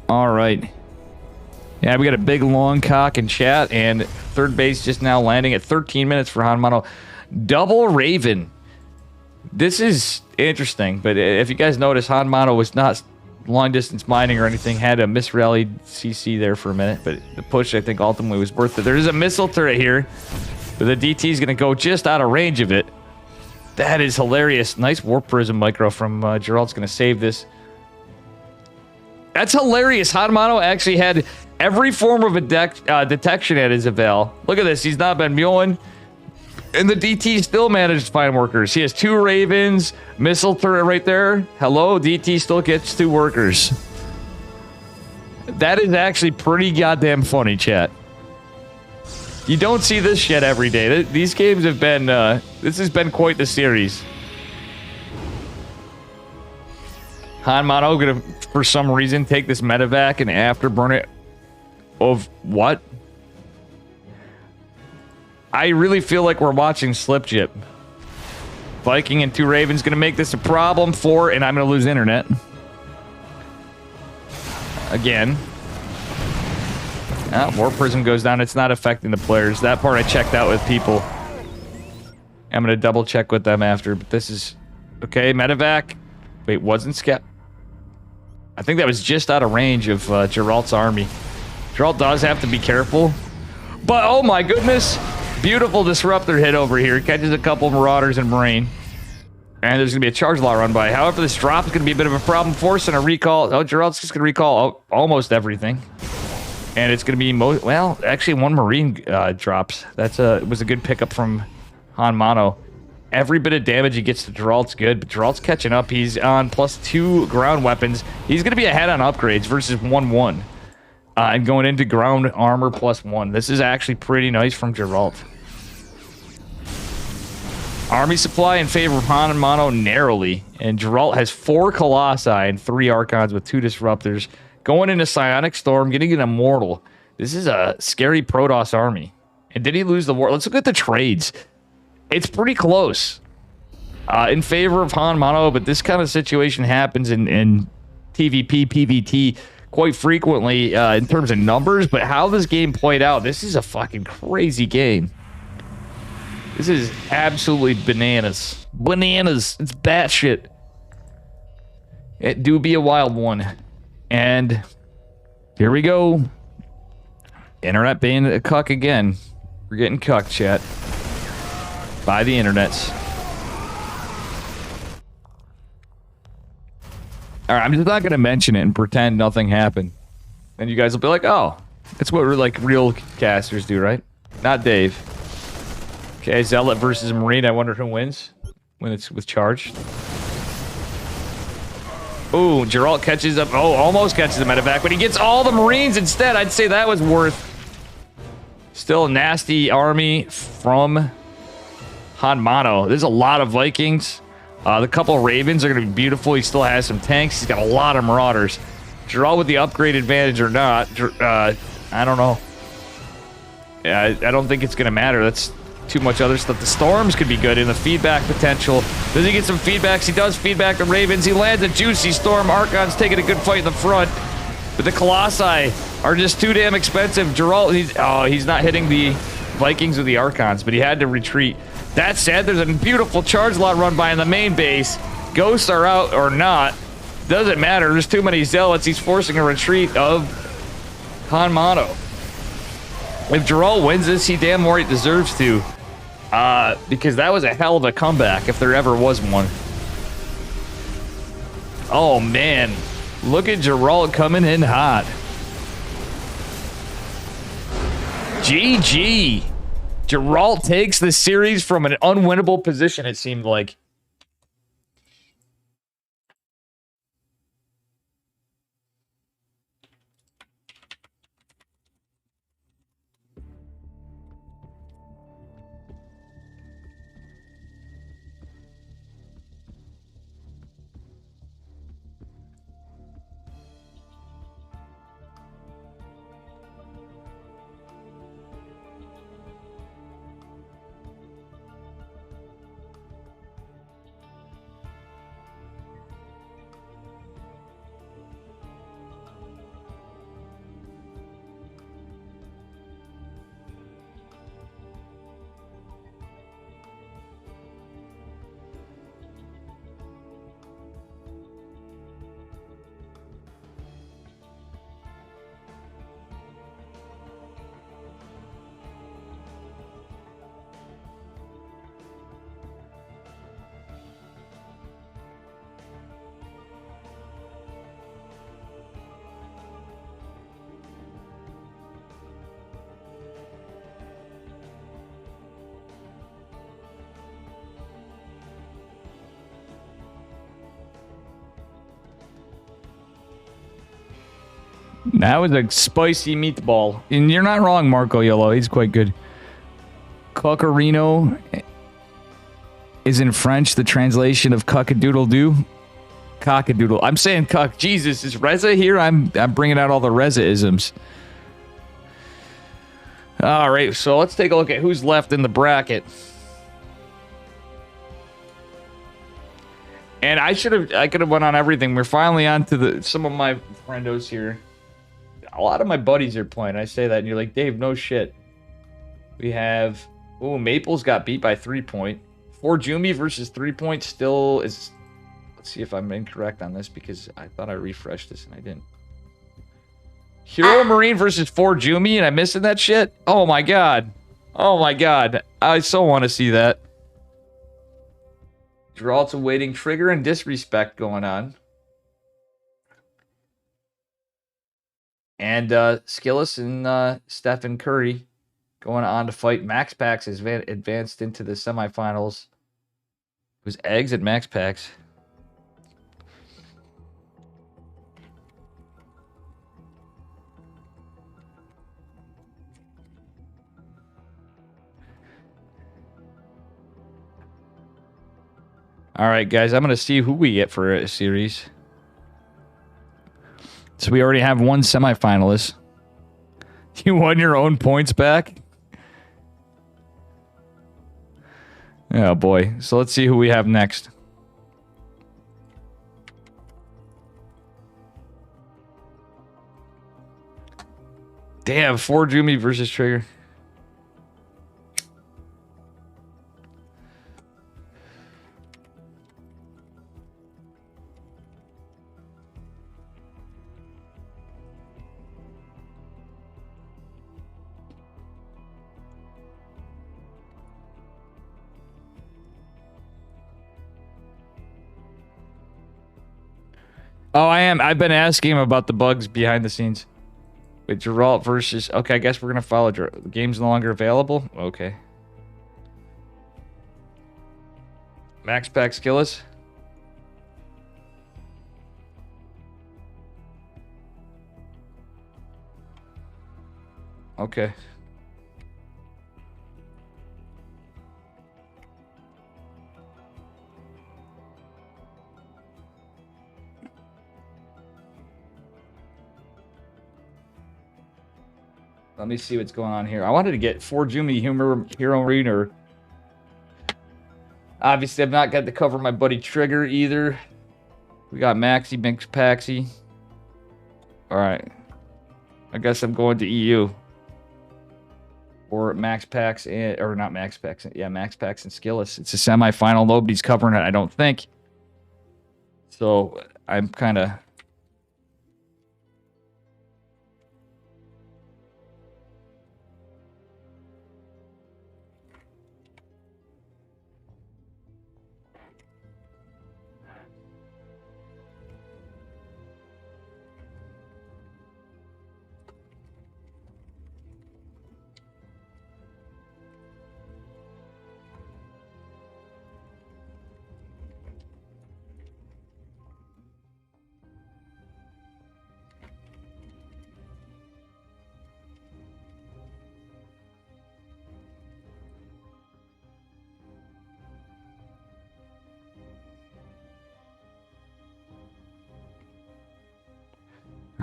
All right. Yeah, we got a big long cock in chat, and third base just now landing at 13 minutes for Han Mono. Double Raven. This is interesting, but if you guys notice, Han Mono was not long distance mining or anything, had a misrallied CC there for a minute, but the push I think ultimately was worth it. There is a missile turret here, but the DT is going to go just out of range of it. That is hilarious. Nice Warp Prism micro from Geralt's going to save this. That's hilarious. Han Mono actually had every form of a detection at his avail. Look at this. He's not been mulling. And the DT still managed to find workers. He has 2 Ravens, missile turret right there. Hello, DT still gets 2 workers. That is actually pretty goddamn funny, chat. You don't see this shit every day. These games have been, this has been quite the series. Han Mono gonna, for some reason, take this medevac and afterburn it of what? I really feel like we're watching Slip Chip. Viking and 2 Ravens gonna make this a problem for, and I'm gonna lose internet. Again. Warp Prism goes down. It's not affecting the players. That part I checked out with people. I'm gonna double check with them after, but this is... Okay, medevac. Wait, wasn't Skep? I think that was just out of range of Geralt's army. Geralt does have to be careful. But, oh my goodness! Beautiful disruptor hit over here. Catches a couple Marauders and Marine. And there's going to be a charge law run by. However, this drop is going to be a bit of a problem. Forcing a recall. Oh, Geralt's just going to recall almost everything. And it's going to be... well, actually, 1 Marine drops. That's it was a good pickup from Han Mono. Every bit of damage he gets to Geralt's good, but Geralt's catching up. He's on +2 ground weapons. He's going to be ahead on upgrades versus 1-1. And going into ground armor +1. This is actually pretty nice from Geralt. Army supply in favor of Han and Mono narrowly. And Geralt has 4 Colossi and 3 Archons with 2 Disruptors. Going into Psionic Storm, getting an Immortal. This is a scary Protoss army. And did he lose the war? Let's look at the trades. It's pretty close. In favor of Han Mono, but this kind of situation happens in TVP, PVT quite frequently in terms of numbers. But how this game played out, this is a fucking crazy game. This is absolutely bananas. Bananas. It's batshit. It do be a wild one. And here we go. Internet being a cuck again. We're getting cucked, chat. By the internets. Alright, I'm just not going to mention it and pretend nothing happened. And you guys will be like, oh, that's what like real casters do, right? Not Dave. Okay, Zealot versus Marine. I wonder who wins when it's with charge. Ooh, Geralt catches up. Oh, almost catches the medevac, but he gets all the Marines instead. I'd say that was worth. Still a nasty army from Hanmano. There's a lot of Vikings. The couple Ravens are going to be beautiful. He still has some tanks. He's got a lot of Marauders. Geralt with the upgrade advantage or not, I don't know. Yeah, I don't think it's going to matter. That's too much other stuff. The Storms could be good in the feedback potential. Does he get some feedbacks? He does feedback the Ravens. He lands a juicy Storm. Archon's taking a good fight in the front. But the Colossi are just too damn expensive. Geralt, he's not hitting the Vikings with the Archons, but he had to retreat. That said, there's a beautiful charge lot run by in the main base. Ghosts are out or not. Doesn't matter. There's too many Zealots. He's forcing a retreat of Hanmano. If Geralt wins this, he damn right deserves to. Because that was a hell of a comeback if there ever was one. Oh, man. Look at Geralt coming in hot. GG. Geralt takes the series from an unwinnable position, it seemed like. That was a spicy meatball. And you're not wrong, Marco Yellow. He's quite good. Cocorino is in French the translation of cock-a-doodle-doo. Cock-a-doodle. I'm saying cock. Jesus, is Reza here? I'm bringing out all the Reza-isms. All right, so let's take a look at who's left in the bracket. And I could have went on everything. We're finally on to some of my friendos here. A lot of my buddies are playing. I say that, and you're like, Dave, no shit. We have... Oh, Maples got beat by 3 point. Forjumi versus 3 point still is... Let's see if I'm incorrect on this, because I thought I refreshed this, and I didn't. Hero Marine versus Forjumi, and I'm missing that shit? Oh, my God. Oh, my God. I so want to see that. Geralt's awaiting trigger and disrespect going on. And Skillis and Stephen Curry going on to fight. Max Pax has advanced into the semifinals. It was Eggs at Max Pax. All right, guys, I'm going to see who we get for a series. So we already have one semifinalist. You won your own points back? Oh, boy. So let's see who we have next. Damn, Forjumi versus Trigger. Oh, I am. I've been asking him about the bugs behind the scenes. Wait, Geralt versus... Okay, I guess we're going to follow... The game's no longer available? Okay. Max Pack Skillet? Okay. Let me see what's going on here. I wanted to get Forjumi Hero Mariner. Obviously, I've not got to cover my buddy Trigger either. We got Maxi, Mix Paxi. Alright. I guess I'm going to EU. Or Max Packs and... Or not Max Packs. Yeah, Max Packs and Skillet. It's a semifinal. Nobody's covering it, I don't think. So, I'm kind of...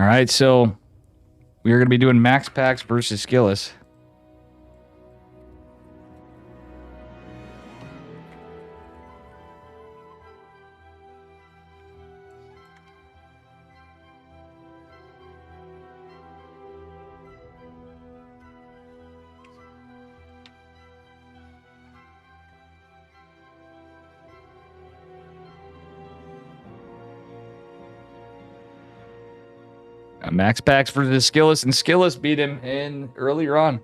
All right, so we are going to be doing Max Packs versus Skillet. Max Packs versus Skillet, and Skillet beat him in earlier on.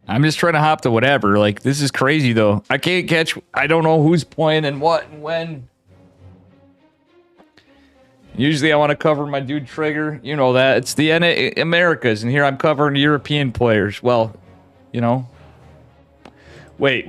I'm just trying to hop to whatever. Like, this is crazy, though. I can't catch... I don't know who's playing and what and when. Usually I want to cover my dude Trigger. You know that. It's the Americas, and here I'm covering European players. Well, you know. Wait.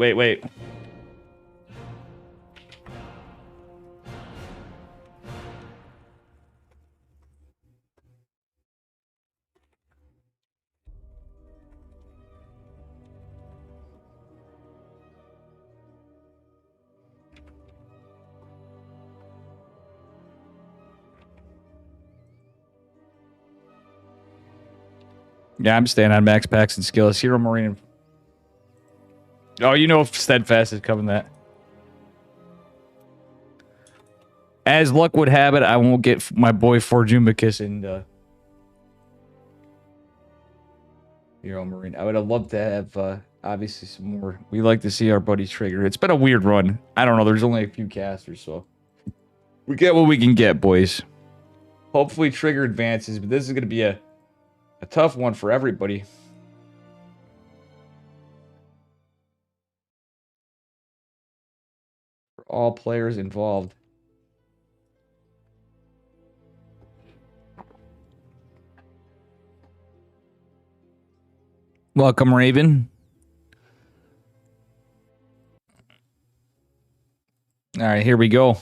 Yeah, I'm staying on Max Packs and Skillet. Hero Marine. Oh, you know if Steadfast is covering that. As luck would have it, I won't get my boy Forjumicus and Hero Marine. I would have loved to have obviously some more. We like to see our buddy Trigger. It's been a weird run. I don't know. There's only a few casters, so we get what we can get, boys. Hopefully Trigger advances, but this is going to be a tough one for everybody. For all players involved. Welcome, Raven. All right, here we go.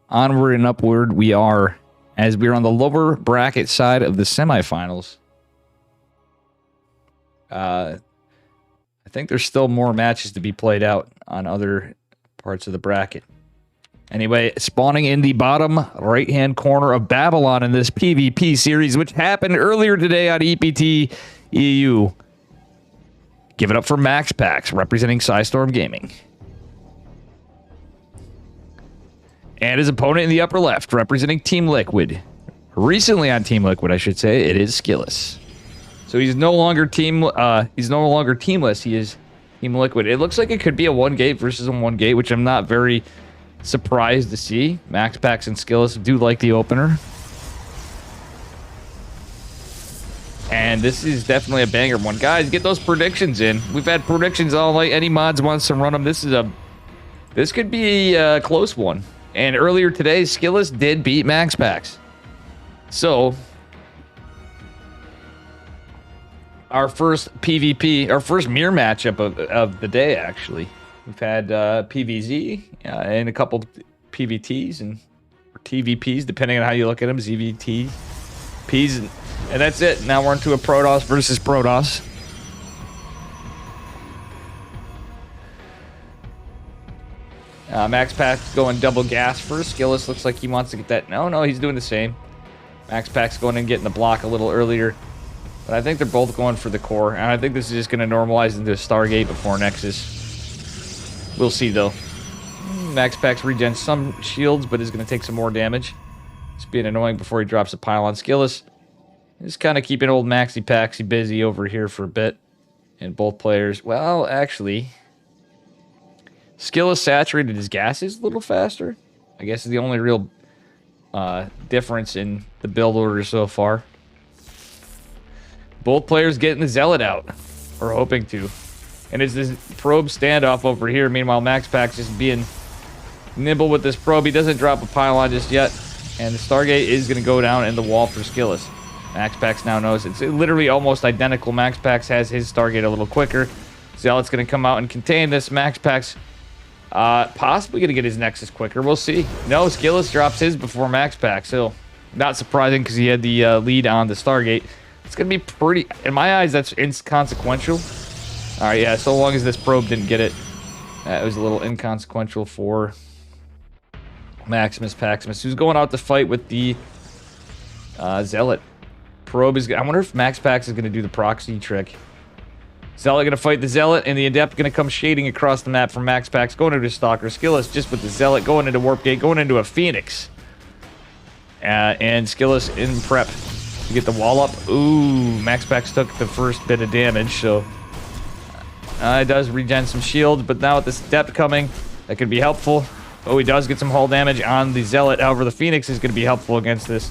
Onward and upward we are, as we are on the lower bracket side of the semifinals. I think there's still more matches to be played out on other parts of the bracket. Anyway, spawning in the bottom right-hand corner of Babylon in this PvP series, which happened earlier today on EPT EU. Give it up for Max Pax, representing Psystorm Gaming. And his opponent in the upper left, representing Team Liquid. Recently on Team Liquid, I should say, it is Skillet. So he's no longer teamless. He is Team Liquid. It looks like it could be a 1-gate versus a 1-gate, which I'm not very surprised to see. Max Packs and Skillis do like the opener. And this is definitely a banger one. Guys, get those predictions in. We've had predictions all night. Any mods wants to run them. This could be a close one. And earlier today, Skillis did beat Max Packs. So, our first PvP, our first mirror matchup of the day, actually. We've had PVZ and a couple PVTs and TVPs, depending on how you look at them. ZVT, Ps, and that's it. Now we're into a Protoss versus Protoss. Max Pack's going double gas first. Skillis looks like he wants to get that. No, he's doing the same. Max Pack's going and getting the block a little earlier. But I think they're both going for the core. And I think this is just going to normalize into a Stargate before Nexus. We'll see, though. Max Pack's regen some shields, but is going to take some more damage. It's being annoying before he drops a pylon. Skillis is kind of keeping old Maxi Paxi busy over here for a bit. And both players... Well, actually... Skillis saturated his gases a little faster. I guess is the only real difference in the build order so far. Both players getting the Zealot out. Or hoping to. And it's this probe standoff over here. Meanwhile, Max Pack's just being nimble with this probe. He doesn't drop a pylon just yet. And the Stargate is going to go down in the wall for Skillis. Max Pax now knows it's literally almost identical. Max Pax has his Stargate a little quicker. Zealot's going to come out and contain this. Max Pax possibly going to get his Nexus quicker. We'll see. No, Skillis drops his before Max Pax. So, not surprising because he had the lead on the Stargate. It's going to be pretty... In my eyes, that's inconsequential. Alright, yeah, so long as this probe didn't get it. It was a little inconsequential for Maximus Paximus, who's going out to fight with the Zealot. Probe is... I wonder if Max Pax is going to do the proxy trick. Zealot going to fight the Zealot, and the Adept going to come shading across the map from Max Pax, going into Stalker. Skillis just with the Zealot, going into Warp Gate, going into a Phoenix. And Skillis in prep to get the wall up. Ooh, Max Pax took the first bit of damage, so... it does regen some shield, but now with this Adept coming, that could be helpful. Oh, he does get some hull damage on the Zealot. However, the Phoenix is going to be helpful against this.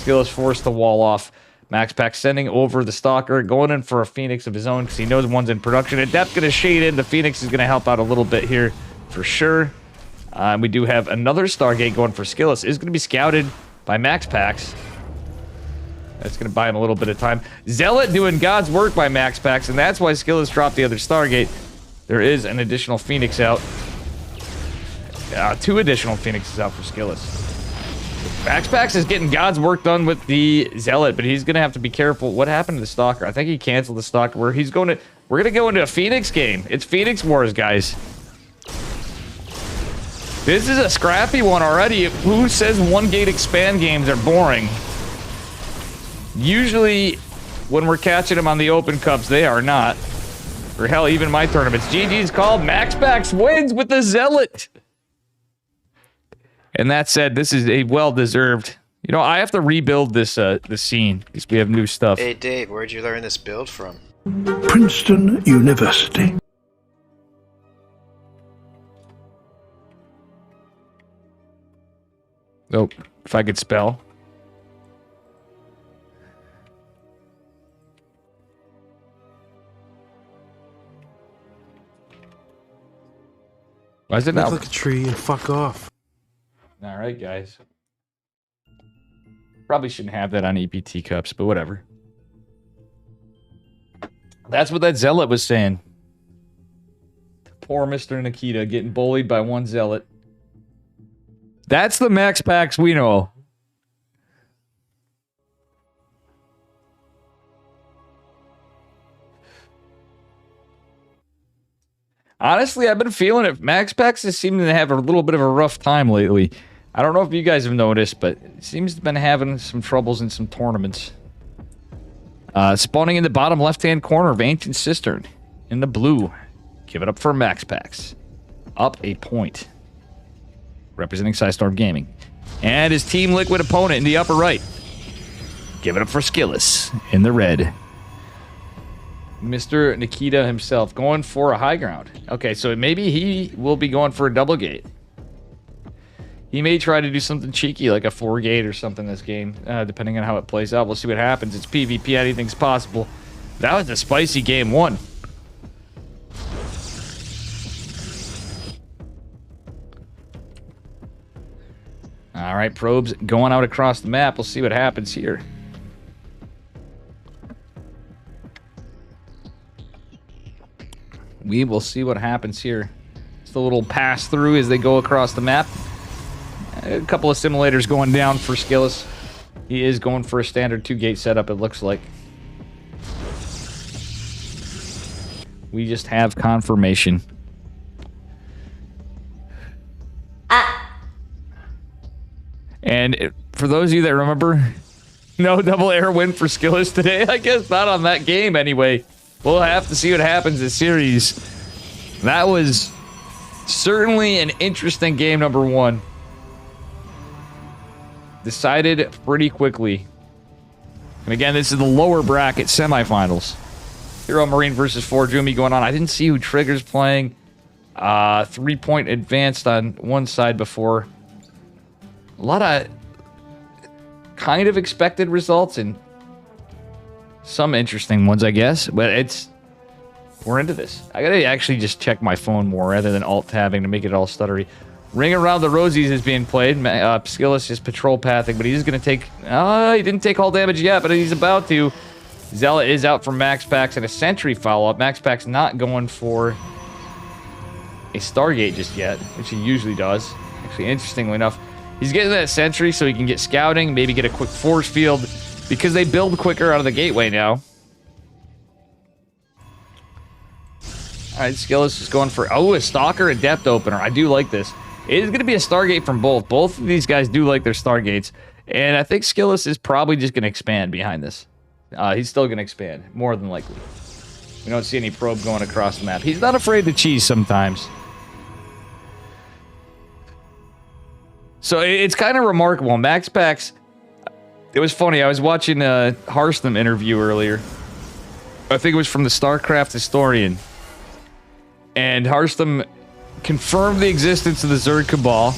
Skillis forced the wall off. Max Pack sending over the Stalker, going in for a Phoenix of his own because he knows one's in production. Adept going to shade in. The Phoenix is going to help out a little bit here for sure. We do have another Stargate going for Skillis. Is going to be scouted by Max Pax. That's going to buy him a little bit of time. Zealot doing God's work by Max Pax, and that's why Skillis dropped the other Stargate. There is an additional Phoenix out. 2 additional Phoenixes out for Skillis. Max Pax is getting God's work done with the Zealot, but he's going to have to be careful. What happened to the Stalker? I think he canceled the Stalker. We're going to go into a Phoenix game. It's Phoenix Wars, guys. This is a scrappy one already. Who says one-gate expand games are boring? Usually, when we're catching them on the Open Cups, they are not. Or hell, even my tournaments. GG's called. Max Pax wins with the Zealot. And that said, this is a well-deserved... You know, I have to rebuild this this scene because we have new stuff. Hey, Dave, where'd you learn this build from? Princeton University. Oh, if I could spell. Why is it not? Look like a tree and fuck off. All right, guys. Probably shouldn't have that on EPT cups, but whatever. That's what that Zealot was saying. Poor Mr. Nikita getting bullied by one Zealot. That's the Max Pax we know. Honestly, I've been feeling it. Max Pax is seeming to have a little bit of a rough time lately. I don't know if you guys have noticed, but it seems to have been having some troubles in some tournaments. Spawning in the bottom left-hand corner of Ancient Cistern in the blue. Give it up for Max Pax. Up a point. Representing Psystorm Gaming. And his Team Liquid opponent in the upper right. Give it up for Skillis in the red. Mr. Nikita himself going for a high ground. Okay, so maybe he will be going for a double gate. He may try to do something cheeky like a 4-gate or something this game, depending on how it plays out. We'll see what happens. It's PvP. Anything's possible. That was a spicy game 1. All right, probes going out across the map. We'll see what happens here. We will see what happens here. Just a little pass through as they go across the map. A couple of simulators going down for Skillis. He is going for a standard 2-gate setup, it looks like. We just have confirmation. And for those of you that remember, no double air win for Skillis today. I guess not on that game anyway. We'll have to see what happens this series. That was certainly an interesting game number 1. Decided pretty quickly. And again, this is the lower bracket semifinals. Hero Marine versus Forjumi going on. I didn't see who Trigger's playing. 3-point advanced on one side before. A lot of kind of expected results and some interesting ones, I guess. But we're into this. I gotta actually just check my phone more rather than alt-tabbing to make it all stuttery. Ring Around the Rosies is being played. Skillis is patrol pathing, but he's going to take... he didn't take all damage yet, but he's about to. Zealot is out for Max Packs and a Sentry follow-up. Max Packs not going for a Stargate just yet, which he usually does. Actually, interestingly enough, he's getting that Sentry so he can get scouting, maybe get a quick force field, because they build quicker out of the gateway now. Alright, Skillis is going for... a Stalker Adept opener. I do like this. It is going to be a Stargate from both. Both of these guys do like their Stargates. And I think Skillis is probably just going to expand behind this. He's still going to expand, more than likely. We don't see any probe going across the map. He's not afraid to cheese sometimes. So it's kind of remarkable. Max Packs... It was funny. I was watching a Hearthstone interview earlier. I think it was from the StarCraft historian. And Hearthstone confirmed the existence of the Zerg Cabal.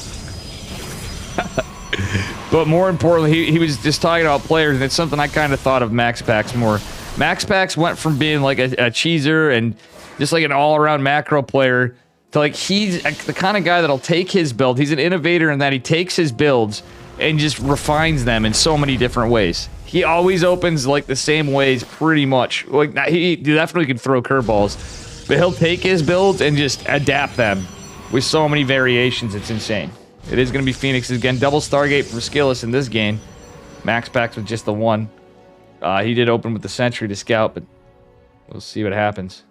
But more importantly, he was just talking about players, and it's something I kind of thought of Max Packs more. Max Packs went from being like a cheeser and just like an all-around macro player to like he's the kind of guy that'll take his build. He's an innovator in that he takes his builds and just refines them in so many different ways. He always opens like the same ways pretty much. Like he definitely can throw curveballs. But he'll take his builds and just adapt them with so many variations. It's insane. It is going to be Phoenix again. Double Stargate from Skillis in this game. Max Packs with just the 1. He did open with the Sentry to scout, but we'll see what happens.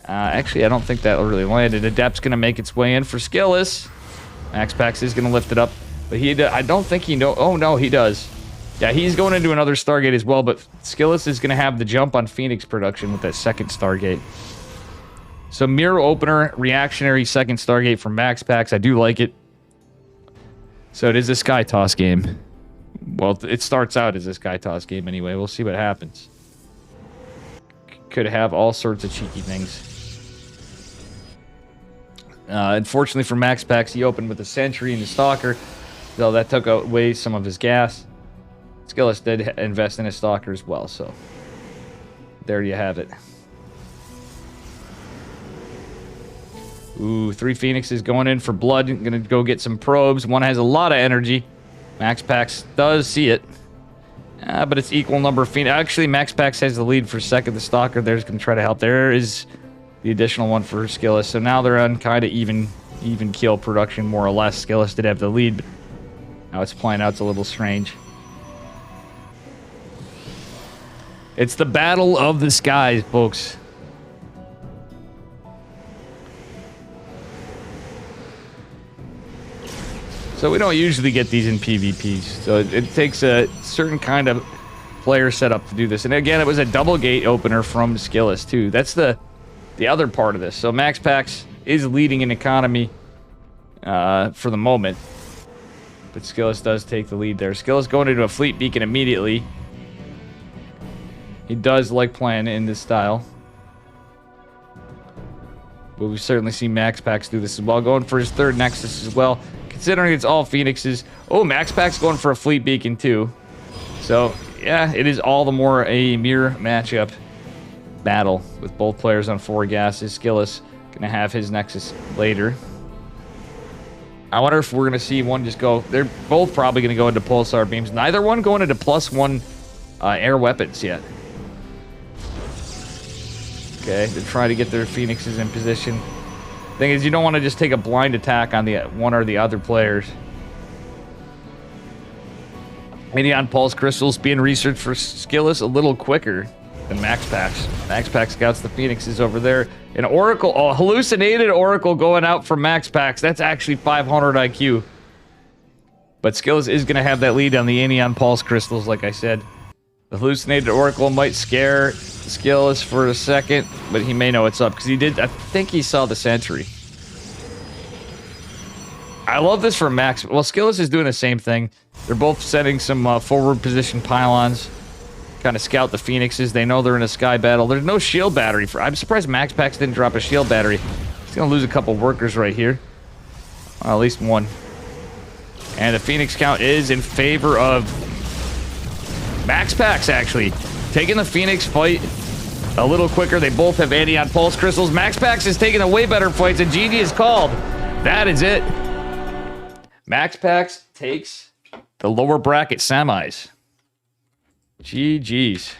Actually, I don't think that really landed. Adept's going to make its way in for Skillis. Max Packs is going to lift it up, but I don't think he knows. Oh, no, he does. Yeah, he's going into another Stargate as well, but Skillis is going to have the jump on Phoenix production with that second Stargate. So mirror opener, reactionary second Stargate from Max Packs. I do like it. So it is a Sky Toss game. Well, it starts out as a Sky Toss game anyway. We'll see what happens. Could have all sorts of cheeky things. Unfortunately for Max Packs, he opened with a Sentry and a Stalker, though that took away some of his gas. Skillis did invest in a Stalker as well, so there you have it. Ooh, 3 Phoenixes going in for blood. Gonna go get some probes. One has a lot of energy. Max Packs does see it. But it's equal number of Phoenix. Actually, Max Packs has the lead for second. The Stalker there's going to try to help. There is the additional one for Skillis. So now they're on kind of even kill production, more or less. Skillis did have the lead, but now it's playing out. It's a little strange. It's the battle of the skies, folks. So we don't usually get these in PvPs. So it takes a certain kind of player setup to do this. And again, it was a double gate opener from Skillis too. That's the other part of this. So Max Packs is leading in economy for the moment. But Skillis does take the lead there. Skillis going into a fleet beacon immediately. He does like playing in this style. But we've certainly seen Max Pax do this as well. Going for his third Nexus as well. Considering it's all Phoenixes. Oh, Max Pax going for a Fleet Beacon too. So, yeah, it is all the more a mirror matchup battle with both players on 4 gases. Skillus going to have his Nexus later. I wonder if we're going to see one just go... They're both probably going to go into Pulsar Beams. Neither one going into +1 air weapons yet. Okay, they're trying to get their Phoenixes in position. Thing is, you don't want to just take a blind attack on the one or the other players. Idion Pulse Crystals being researched for Skillus a little quicker than Max Pax. Max Pax scouts the Phoenixes over there. An Oracle, oh, hallucinated Oracle going out for Max Pax. That's actually 500 IQ. But Skillus is going to have that lead on the Anion Pulse Crystals, like I said. The hallucinated Oracle might scare Skillus for a second, but he may know it's up because he did. I think he saw the sentry. I love this for Max. Well, Skillus is doing the same thing. They're both setting some forward position pylons, kind of scout the Phoenixes. They know they're in a sky battle. There's no shield battery for. I'm surprised Max Pax didn't drop a shield battery. He's gonna lose a couple workers right here. Well, at least one. And the Phoenix count is in favor of Max Pax, actually. Taking the Phoenix fight a little quicker. They both have Anion Pulse Crystals. Max Pax is taking the way better fights, and GG is called. That is it. Max Pax takes the lower bracket semis. GG's.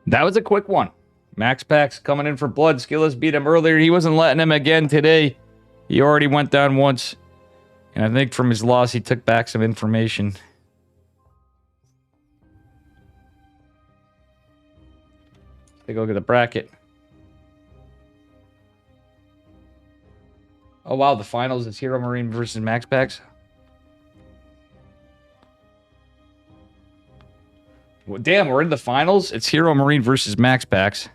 That was a quick one. Max Pax coming in for blood. Skillus beat him earlier. He wasn't letting him again today. He already went down once. And I think from his loss, he took back some information. Take a look at the bracket. Oh, wow. The finals is Hero Marine versus Max Pax. Well, damn, we're in the finals. It's Hero Marine versus Max Pax.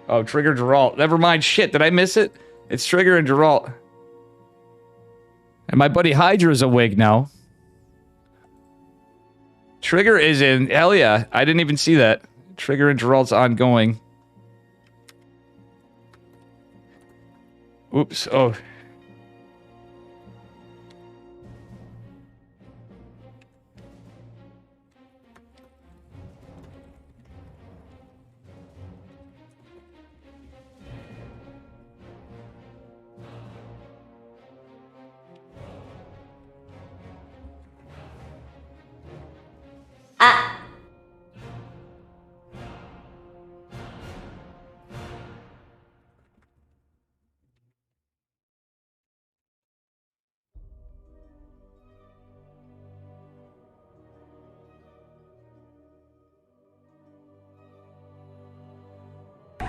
Oh, Trigger Geralt. Never mind. Shit, did I miss it? It's Trigger and Geralt. And my buddy Hydra's awake now. Trigger is in. Hell yeah. I didn't even see that. Trigger and Geralt's ongoing. Oops. Oh.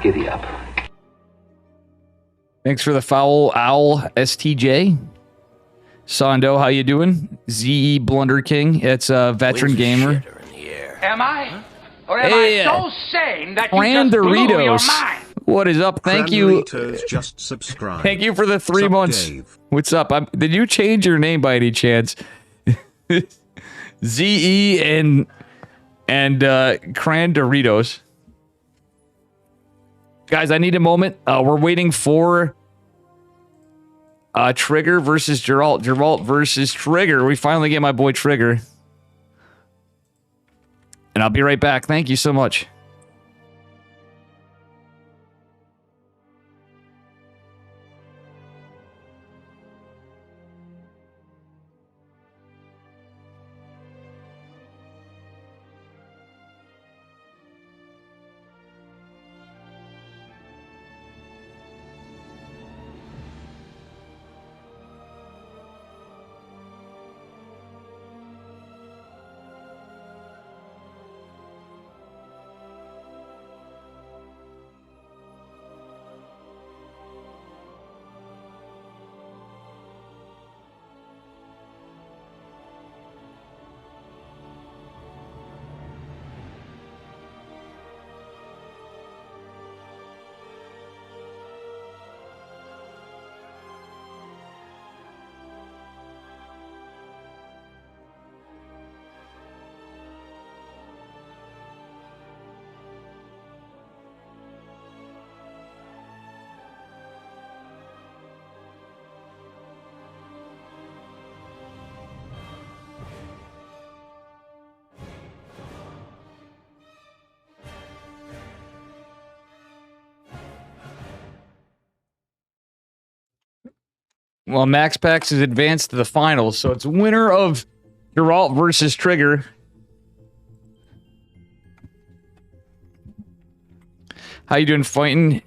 Giddy up. Thanks for the foul owl, STJ. Sando, how you doing? ZE Blunder King. It's a veteran gamer. Am I? Or am Hey, I so sane that you Fran just blew your Doritos. mind? What is up? Thank you. Cranlitos just subscribed. Thank you for the 3 Sup, months. Dave? What's up? Did you change your name by any chance? ZE and Cran Doritos. Guys, I need a moment. We're waiting for Trigger versus Geralt. Geralt versus Trigger. We finally get my boy Trigger. And I'll be right back. Thank you so much. Well, Max Pax is advanced to the finals, so it's winner of Geralt versus Trigger. How you doing fighting?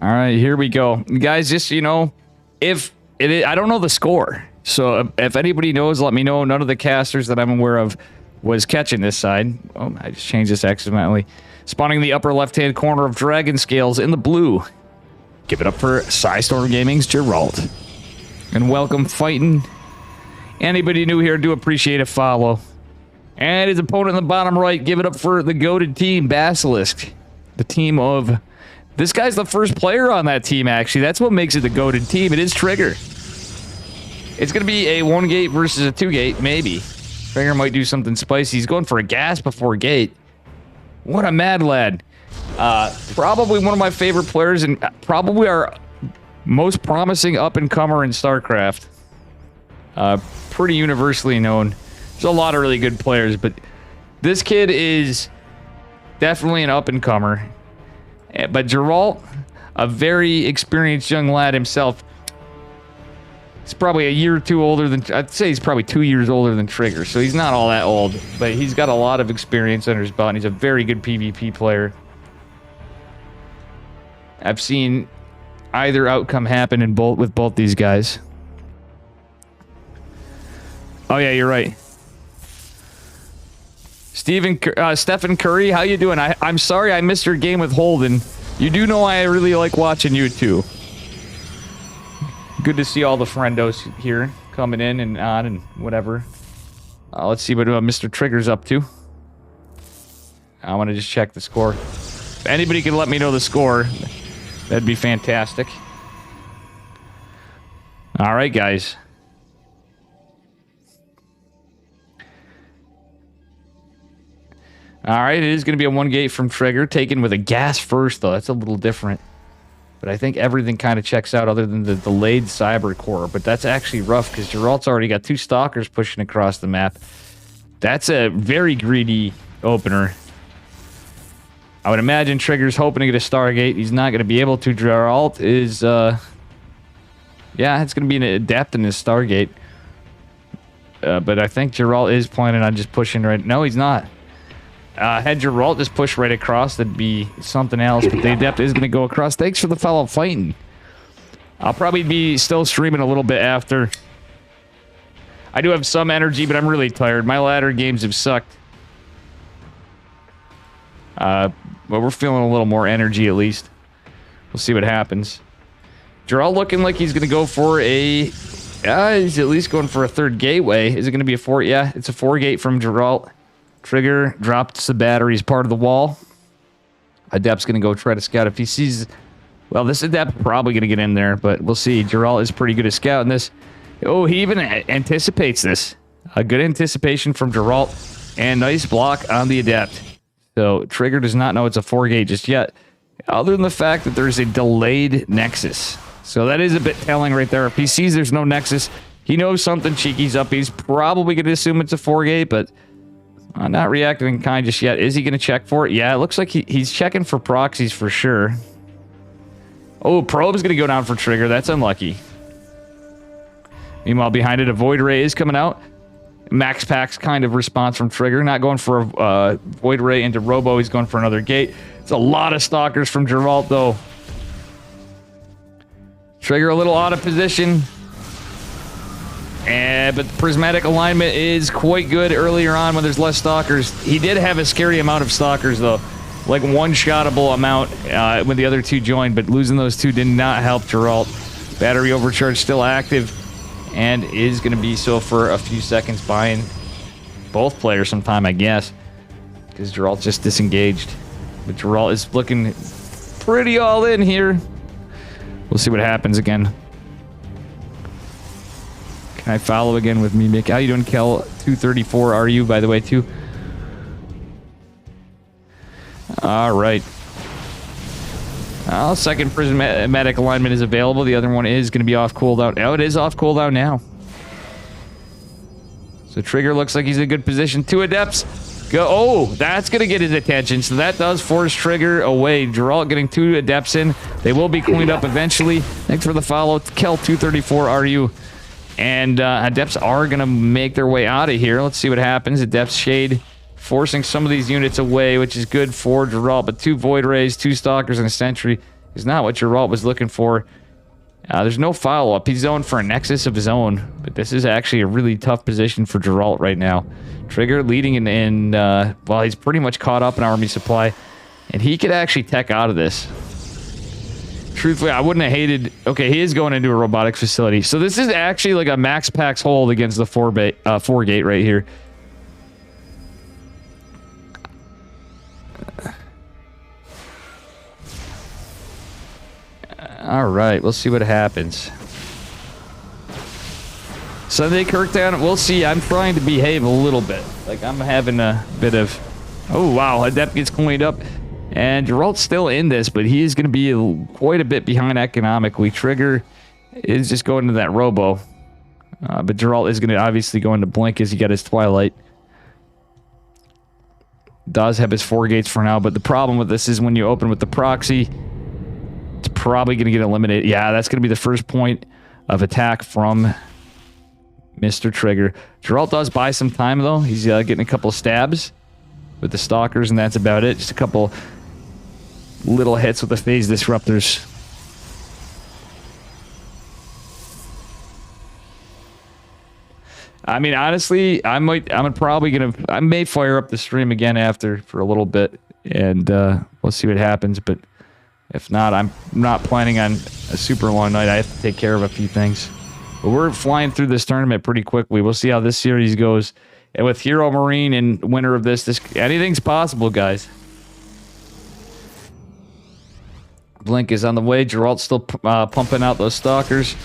All right, here we go. Guys, just, you know, if it is, I don't know the score. So if anybody knows, let me know. None of the casters that I'm aware of was catching this side. Oh, I just changed this accidentally. Spawning the upper left-hand corner of Dragon Scales in the blue. Give it up for Psystorm Gaming's Geralt. And welcome fighting. Anybody new here, do appreciate a follow. And his opponent in the bottom right, give it up for the goated team, Basilisk. The team of... This guy's the first player on that team, actually. That's what makes it the goated team. It is Trigger. It's going to be a 1-gate versus a 2-gate, maybe. Trigger might do something spicy. He's going for a gas before gate. What a mad lad. Probably one of my favorite players and probably our most promising up-and-comer in StarCraft. Pretty universally known. There's a lot of really good players, but this kid is definitely an up-and-comer. But Geralt, a very experienced young lad himself. He's probably a year or two older than... I'd say he's probably 2 years older than Trigger, so he's not all that old. But he's got a lot of experience under his belt, and he's a very good PvP player. I've seen either outcome happen in with both these guys. Oh, yeah, you're right. Stephen Curry, how you doing? I'm sorry I missed your game with Holden. You do know I really like watching you too. Good to see all the friendos here coming in and on and whatever. Let's see what Mr. Trigger's up to. I want to just check the score. If anybody can let me know the score, that'd be fantastic. All right, guys. Alright, it is going to be a 1-gate from Trigger, taken with a gas first, though. That's a little different. But I think everything kind of checks out other than the delayed Cyber Core. But that's actually rough, because Geralt's already got 2 Stalkers pushing across the map. That's a very greedy opener. I would imagine Trigger's hoping to get a Stargate. He's not going to be able to. Geralt is, yeah, it's going to be an Adept in this Stargate. But I think Geralt is planning on just pushing right... No, he's not. Had Geralt just push right across, that'd be something else. But the Adept is going to go across. Thanks for the follow fighting. I'll probably be still streaming a little bit after. I do have some energy, but I'm really tired. My ladder games have sucked. But we're feeling a little more energy at least. We'll see what happens. Geralt looking like he's going to go for a... he's at least going for a 3rd gateway. Is it going to be a 4? Yeah, it's a 4-gate from Geralt. Trigger drops the batteries part of the wall. Adept's going to go try to scout. If he sees... Well, this Adept probably going to get in there, but we'll see. Geralt is pretty good at scouting this. Oh, he even anticipates this. A good anticipation from Geralt. And nice block on the Adept. So, Trigger does not know it's a 4-gate just yet. Other than the fact that there's a delayed Nexus. So, that is a bit telling right there. If he sees there's no Nexus, he knows something cheeky's up. He's probably going to assume it's a 4-gate, but... not reacting in kind just yet. Is he going to check for it? Yeah, it looks like he's checking for proxies for sure. Oh, Probe's going to go down for Trigger. That's unlucky. Meanwhile, behind it, a Void Ray is coming out. Max Pax kind of response from Trigger. Not going for a Void Ray into Robo. He's going for another gate. It's a lot of Stalkers from Geralt, though. Trigger a little out of position. But the prismatic alignment is quite good earlier on when there's less Stalkers. He did have a scary amount of Stalkers, though. Like one-shottable amount when the other 2 joined, but losing those 2 did not help Geralt. Battery overcharge still active, and is going to be so for a few seconds, buying both players some time, I guess. Because Geralt just disengaged. But Geralt is looking pretty all in here. We'll see what happens again. Can I follow again with me, Mick? How you doing, Kel? 234 are you, by the way, too? All right. Second prismatic alignment is available. The other one is going to be off cooldown. Oh, it is off cooldown now. So Trigger looks like he's in a good position. 2 adepts. Go. Oh, that's going to get his attention. So that does force Trigger away. Geralt getting 2 adepts in. They will be cleaned up eventually. Thanks for the follow. Kel234 RU. And adepts are going to make their way out of here. Let's see what happens. Adepts Shade forcing some of these units away, which is good for Geralt. But 2 Void Rays, 2 Stalkers, and a Sentry is not what Geralt was looking for. There's no follow-up. He's zoned for a Nexus of his own. But this is actually a really tough position for Geralt right now. Trigger leading in well, he's pretty much caught up in army supply. And he could actually tech out of this. Truthfully, I wouldn't have hated... Okay, he is going into a robotics facility. So this is actually like a max packs hold against the 4 gate right here. All right, we'll see what happens. Sunday Kirktown, we'll see. I'm trying to behave a little bit. Like, I'm having a bit of... Oh, wow, Adept gets cleaned up. And Geralt's still in this, but he is going to be quite a bit behind economically. Trigger is just going to that Robo. But Geralt is going to obviously go into Blink as he got his Twilight. Does have his 4 gates for now, but the problem with this is when you open with the proxy... It's probably going to get eliminated. Yeah, that's going to be the first point of attack from Mr. Trigger. Geralt does buy some time, though. He's getting a couple of stabs with the Stalkers, and that's about it. Just a couple little hits with the Phase Disruptors. I mean, honestly, I may fire up the stream again after for a little bit, and we'll see what happens, but if not, I'm not planning on a super long night. I have to take care of a few things. But we're flying through this tournament pretty quickly. We'll see how this series goes. And with Hero Marine and winner of this anything's possible, guys. Blink is on the way. Geralt's still pumping out those Stalkers.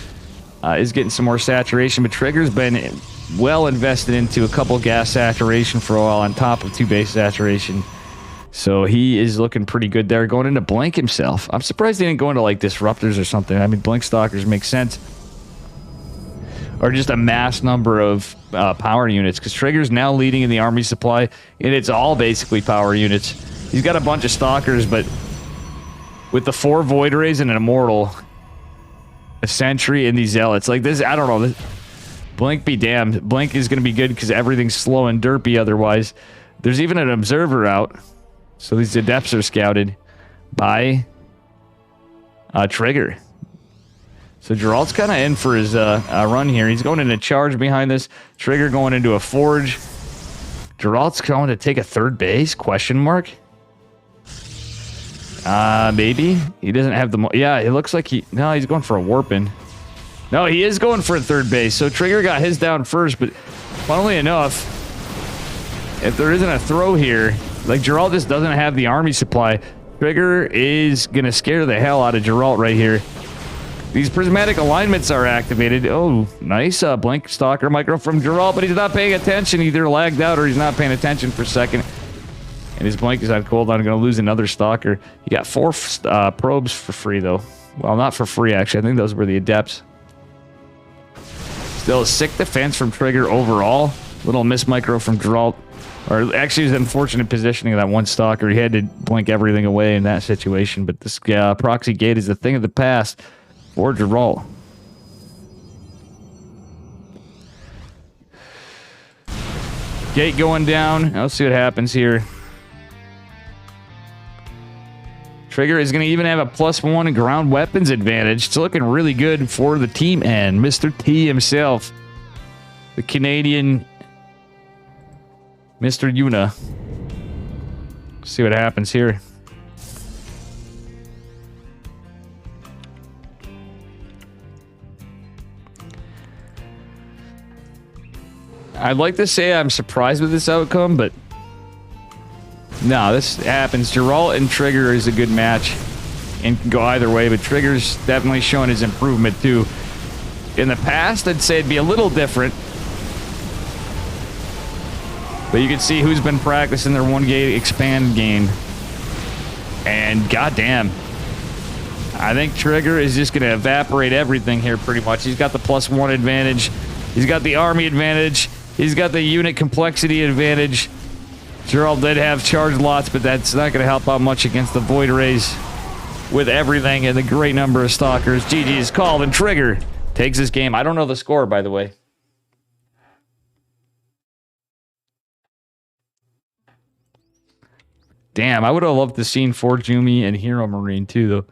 Is getting some more saturation, but Trigger's been well invested into a couple gas saturation for a while on top of 2 base saturation. So he is looking pretty good there. Going into Blink himself. I'm surprised he didn't go into like Disruptors or something. I mean, Blink Stalkers make sense. Or just a mass number of power units. Because Trigger's now leading in the army supply. And it's all basically power units. He's got a bunch of Stalkers, but with the 4 Void Rays and an Immortal, a Sentry, and these Zealots. Like this, I don't know. Blink be damned. Blink is going to be good because everything's slow and derpy otherwise. There's even an Observer out. So these Adepts are scouted by Trigger. So Geralt's kind of in for his run here. He's going into charge behind this. Trigger going into a Forge. Geralt's going to take a 3rd base? Question mark? Maybe. He doesn't have the... Yeah, it looks like he... No, he's going for a Warpin. No, he is going for a 3rd base. So Trigger got his down first, but funnily enough, if there isn't a throw here... Like, Geralt just doesn't have the army supply. Trigger is going to scare the hell out of Geralt right here. These prismatic alignments are activated. Oh, nice. Blink Stalker micro from Geralt, but he's not paying attention. Either lagged out or he's not paying attention for a second. And his Blink is on cooldown. Going to lose another Stalker. He got 4 probes for free, though. Well, not for free, actually. I think those were the Adepts. Still a sick defense from Trigger overall. Little miss micro from Geralt. Or actually, it was unfortunate positioning of that one Stalker. He had to blink everything away in that situation. But this proxy gate is a thing of the past for Geralt. Gate going down. Let's see what happens here. Trigger is going to even have a +1 ground weapons advantage. It's looking really good for the team and Mr. T himself. The Canadian... Mr. Yuna. See what happens here. I'd like to say I'm surprised with this outcome, but no, this happens. Geralt and Trigger is a good match and can go either way, but Trigger's definitely showing his improvement too. In the past, I'd say it'd be a little different. But you can see who's been practicing their 1 gate expand game. And goddamn, I think Trigger is just going to evaporate everything here pretty much. He's got the +1 advantage. He's got the army advantage. He's got the unit complexity advantage. Gerald did have charge lots, but that's not going to help out much against the Void Rays with everything and the great number of Stalkers. GG is called, and Trigger takes this game. I don't know the score, by the way. Damn, I would have loved to seen Fort Jumi and Hero Marine too, though.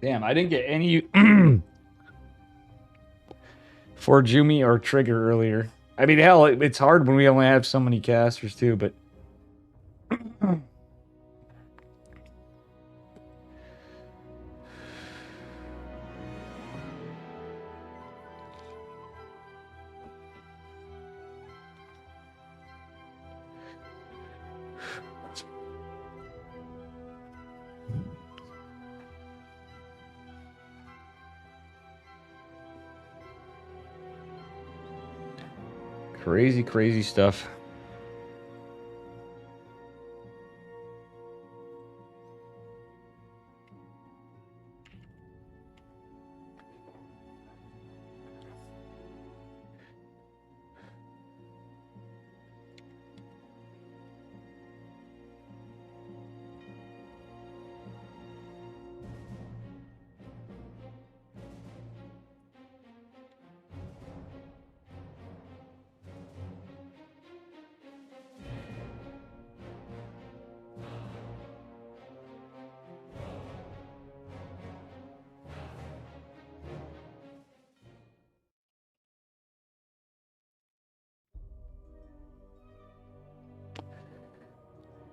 Damn, I didn't get any for Jumi or Trigger earlier. I mean, hell, it's hard when we only have so many casters too, but crazy, crazy stuff.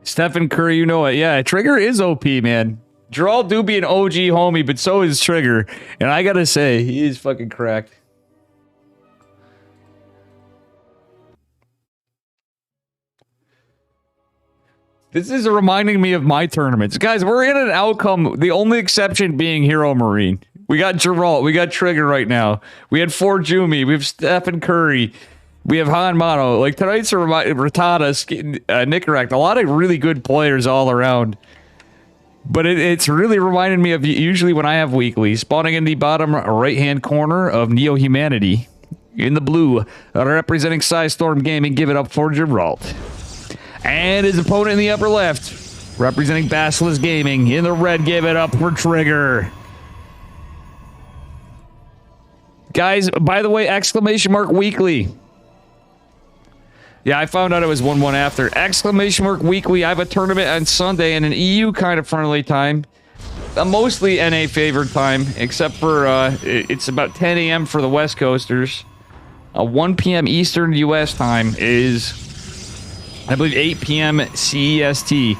Stephen Curry, you know it. Yeah, Trigger is OP, man. Gerald do be an OG homie, but so is Trigger. And I gotta say, he is fucking cracked. This is reminding me of my tournaments. Guys, we're in an outcome, the only exception being Hero Marine. We got Gerald, we got Trigger right now. We had Fort Jumi, we have Stephen Curry. We have Han Mono. Like, tonight's Rattata, Nicorect. A lot of really good players all around. But it's really reminded me of usually when I have weekly. Spawning in the bottom right-hand corner of Neo Humanity. In the blue, representing Storm Gaming. Give it up for Geralt. And his opponent in the upper left, representing Basilisk Gaming. In the red, give it up for Trigger. Guys, by the way, exclamation mark weekly. Yeah, I found out it was 1-1 after. Exclamation mark weekly. I have a tournament on Sunday in an EU kind of friendly time. Mostly NA favored time, except for it's about 10 a.m. for the West Coasters. 1 p.m. Eastern US time is, I believe, 8 p.m. CEST.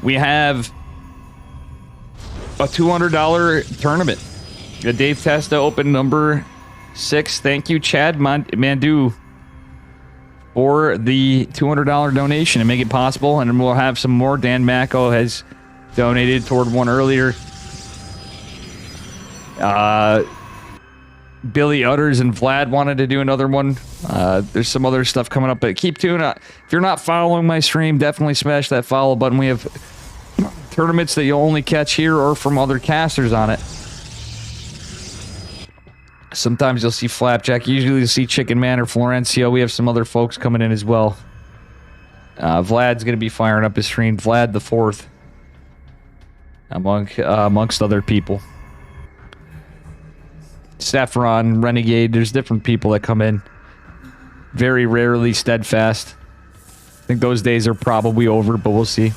We have a $200 tournament. The Dave Testa Open number 6. Thank you, Chad Mandu, for the $200 donation and make it possible. And we'll have some more. Dan Macco has donated toward one earlier. Billy Utters and Vlad wanted to do another one. There's some other stuff coming up, but keep tuning up. If you're not following my stream, definitely smash that follow button. We have tournaments that you'll only catch here or from other casters on it. Sometimes you'll see Flapjack. Usually you'll see Chicken Man or Florencio. We have some other folks coming in as well. Vlad's going to be firing up his stream. Vlad the 4th. Amongst other people. Saffron, Renegade. There's different people that come in. Very rarely Steadfast. I think those days are probably over, but we'll see.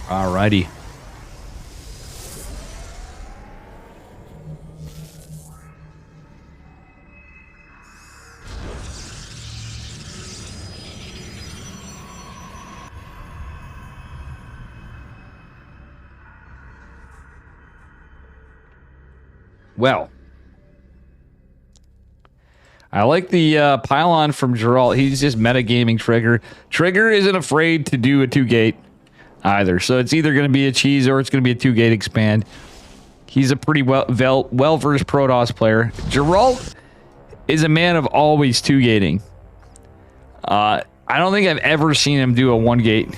Alrighty. Well, I like the pylon from Geralt. He's just metagaming Trigger. Trigger isn't afraid to do a 2-gate either. So it's either going to be a cheese or it's going to be a 2-gate expand. He's a pretty well-versed Protoss player. Geralt is a man of always 2-gating. I don't think I've ever seen him do a 1-gate,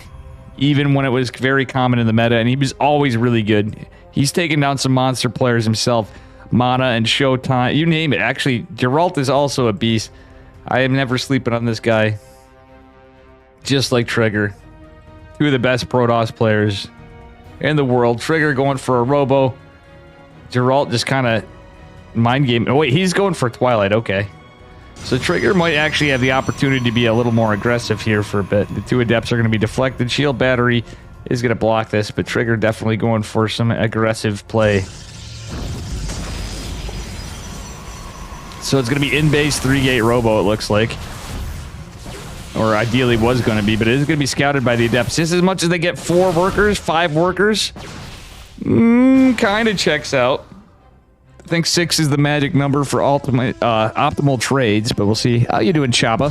even when it was very common in the meta, and he was always really good. He's taken down some monster players himself. Mana and Showtime, you name it. Actually, Geralt is also a beast. I am never sleeping on this guy. Just like Trigger. Two of the best Protoss players in the world. Trigger going for a Robo. Geralt just kind of mind game. Oh, wait, he's going for Twilight. Okay. So Trigger might actually have the opportunity to be a little more aggressive here for a bit. The 2 Adepts are going to be deflected. Shield Battery is going to block this, but Trigger definitely going for some aggressive play. So it's going to be in-base 3-gate Robo, it looks like. Or ideally was going to be, but it is going to be scouted by the Adepts. Just as much as they get 4 workers, 5 workers. Kind of checks out. I think 6 is the magic number for optimal trades, but we'll see. How you doing, Chaba?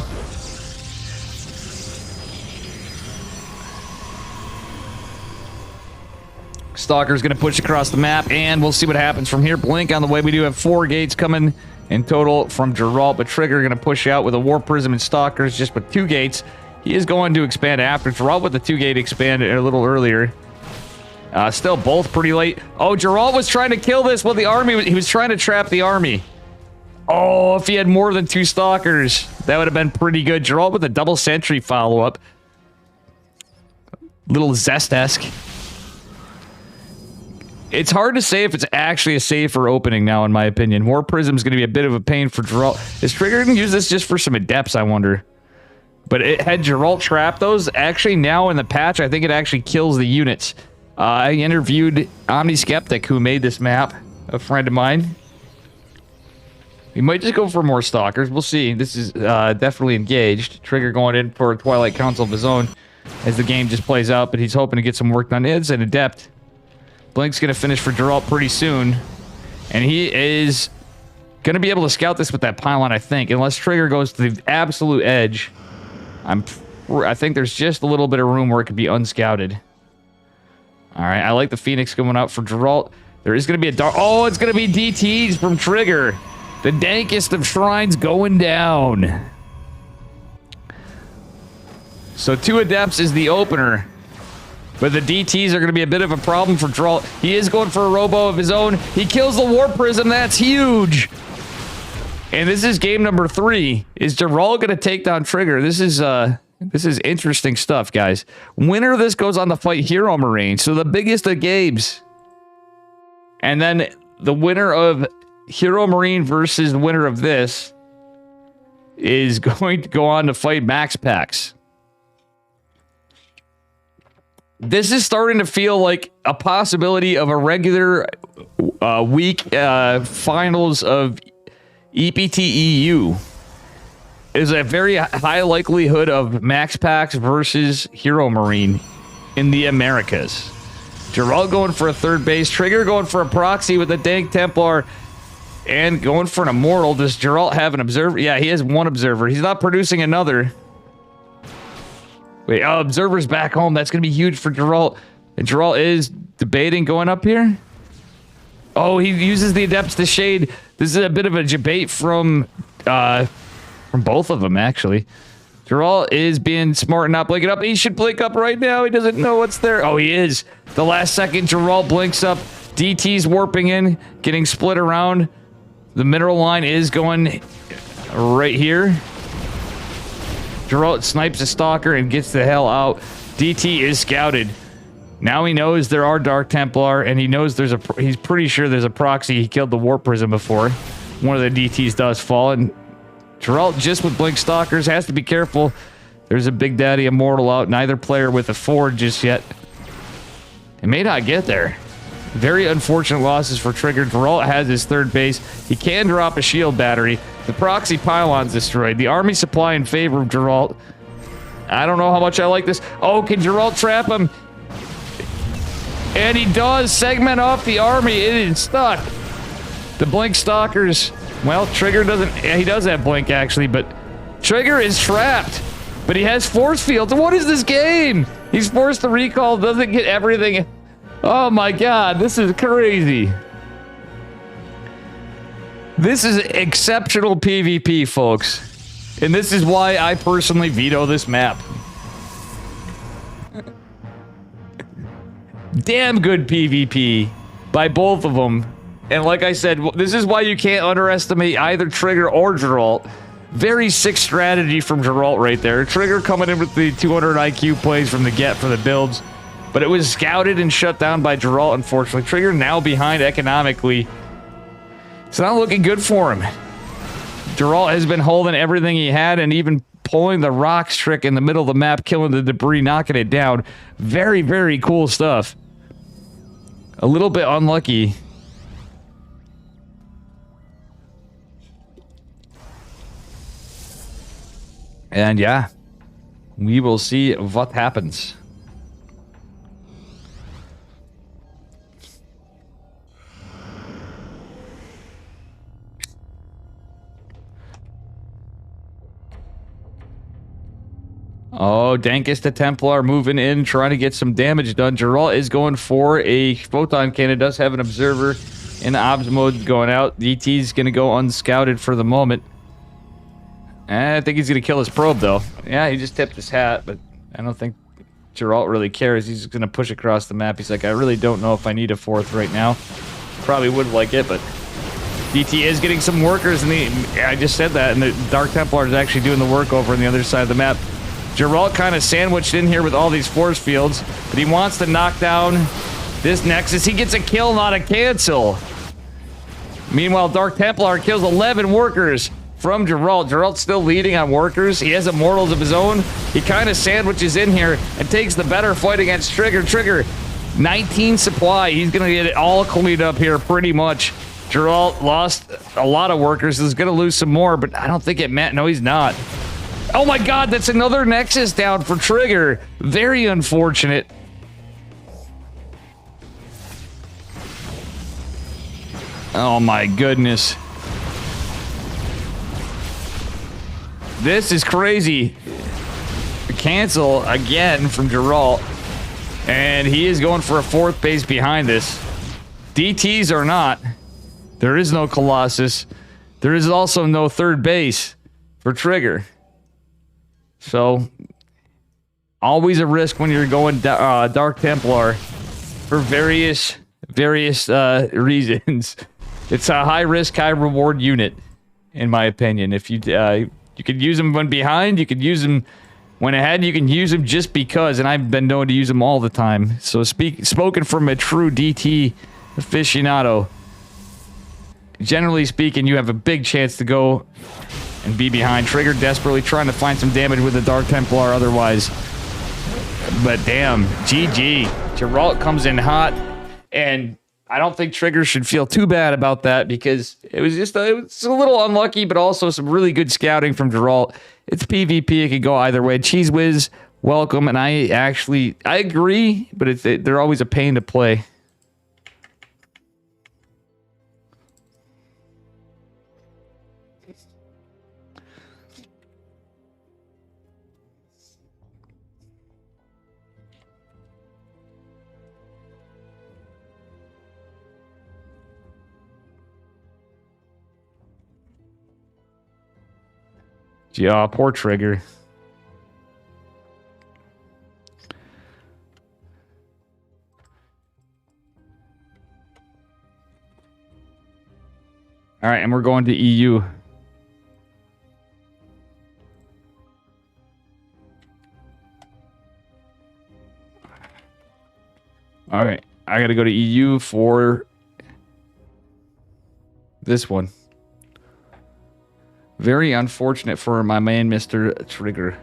Stalker's going to push across the map, and we'll see what happens from here. Blink on the way. We do have 4 gates coming in total from Geralt, but Trigger going to push out with a War Prism and Stalkers just with 2 gates. He is going to expand after. Geralt with the 2-gate expand a little earlier. Still both pretty late. Oh, Geralt was trying to kill this with the army. He was trying to trap the army. Oh, if he had more than 2 Stalkers, that would have been pretty good. Geralt with a double sentry follow-up. Little Zest-esque. It's hard to say if it's actually a safer opening now, in my opinion. War Prism's going to be a bit of a pain for Geralt. Is Trigger going to use this just for some Adepts, I wonder? But it had Geralt trap those. Actually, now in the patch, I think it actually kills the units. I interviewed Omniskeptic, who made this map, a friend of mine. We might just go for more Stalkers. We'll see. This is definitely engaged. Trigger going in for a Twilight Council of his own as the game just plays out, but he's hoping to get some work done. It's an Adept. Blink's going to finish for Geralt pretty soon. And he is going to be able to scout this with that pylon, I think. Unless Trigger goes to the absolute edge. I think there's just a little bit of room where it could be unscouted. Alright, I like the Phoenix going out for Geralt. There is going to be a dark... Oh, it's going to be DTs from Trigger. The dankest of shrines going down. So 2 Adepts is the opener. But the DTs are going to be a bit of a problem for Geralt. He is going for a Robo of his own. He kills the War Prism. That's huge. And this is game number 3. Is Geralt going to take down Trigger? This is interesting stuff, guys. Winner of this goes on to fight Hero Marine. So the biggest of games. And then the winner of Hero Marine versus the winner of this is going to go on to fight Max Pax. This is starting to feel like a possibility of a regular week finals of EPT EU. Is a very high likelihood of Max Pax versus Hero Marine in the Americas. Geralt going for a 3rd base. Trigger going for a proxy with a Dank Templar. And going for an Immortal. Does Geralt have an Observer? Yeah, he has 1 Observer. He's not producing another. Wait, Observer's back home. That's going to be huge for Geralt. And Geralt is debating going up here. Oh, he uses the Adepts to shade. This is a bit of a debate from both of them, actually. Geralt is being smart and not blinking up. He should blink up right now. He doesn't know what's there. Oh, he is. The last second, Geralt blinks up. DT's warping in, getting split around. The mineral line is going right here. Geralt snipes a Stalker and gets the hell out. DT is scouted. Now he knows there are Dark Templar, and he knows he's pretty sure there's a proxy. He killed the Warp Prism before. One of the DTs does fall, and Geralt just with Blink Stalkers has to be careful. There's a Big Daddy Immortal out. Neither player with a Ford just yet. It may not get there. Very unfortunate losses for Trigger. Geralt has his 3rd base. He can drop a shield battery. The proxy pylon's destroyed. The army supply in favor of Geralt. I don't know how much I like this. Oh, can Geralt trap him? And he does segment off the army. It is stuck. The Blink Stalkers. Well, Trigger doesn't... Yeah, he does have Blink, actually, but... Trigger is trapped. But he has force fields. What is this game? He's forced to recall, doesn't get everything. Oh my god, this is crazy. This is exceptional PvP, folks. And this is why I personally veto this map. Damn good PvP by both of them. And like I said, this is why you can't underestimate either Trigger or Geralt. Very sick strategy from Geralt right there. Trigger coming in with the 200 IQ plays from the get for the builds. But it was scouted and shut down by Geralt, unfortunately. Trigger now behind economically. It's not looking good for him. Geralt has been holding everything he had and even pulling the rocks trick in the middle of the map, killing the debris, knocking it down. Very, very cool stuff. A little bit unlucky. And yeah, we will see what happens. Oh, Dankest the Templar moving in, trying to get some damage done. Geralt is going for a photon cannon. Does have an observer in obs mode going out. DT's going to go unscouted for the moment. I think he's going to kill his probe, though. Yeah, he just tipped his hat, but I don't think Geralt really cares. He's going to push across the map. He's like, I really don't know if I need a fourth right now. Probably would like it, but DT is getting some workers, and I just said that, and the Dark Templar is actually doing the work over on the other side of the map. Geralt kind of sandwiched in here with all these force fields, but he wants to knock down this Nexus. He gets a kill, not a cancel. Meanwhile, Dark Templar kills 11 workers from Geralt. Geralt's still leading on workers. He has immortals of his own. He kind of sandwiches in here and takes the better fight against Trigger. Trigger, 19 supply. He's going to get it all cleaned up here pretty much. Geralt lost a lot of workers. He's going to lose some more, but I don't think it meant... No, he's not. Oh my god, that's another Nexus down for Trigger. Very unfortunate. Oh my goodness. This is crazy. Cancel again from Geralt. And he is going for a fourth base behind this. DTs are not. There is no Colossus. There is also no third base for Trigger. So, always a risk when you're going Dark Templar for various reasons. It's a high risk, high reward unit, in my opinion. If you you could use them when behind, you could use them when ahead, you can use them just because, and I've been known to use them all the time. So spoken from a true DT aficionado. Generally speaking, you have a big chance to go and be behind. Trigger desperately trying to find some damage with the Dark Templar otherwise. But damn, GG. Geralt comes in hot, and I don't think Trigger should feel too bad about that because it was just it was a little unlucky, but also some really good scouting from Geralt. It's PvP, it could go either way. Cheese Whiz, welcome, and I agree, but they're always a pain to play. Yeah, poor Trigger. All right, and we're going to EU. All right, I got to go to EU for this one. Very unfortunate for my man, Mr. Trigger.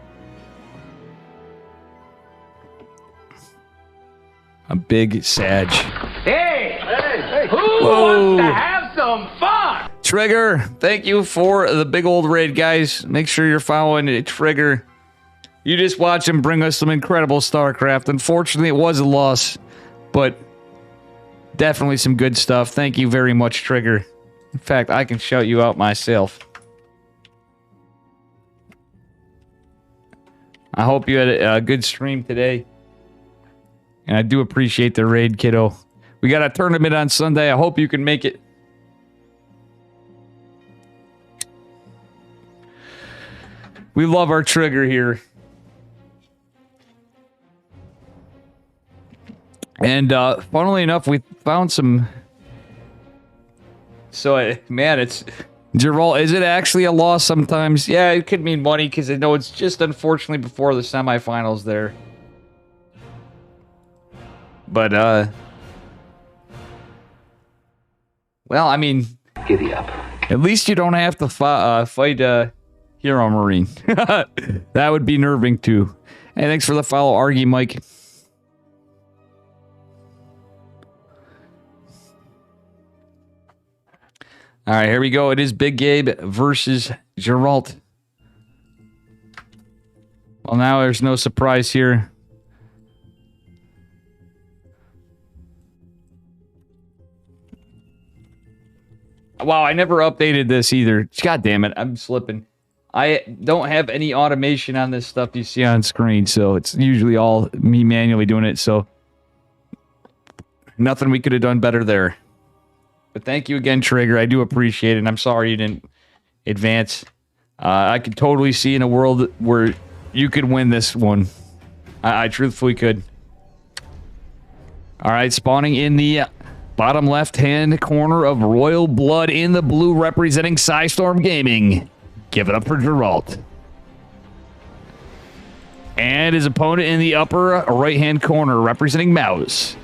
A big Sag. Hey! Who wants to have some fun? Trigger, thank you for the big old raid, guys. Make sure you're following Trigger. You just watch him bring us some incredible StarCraft. Unfortunately, it was a loss, but definitely some good stuff. Thank you very much, Trigger. In fact, I can shout you out myself. I hope you had a good stream today. And I do appreciate the raid, kiddo. We got a tournament on Sunday. I hope you can make it. We love our trigger here. And funnily enough, we found some... So, man, it's... Geralt, is it actually a loss sometimes? Yeah, it could mean money, because I know it's just unfortunately before the semifinals there. But, well, I mean... Giddy up. At least you don't have to fight Hero Marine. That would be nerving, too. Hey, thanks for the follow, Argy Mike. All right, here we go. It is Big Gabe versus Geralt. Well, now there's no surprise here. Wow, I never updated this either. God damn it, I'm slipping. I don't have any automation on this stuff you see on screen, so it's usually all me manually doing it, so nothing we could have done better there. But thank you again, Trigger. I do appreciate it, and I'm sorry you didn't advance. I could totally see in a world where you could win this one. I truthfully could. All right, spawning in the bottom left-hand corner of Royal Blood in the blue, representing Psystorm Gaming. Give it up for Geralt. And his opponent in the upper right-hand corner, representing Mouse.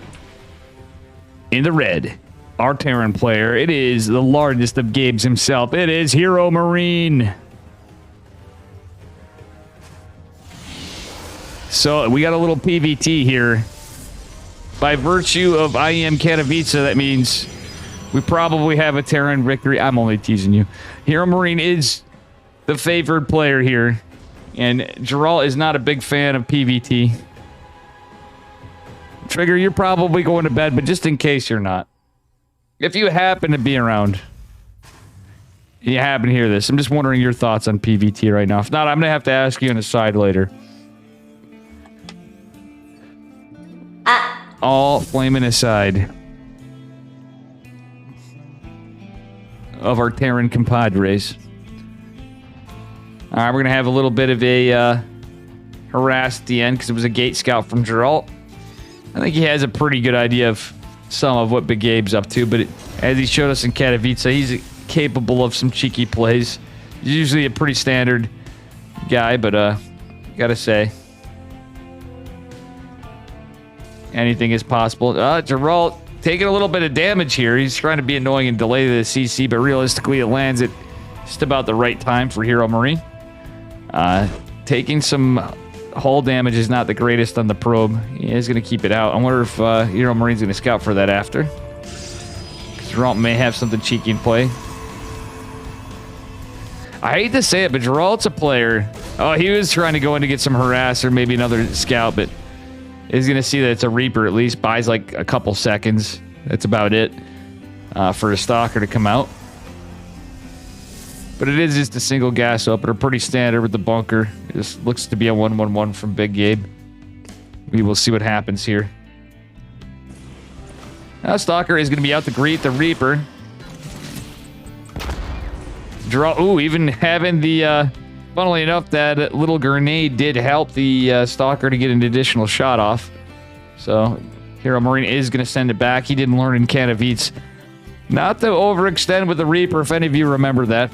In the red, our Terran player. It is the largest of Gabe's himself. It is Hero Marine. So we got a little PVT here. By virtue of IEM Katowice, that means we probably have a Terran victory. I'm only teasing you. Hero Marine is the favored player here. And Geralt is not a big fan of PVT. Trigger, you're probably going to bed, but just in case you're not. If you happen to be around, you happen to hear this, I'm just wondering your thoughts on PVT right now. If not, I'm going to have to ask you on the side later. All flaming aside of our Terran compadres. All right, we're going to have a little bit of a harass at the end because it was a gate scout from Geralt. I think he has a pretty good idea of some of what Big Gabe's up to, but as he showed us in Katowice, he's capable of some cheeky plays. He's usually a pretty standard guy, but gotta say, anything is possible. Geralt taking a little bit of damage here. He's trying to be annoying and delay the CC, but realistically it lands at just about the right time for Hero Marine. Taking some hull damage is not the greatest on the probe. He is going to keep it out. I wonder if Hero Marine's going to scout for that after. Geralt may have something cheeky in play. I hate to say it, but Geralt's a player. Oh, he was trying to go in to get some harass or maybe another scout, but he's going to see that it's a Reaper at least. Buys like a couple seconds. That's about it for a Stalker to come out. But it is just a single gas opener, pretty standard with the bunker. It just looks to be a 1-1-1 from Big Gabe. We will see what happens here. Now Stalker is going to be out to greet the Reaper. Ooh, even having the... funnily enough, that little grenade did help the Stalker to get an additional shot off. So, Hero Marine is going to send it back. He didn't learn in Katowice not to overextend with the Reaper, if any of you remember that.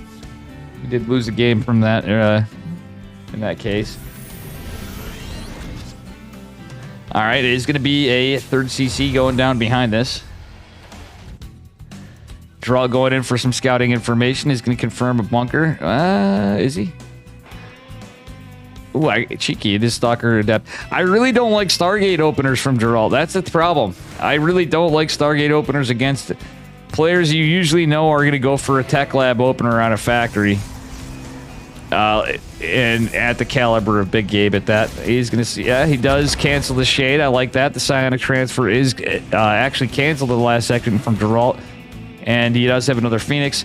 He did lose a game from that in that case. All right, it is going to be a third CC going down behind this. Draw going in for some scouting information. Is going to confirm a bunker. Is he? Ooh, cheeky. It is Stalker adept. I really don't like Stargate openers from Geralt. That's the problem. I really don't like Stargate openers against players you usually know are going to go for a tech lab opener on a factory. And at the caliber of Big Gabe at that. He's going to see... Yeah, he does cancel the shade. I like that. The psionic transfer is actually canceled in the last second from Geralt. And he does have another Phoenix.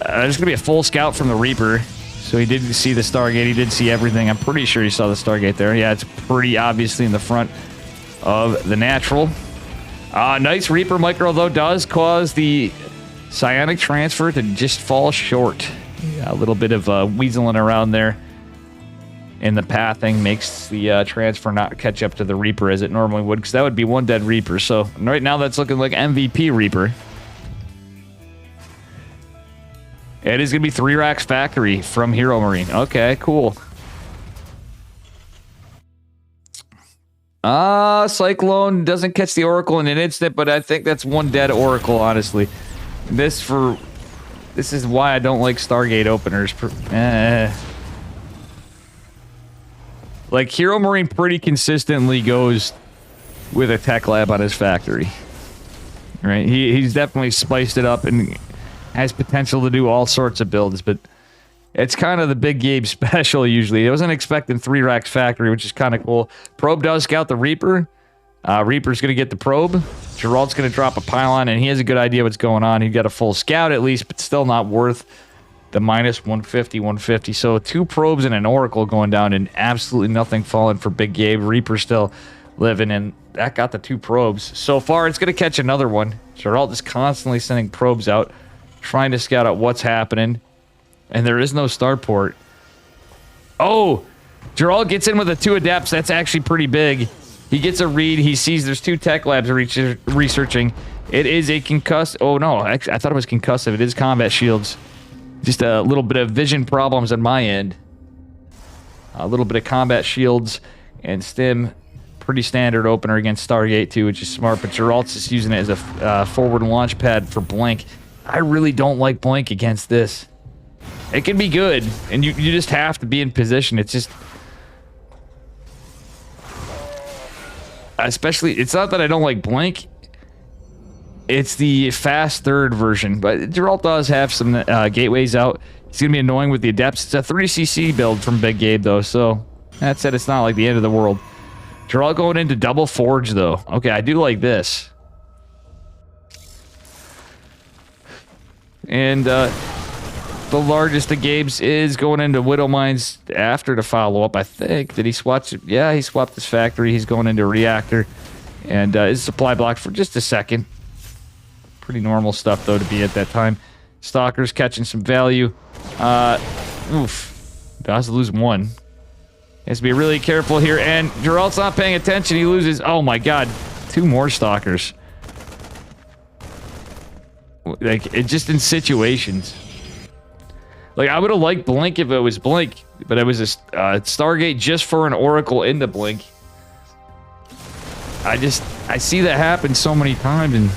There's going to be a full scout from the Reaper. So he didn't see the Stargate. He did see everything. I'm pretty sure he saw the Stargate there. Yeah, it's pretty obviously in the front of the natural. Nice Reaper micro, though, does cause the psionic transfer to just fall short. Yeah, a little bit of weaseling around there in the pathing makes the transfer not catch up to the Reaper as it normally would, because that would be one dead Reaper. So right now that's looking like MVP Reaper. It is going to be 3 racks factory from Hero Marine. Okay, cool. Cyclone doesn't catch the Oracle in an instant, but I think that's one dead Oracle, honestly. This is why I don't like Stargate openers. Like, Hero Marine pretty consistently goes with a tech lab on his factory. Right? He's definitely spiced it up and has potential to do all sorts of builds, but it's kind of the big game special usually. I wasn't expecting 3 racks factory, which is kind of cool. Probe does scout the Reaper. Reaper's going to get the probe. Gerald's going to drop a pylon, and he has a good idea what's going on. He got a full scout at least, but still not worth the minus 150, 150. So 2 probes and an Oracle going down, and absolutely nothing falling for Big Gabe. Reaper still living, and that got the 2 probes. So far, it's going to catch another one. Gerald is constantly sending probes out, trying to scout out what's happening. And there is no starport. Oh! Gerald gets in with a 2 adepts. That's actually pretty big. He gets a read. He sees there's 2 tech labs researching. It is a concuss... Oh, no. I thought it was concussive. It is combat shields. Just a little bit of vision problems on my end. A little bit of combat shields and stim. Pretty standard opener against Stargate, too, which is smart. But Gerald's just using it as a forward launch pad for Blink. I really don't like Blink against this. It can be good, and you just have to be in position. It's just... Especially, it's not that I don't like Blink. It's the fast third version, but Geralt does have some gateways out. It's going to be annoying with the Adepts. It's a 3cc build from Big Gabe, though, so that said, it's not like the end of the world. Geralt going into double Forge, though. Okay, I do like this. And, the largest of Gabe's is going into Widow Mines after the follow-up, I think. Did he swap? Yeah, he swapped his factory. He's going into Reactor. And his supply block for just a second. Pretty normal stuff, though, to be at that time. Stalker's catching some value. Oof. Has to lose 1. He has to be really careful here. And Geralt's not paying attention. He loses... Oh, my God. 2 more Stalkers. Like, it just in situations... Like, I would have liked Blink if it was Blink, but it was a Stargate just for an Oracle into Blink. I see that happen so many times, and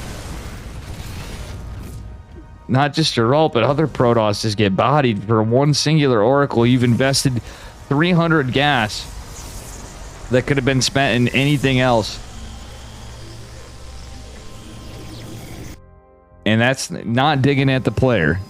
not just Geralt, but other Protoss just get bodied for one singular Oracle. You've invested 300 gas that could have been spent in anything else. And that's not digging at the player.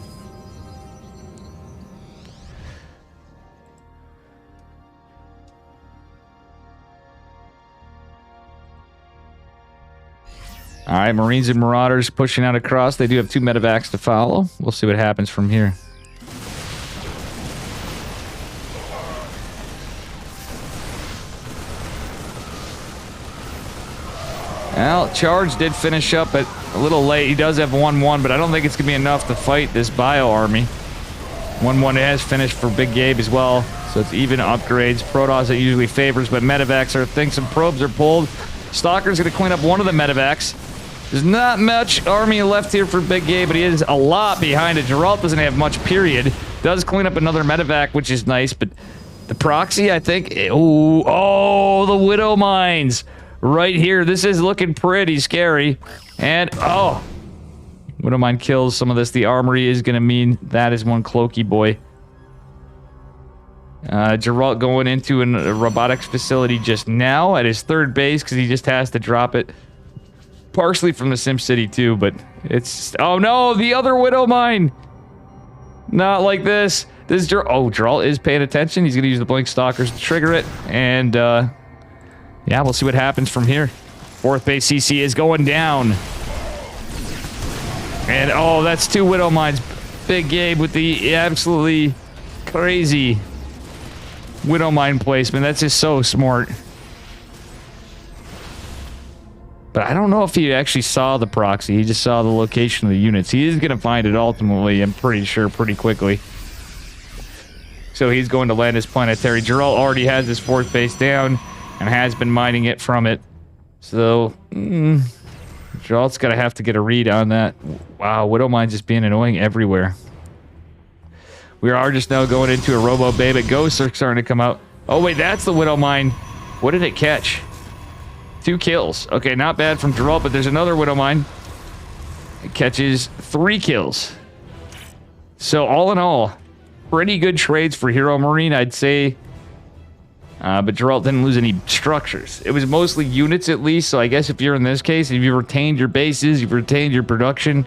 All right, Marines and Marauders pushing out across. They do have 2 medevacs to follow. We'll see what happens from here. Well, Charge did finish up at a little late. He does have 1-1, but I don't think it's going to be enough to fight this Bio Army. 1-1 has finished for Big Gabe as well, so it's even upgrades. Protoss it usually favors, but medevacs are things. Some probes are pulled. Stalker's going to clean up one of the medevacs. There's not much army left here for Big Gabe, but he is a lot behind it. Geralt doesn't have much, period. Does clean up another medevac, which is nice, but the proxy, I think... Oh, the Widow Mines right here. This is looking pretty scary. And, oh, Widow Mine kills some of this. The armory is going to mean that is one Cloaky boy. Geralt going into a robotics facility just now at his 3rd base because he just has to drop it. Partially from the SimCity too, but it's... Oh no, the other Widow Mine! Not like this. This is Geralt is paying attention. He's going to use the Blink Stalkers to trigger it. And, yeah, we'll see what happens from here. 4th base CC is going down. And, oh, that's 2 Widow Mines. Big Gabe with the absolutely crazy Widow Mine placement. That's just so smart. But I don't know if he actually saw the proxy. He just saw the location of the units. He is going to find it ultimately, I'm pretty sure, pretty quickly. So he's going to land his planetary. Geralt already has his 4th base down and has been mining it from it. So, Geralt's going to have to get a read on that. Wow, Widow Mine just being annoying everywhere. We are just now going into a Robo Bay, but ghosts are starting to come out. Oh, wait, that's the Widow Mine. What did it catch? 2 kills. Okay, not bad from Geralt, but there's another Widow Mine. It catches 3 kills. So, all in all, pretty good trades for Hero Marine, I'd say. But Geralt didn't lose any structures. It was mostly units, at least. So I guess if you're in this case, if you've retained your bases, you've retained your production,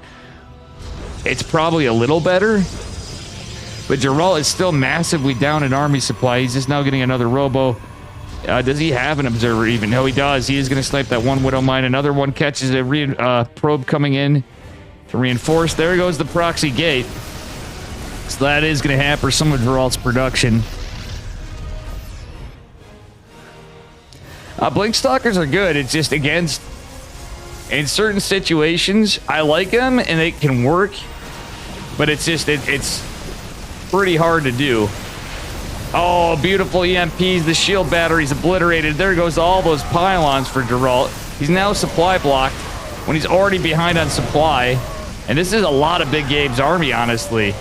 it's probably a little better. But Geralt is still massively down in army supply. He's just now getting another Robo. Does he have an observer even? No, he does. He is going to snipe that 1 Widow Mine. Another one catches a probe coming in to reinforce. There goes the proxy gate. So that is going to hamper some of Geralt's production. Blink Stalkers are good. It's just against... In certain situations, I like them and they can work. But it's just... It's pretty hard to do. Oh, beautiful EMPs. The shield battery's obliterated. There goes all those pylons for Geralt. He's now supply blocked when he's already behind on supply. And this is a lot of Big Gabe's army, honestly.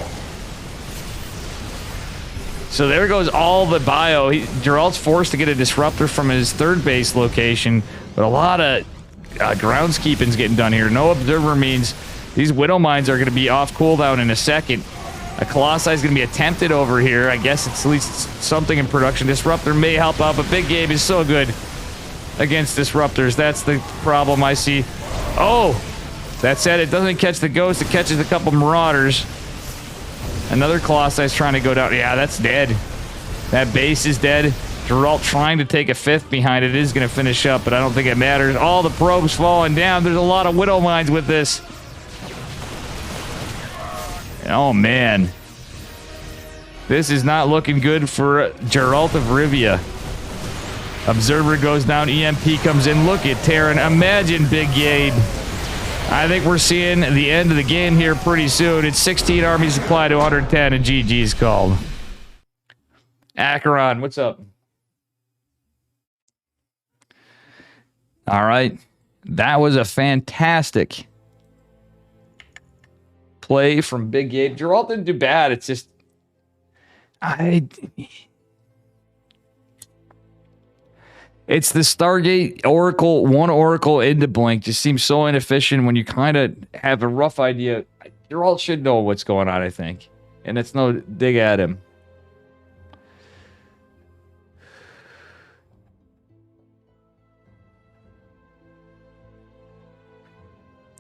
So there goes all the bio. Geralt's forced to get a disruptor from his 3rd base location, but a lot of groundskeeping's getting done here. No observer means these Widow Mines are going to be off cooldown in a second. A Colossi is going to be attempted over here. I guess it's at least something in production. Disruptor may help out, but Big Gabe is so good against disruptors. That's the problem I see. Oh, that said, it doesn't catch the ghost. It catches a couple marauders. Another Colossi is trying to go down. Yeah, that's dead. That base is dead. Geralt trying to take a 5th behind it is going to finish up, but I don't think it matters. All the probes falling down. There's a lot of Widow Mines with this. Oh, man. This is not looking good for Geralt of Rivia. Observer goes down. EMP comes in. Look at Terran. Imagine Big Gabe. I think we're seeing the end of the game here pretty soon. It's 16 army supply to 110, and GG's called. Acheron, what's up? All right. That was a fantastic play from Big Gabe. Geralt didn't do bad. It's just... It's the Stargate Oracle, 1 Oracle into Blink. Just seems so inefficient when you kind of have a rough idea. Geralt should know what's going on, I think. And it's no dig at him.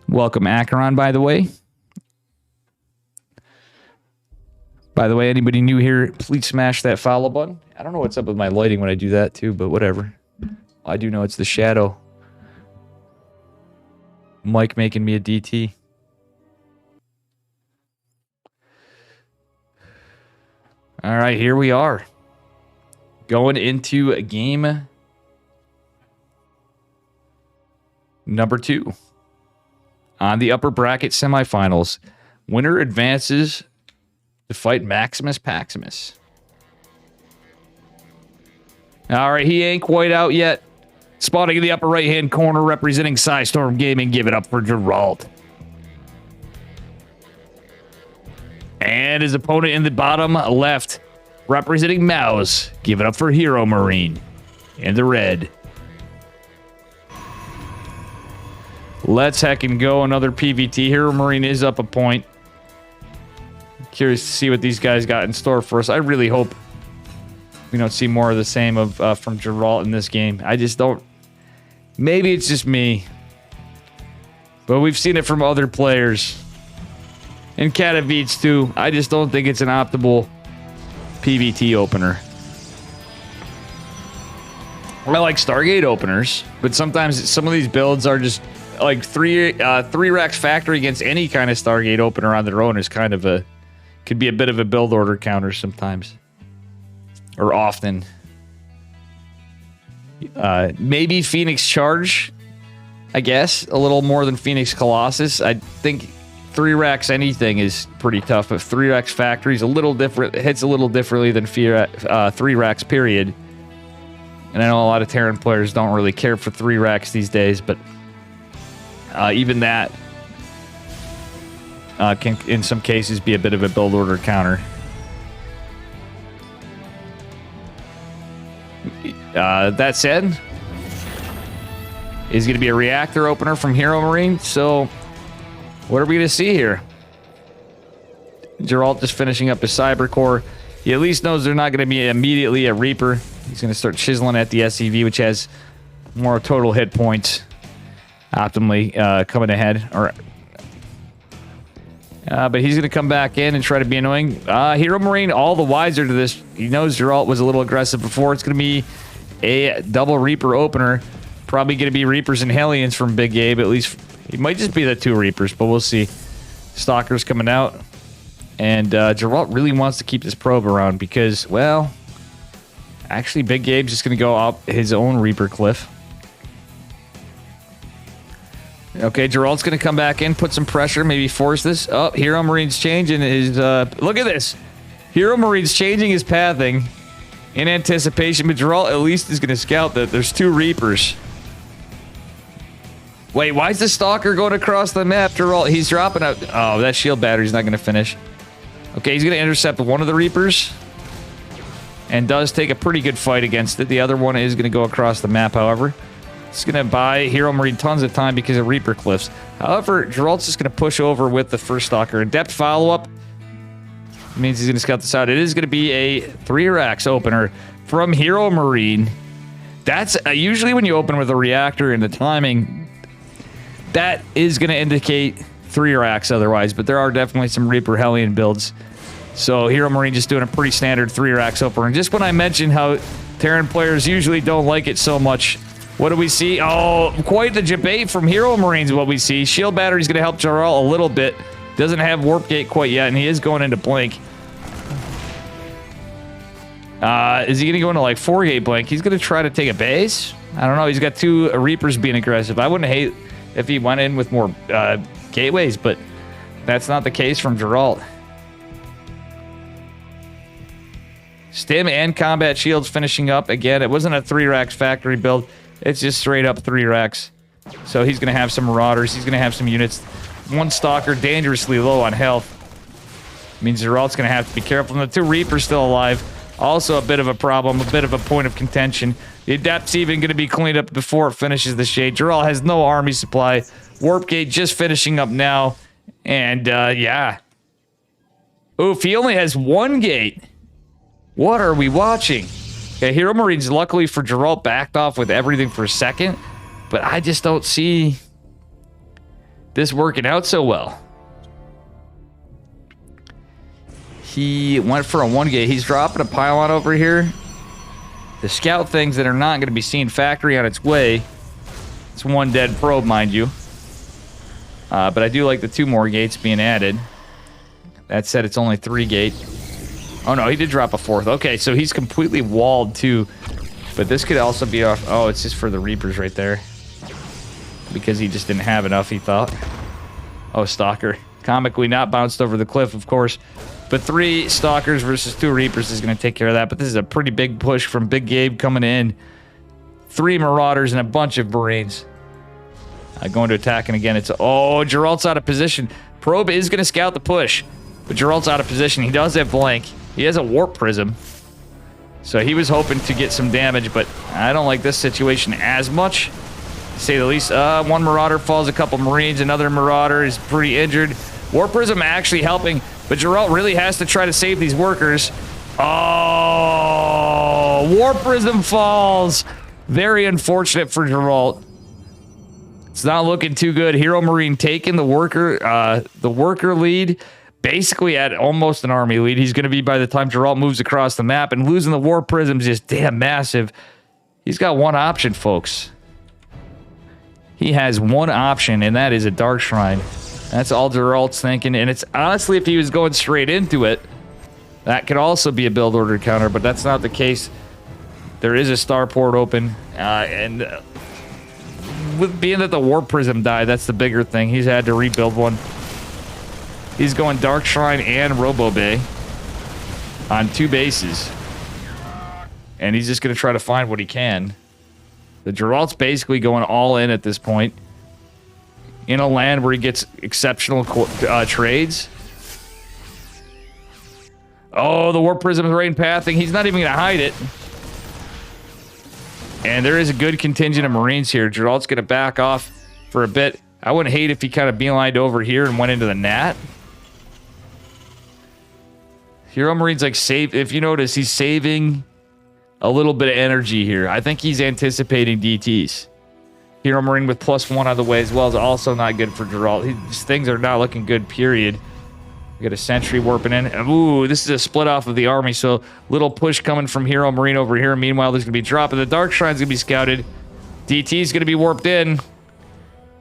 Welcome, Acheron, by the way. By the way, anybody new here, please smash that follow button. I don't know what's up with my lighting when I do that, too, but whatever. I do know it's the shadow. Mike making me a DT. All right, here we are. Going into a game number 2. On the upper bracket semifinals. Winner advances to fight Maximus Paximus. All right, he ain't quite out yet. Spotting in the upper right-hand corner, representing Psystorm Gaming. Give it up for Geralt. And his opponent in the bottom left, representing Mouse. Give it up for Hero Marine in the red. Let's heckin' go. Another PVT. Hero Marine is up a point. Curious to see what these guys got in store for us. I really hope we don't see more of the same of from Geralt in this game. I just don't... Maybe it's just me. But we've seen it from other players. And Katowice too. I just don't think it's an optimal PVT opener. I like Stargate openers, but sometimes some of these builds are just like three racks factory against any kind of Stargate opener on their own is kind of could be a bit of a build order counter sometimes, or often. Maybe Phoenix Charge, I guess, a little more than Phoenix Colossus. I think 3 racks anything is pretty tough, but 3 racks factory is a little different. It hits a little differently than 3 racks period. And I know a lot of Terran players don't really care for 3 racks these days, but even that can, in some cases, be a bit of a build order counter. That said, is going to be a reactor opener from Hero Marine. So, what are we going to see here? Geralt just finishing up his Cyber Core. He at least knows they're not going to be immediately a Reaper. He's going to start chiseling at the SCV, which has more total hit points optimally coming ahead. But he's going to come back in and try to be annoying. Hero Marine, all the wiser to this. He knows Geralt was a little aggressive before. It's going to be a double Reaper opener. Probably going to be Reapers and Hellions from Big Gabe. At least it might just be the 2 Reapers, but we'll see. Stalker's coming out. And Geralt really wants to keep this probe around because, well, actually Big Gabe's just going to go up his own Reaper cliff. Okay, Geralt's going to come back in, put some pressure, maybe force this. Oh, Hero Marine's changing his... look at this. Hero Marine's changing his pathing in anticipation, but Geralt at least is going to scout that there's 2 Reapers. Wait, why is the Stalker going across the map, Geralt? He's dropping out... Oh, that shield battery's not going to finish. Okay, he's going to intercept one of the Reapers. And does take a pretty good fight against it. The other one is going to go across the map, however. It's going to buy Hero Marine tons of time because of Reaper cliffs. However, Geralt's just going to push over with the first Stalker. Adept follow-up means he's going to scout this out. It is going to be a 3 racks opener from Hero Marine. That's usually when you open with a reactor and the timing, that is going to indicate 3 racks otherwise, but there are definitely some Reaper Hellion builds. So Hero Marine just doing a pretty standard 3 racks opener. And just when I mentioned how Terran players usually don't like it so much, what do we see? Oh, quite the debate from Hero Marines what we see. Shield battery's going to help Geralt a little bit. Doesn't have Warp Gate quite yet, and he is going into Blink. Is he going to go into like 4-gate Blink? He's going to try to take a base? I don't know. He's got 2 Reapers being aggressive. I wouldn't hate if he went in with more gateways, but that's not the case from Geralt. Stim and Combat Shields finishing up. Again, it wasn't a 3 racks factory build. It's just straight up 3 racks. So he's going to have some Marauders. He's going to have some units. 1 Stalker dangerously low on health. Means Geralt's going to have to be careful. And the 2 Reapers still alive. Also a bit of a problem, a bit of a point of contention. The Adept's even going to be cleaned up before it finishes the Shade. Geralt has no army supply. Warp Gate just finishing up now. And, yeah. Oof, he only has 1 gate. What are we watching? Okay, Hero Marines, luckily for Geralt, backed off with everything for a second. But I just don't see this working out so well. He went for a 1 gate. He's dropping a pylon over here. The scout things that are not going to be seen factory on its way. It's 1 dead probe, mind you. But I do like the 2 more gates being added. That said, it's only 3 gate. Oh no, he did drop a 4th. Okay, so he's completely walled too. But this could also be off. Oh, it's just for the Reapers right there. Because he just didn't have enough, he thought. Oh, Stalker. Comically not bounced over the cliff, of course. But 3 Stalkers versus 2 Reapers is going to take care of that. But this is a pretty big push from Big Gabe coming in. 3 Marauders and a bunch of Marines. Going to attack, and again, it's... Oh, Geralt's out of position. Probe is going to scout the push. But Geralt's out of position. He does have Blank. He has a Warp Prism. So he was hoping to get some damage, but I don't like this situation as much, to say the least. 1 Marauder falls, a couple Marines. Another Marauder is pretty injured. Warp Prism actually helping, but Geralt really has to try to save these workers. Oh, Warp Prism falls. Very unfortunate for Geralt. It's not looking too good. Hero Marine taking the worker lead. Basically at almost an army lead. He's going to be by the time Geralt moves across the map, and losing the Warp Prism is just damn massive. He's got 1 option, folks. He has one option, and that is a Dark Shrine. That's all Geralt's thinking, and it's honestly, if he was going straight into it, that could also be a build order counter, but that's not the case. There is a starport open, and with being that the Warp Prism died, that's the bigger thing. He's had to rebuild one. He's going Dark Shrine and Robo Bay on 2 bases. And he's just going to try to find what he can. The Geralt's basically going all in at this point. In a land where he gets exceptional trades. Oh, the Warp Prism is right in pathing. He's not even going to hide it. And there is a good contingent of Marines here. Geralt's going to back off for a bit. I wouldn't hate if he kind of beelined over here and went into the Nat. Hero Marine's like save. If you notice, he's saving a little bit of energy here. I think he's anticipating DTs. Hero Marine with +1 out of the way as well is also not good for Geralt. These things are not looking good, period. We got a sentry warping in. Ooh, this is a split off of the army, so little push coming from Hero Marine over here. Meanwhile, there's going to be drop, and the Dark Shrine's going to be scouted. DT's going to be warped in.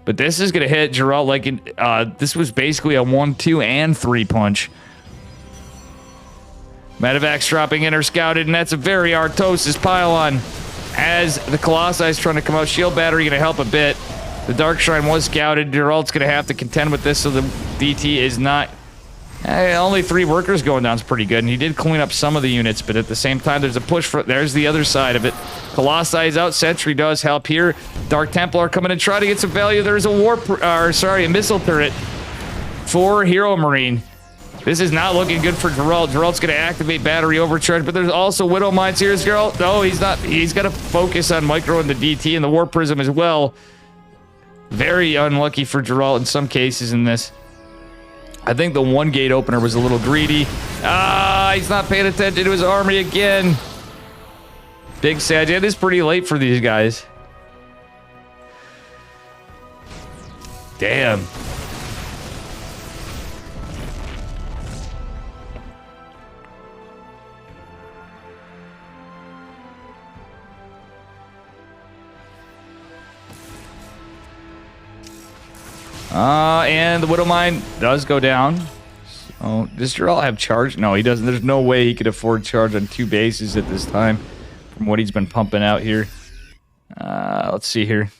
But this is going to hit Geralt like this was basically a 1, 2, and 3 punch. Medevac's dropping in or scouted, and that's a very Artosis pylon. As the Colossi is trying to come out, shield battery going to help a bit. The Dark Shrine was scouted. Geralt's going to have to contend with this, so the DT is not... only 3 workers going down is pretty good, and he did clean up some of the units, but at the same time, there's a push for... There's the other side of it. Colossi is out. Sentry does help here. Dark Templar coming and trying to get some value. There's a missile turret for Hero Marine. This is not looking good for Geralt. Geralt's going to activate battery overcharge, but there's also Widow Mines here. Is Geralt? No, he's not. He's got to focus on Micro and the DT and the Warp Prism as well. Very unlucky for Geralt in some cases in this. I think the 1 gate opener was a little greedy. He's not paying attention to his army again. Big Sag. It is pretty late for these guys. Damn. And the Widow Mine does go down. So, does Geralt have charge? No, he doesn't. There's no way he could afford charge on 2 bases at this time from what he's been pumping out here. Let's see here.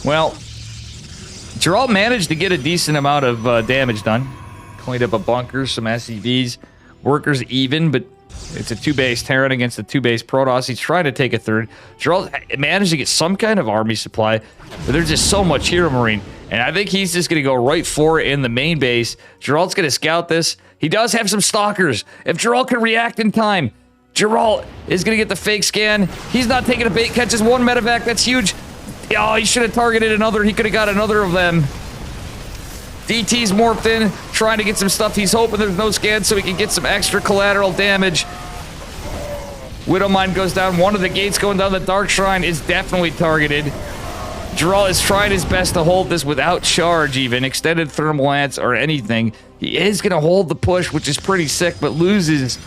Well, Geralt managed to get a decent amount of damage done. Cleaned up a bunker, some SCVs. Workers even, but it's a 2-base Terran against a 2-base Protoss. He's trying to take a 3rd. Geralt managed to get some kind of army supply, but there's just so much Hero Marine. And I think he's just going to go right for it in the main base. Geralt's going to scout this. He does have some stalkers. If Geralt can react in time, Geralt is going to get the fake scan. He's not taking a bait. Catches 1 medevac. That's huge. Oh, he should have targeted another. He could have got another of them. DT's morphed in, trying to get some stuff. He's hoping there's no scan so he can get some extra collateral damage. Widowmine goes down. One of the gates going down. The Dark Shrine is definitely targeted. Geralt is trying his best to hold this without charge even, extended thermal lance or anything. He is going to hold the push, which is pretty sick, but loses.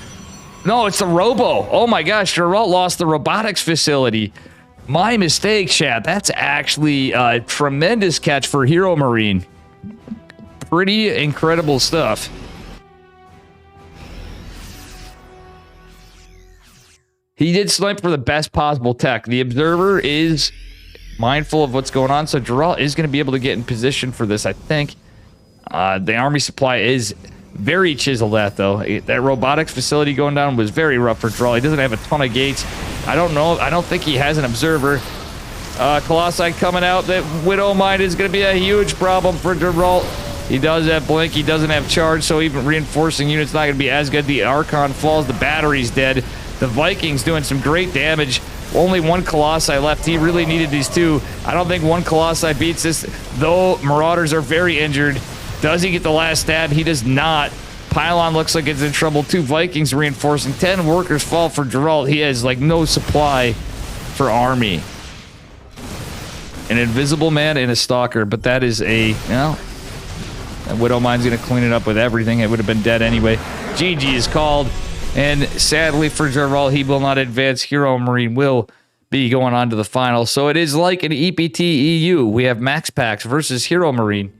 No, it's the Robo. Oh my gosh, Geralt lost the robotics facility. My mistake, chat. That's actually a tremendous catch for Hero Marine. Pretty incredible stuff. He did snipe for the best possible tech. The Observer is mindful of what's going on, so Geralt is going to be able to get in position for this, I think. The army supply is very chiseled at, though. That robotics facility going down was very rough for Geralt. He doesn't have a ton of gates. I don't know. I don't think he has an Observer. Colossi coming out. That Widow Mine is going to be a huge problem for Geralt. He does have Blink. He doesn't have charge, so even reinforcing units not going to be as good. The Archon falls. The battery's dead. The Vikings doing some great damage. Only 1 Colossi left. He really needed these 2. I don't think 1 Colossi beats this, though Marauders are very injured. Does he get the last stab? He does not. Pylon looks like it's in trouble. 2 Vikings reinforcing. 10 workers fall for Geralt. He has, like, no supply for army. An Invisible Man and a Stalker, but that is a, well, Widow Mine's going to clean it up with everything. It would have been dead anyway. GG is called. And sadly for Geralt, he will not advance. Hero Marine will be going on to the final. So it is like an EPT EU. We have Max Packs versus Hero Marine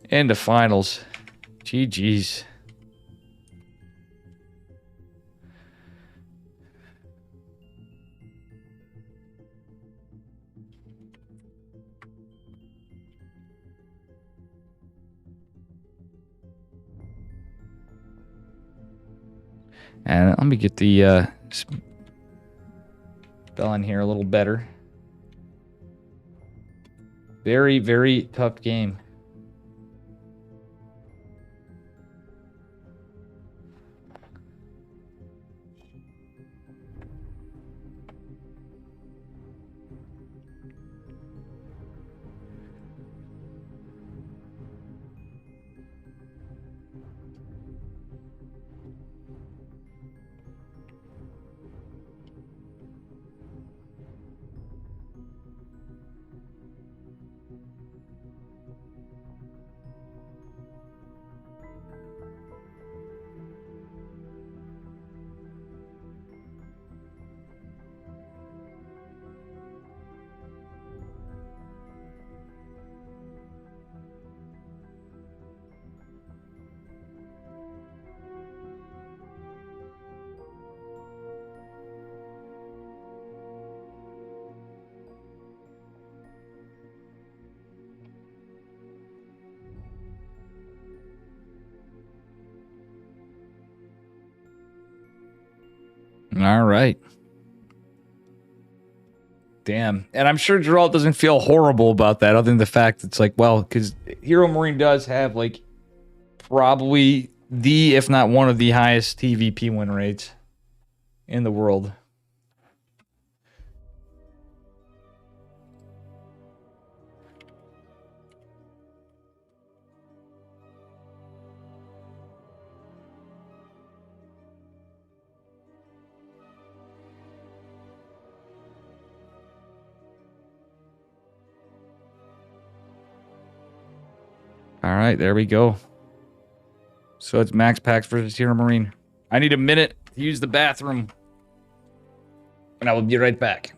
in the finals. GG's. And let me get the spell in here a little better. Very, very tough game. All right. Damn. And I'm sure Geralt doesn't feel horrible about that, other than the fact it's like, well, because Hero Marine does have, like, probably the, if not one of the highest TVP win rates in the world. All right, there we go. So it's Max Packs versus Hero Marine. I need a minute to use the bathroom. And I will be right back.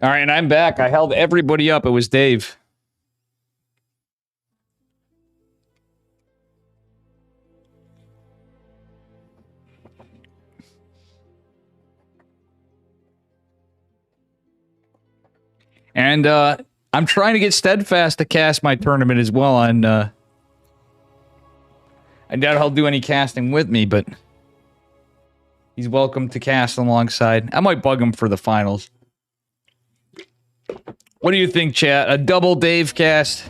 All right, and I'm back. I held everybody up. It was Dave. And I'm trying to get Steadfast to cast my tournament as well. On I doubt he'll do any casting with me, but he's welcome to cast alongside. I might bug him for the finals. What do you think, chat? A double Dave cast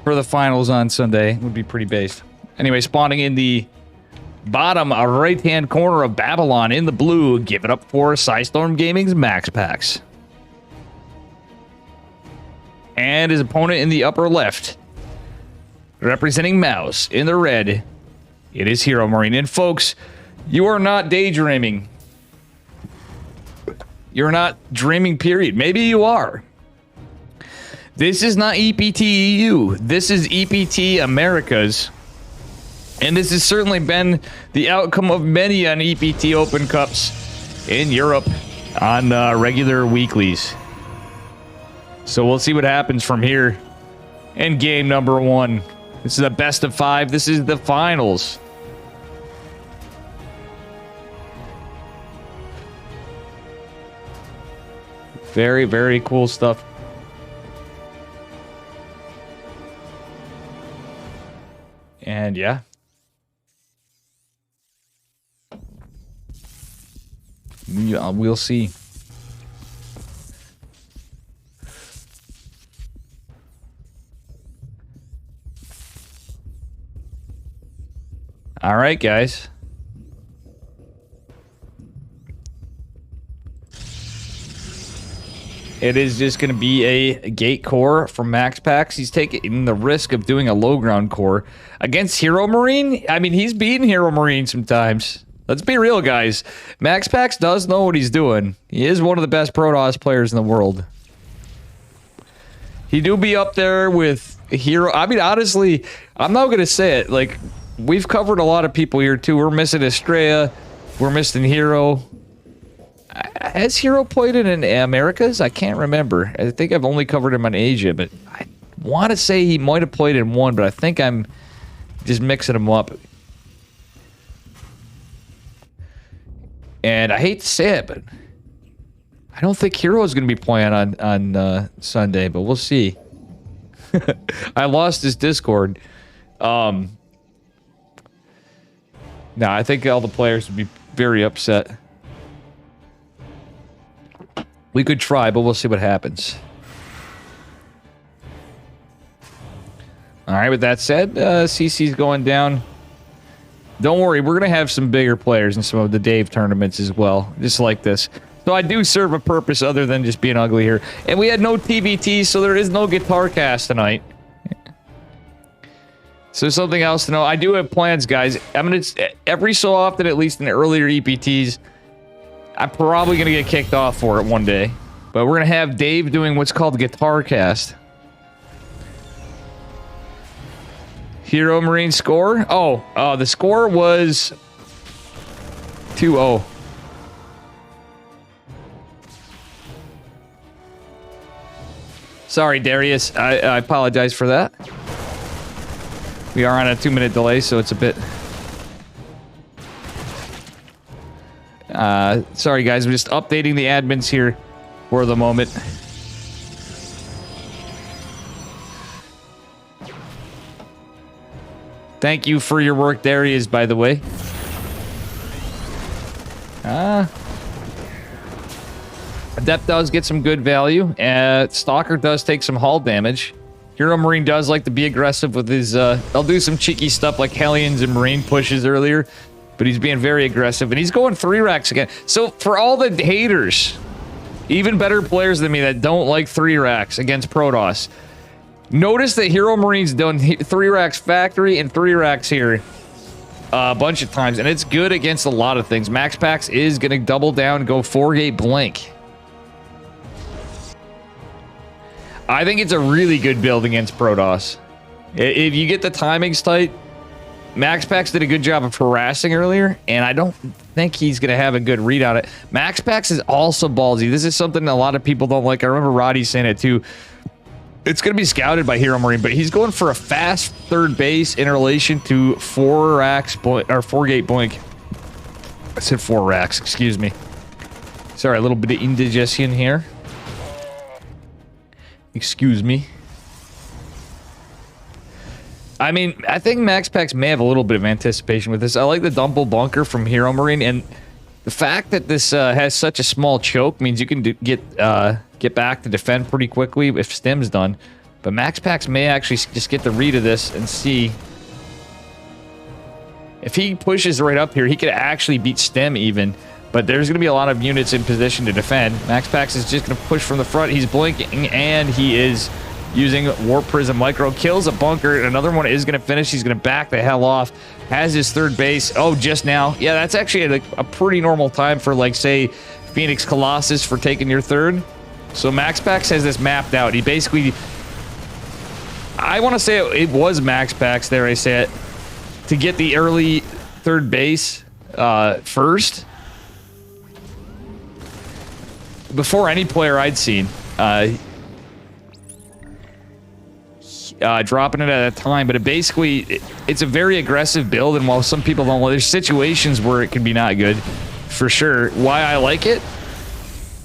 for the finals on Sunday would be pretty based. Anyway, spawning in the bottom right-hand corner of Babylon in the blue. Give it up for Psystorm Gaming's Max Packs. And his opponent in the upper left, representing Mouse in the red, it is Hero Marine. And folks, you are not daydreaming. You're not dreaming, period. Maybe you are. This is not EPT EU. This is EPT Americas. And this has certainly been the outcome of many an EPT Open Cups in Europe on regular weeklies. So we'll see what happens from here in game number 1. This is a best of 5. This is the finals. Very, very cool stuff. And yeah. We'll see. All right, guys. It is just going to be a gate core from Max Packs. He's taking the risk of doing a low ground core against Hero Marine. I mean, he's beaten Hero Marine sometimes. Let's be real, guys. Max Packs does know what he's doing. He is one of the best Protoss players in the world. He do be up there with Hero. I mean, honestly, I'm not going to say it. Like, we've covered a lot of people here, too. We're missing Estrella. We're missing Hero. Has Hero played it in Americas? I can't remember. I think I've only covered him on Asia, but I want to say he might have played in one, but I think I'm just mixing them up. And I hate to say it, but I don't think Hero is going to be playing on Sunday, but we'll see. I lost his Discord. No, I think all the players would be very upset. We could try, but we'll see what happens. All right, with that said, CC's going down. Don't worry, we're going to have some bigger players in some of the Dave tournaments as well, just like this. So I do serve a purpose other than just being ugly here. And we had no TBT, so there is no guitar cast tonight. So something else to know. I do have plans, guys. I'm going to, every so often, at least in the earlier EPTs, I'm probably going to get kicked off for it one day. But we're going to have Dave doing what's called guitar cast. Hero Marine score? Oh, the score was 2-0. Sorry, Darius. I apologize for that. We are on a 2-minute delay, so it's a bit... sorry, guys. I'm just updating the admins here for the moment. Thank you for your work, Darius, by the way. Adept does get some good value. Stalker does take some hull damage. Hero Marine does like to be aggressive with his... they'll do some cheeky stuff like Hellions and Marine pushes earlier. But he's being very aggressive. And he's going 3 racks again. So for all the haters, even better players than me that don't like 3 racks against Protoss, notice that Hero Marine's done 3 racks factory and 3 racks here a bunch of times. And it's good against a lot of things. Max Packs is going to double down, go 4-gate blank. I think it's a really good build against Protoss. If you get the timings tight, Max Packs did a good job of harassing earlier, and I don't think he's going to have a good read on it. Max Packs is also ballsy. This is something a lot of people don't like. I remember Roddy saying it too. It's going to be scouted by Hero Marine, but he's going for a fast third base in relation to 4 racks, or 4-gate blink. I said 4 racks, excuse me. Sorry, a little bit of indigestion here. Excuse me. I mean, I think Max Packs may have a little bit of anticipation with this. I like the Dumble Bunker from Hero Marine, and the fact that this has such a small choke means you can get back to defend pretty quickly if Stim's done. But Max Packs may actually just get the read of this and see If he pushes right up here, he could actually beat Stem even. But there's going to be a lot of units in position to defend. Max Pax is just going to push from the front. He's blinking, and he is using Warp Prism Micro. Kills a bunker. Another one is going to finish. He's going to back the hell off. Has his third base. Oh, just now. Yeah, that's actually a pretty normal time for, like, say, Phoenix Colossus for taking your third. So Max Pax has this mapped out. He basically... I want to say it was Max Pax, there I say it, to get the early third base first. Before any player I'd seen. Dropping it at a time, but it's a very aggressive build, and while some people don't, there's situations where it can be not good, for sure. Why I like it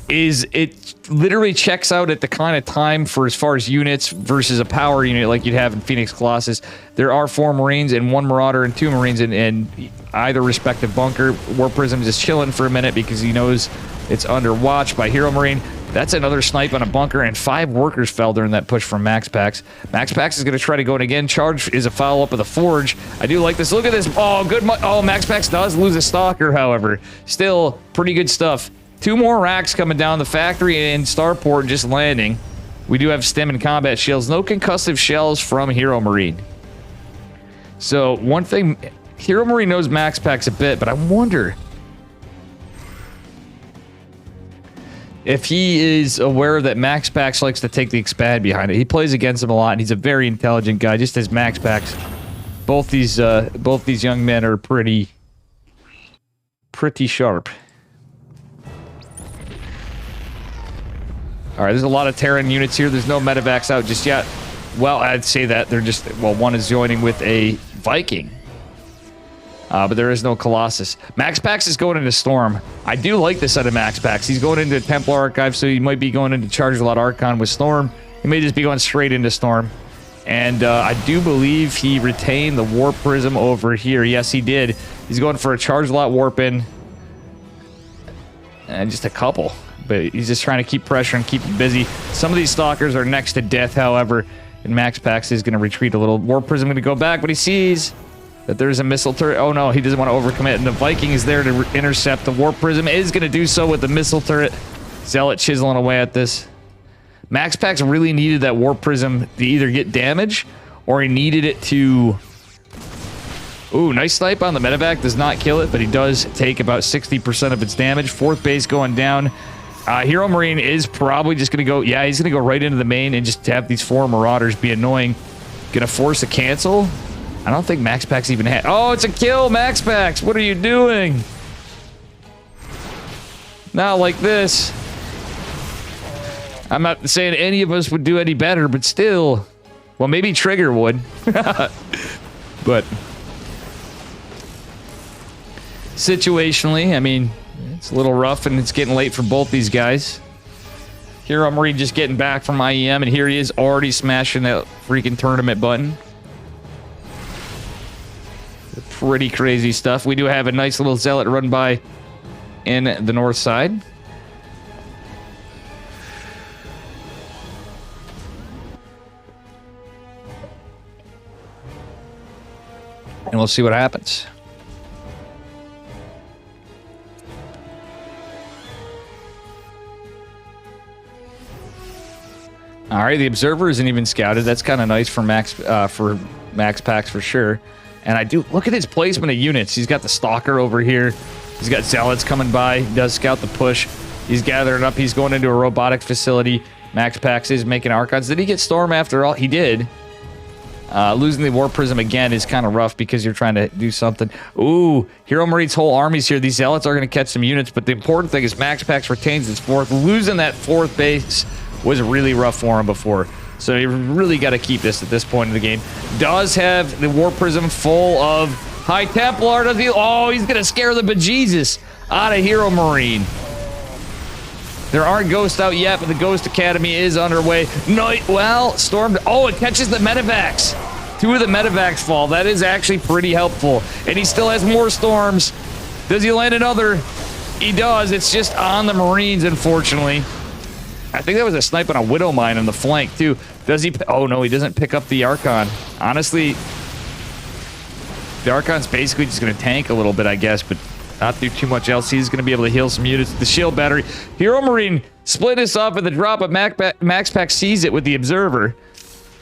is it literally checks out at the kind of time for as far as units versus a power unit like you'd have in Phoenix Colossus. There are 4 Marines and 1 Marauder and 2 Marines in either respective bunker. Warp Prism is chilling for a minute because he knows it's under watch by Hero Marine. That's another snipe on a bunker, and 5 workers fell during that push from Max Pax. Max Pax is going to try to go in again. Charge is a follow-up of the Forge. I do like this. Look at this. Oh, good. Oh, Max Pax does lose a Stalker, however. Still, pretty good stuff. 2 more racks coming down the factory and Starport just landing. We do have stem and combat shells. No concussive shells from Hero Marine. So, one thing... Hero Marine knows Max Pax a bit, but I wonder... if he is aware that Max Pax likes to take the expand behind it. He plays against him a lot, and he's a very intelligent guy, just as Max Pax. Both these young men are pretty sharp. All right, there's a lot of Terran units here. There's no medevacs out just yet. Well, I'd say that they're just... well, one is joining with a Viking. But there is no Colossus. Max Pax is going into Storm. I do like this out of Max Pax. He's going into Templar Archive, so he might be going into Charge a lot Archon with Storm. He may just be going straight into Storm. And I do believe he retained the Warp Prism over here. Yes, he did. He's going for a Charge Lot Warp in. And just a couple. But he's just trying to keep pressure and keep him busy. Some of these Stalkers are next to death, however. And Max Pax is going to retreat a little. Warp Prism going to go back, but he sees... that there's a missile turret. Oh no, he doesn't want to overcommit, and the Viking is there to intercept. The Warp Prism is going to do so with the missile turret. Zealot chiseling away at this. Max Pax really needed that Warp Prism to either get damage, or he needed it to... Ooh, nice snipe on the medevac. Does not kill it, but he does take about 60% of its damage. 4th base going down. Hero Marine is probably just going to go... yeah, he's going to go right into the main and just have these 4 Marauders be annoying. Going to force a cancel. I don't think Max Pax even had... oh, it's a kill, Max Pax! What are you doing? Not like this. I'm not saying any of us would do any better, but still. Well, maybe Trigger would. But... situationally, I mean, it's a little rough, and it's getting late for both these guys. Hero Marine just getting back from IEM, and here he is already smashing that freaking tournament button. Pretty crazy stuff. We do have a nice little Zealot run by in the north side. And we'll see what happens. All right, the Observer isn't even scouted. That's kind of nice for Max Pax for sure. And I do look at his placement of units. He's got the Stalker over here. He's got Zealots coming by. He does scout the push. He's gathering up. He's going into a robotics facility. Max Pax is making Archons. Did he get Storm after all? He did. Losing the Warp Prism again is kind of rough because you're trying to do something. Ooh, Hero Marine's whole army's here. These Zealots are going to catch some units, but the important thing is Max Pax retains his 4th. Losing that 4th base was really rough for him before. So you really got to keep this at this point in the game. Does have the Warp Prism full of High Templar. Does he? Oh, he's going to scare the bejesus out of Hero Marine. There aren't ghosts out yet, but the Ghost Academy is underway. No, well, Storm... oh, it catches the medevacs. 2 of the medevacs fall. That is actually pretty helpful. And he still has more Storms. Does he land another? He does. It's just on the Marines, unfortunately. I think that was a snipe on a Widow Mine on the flank, too. Does he... oh, no, he doesn't pick up the Archon. Honestly, The Archon's basically just going to tank a little bit, I guess, but not do too much else. He's going to be able to heal some units. The shield battery. Hero Marine split this off at the drop, but Max Pack sees it with the Observer.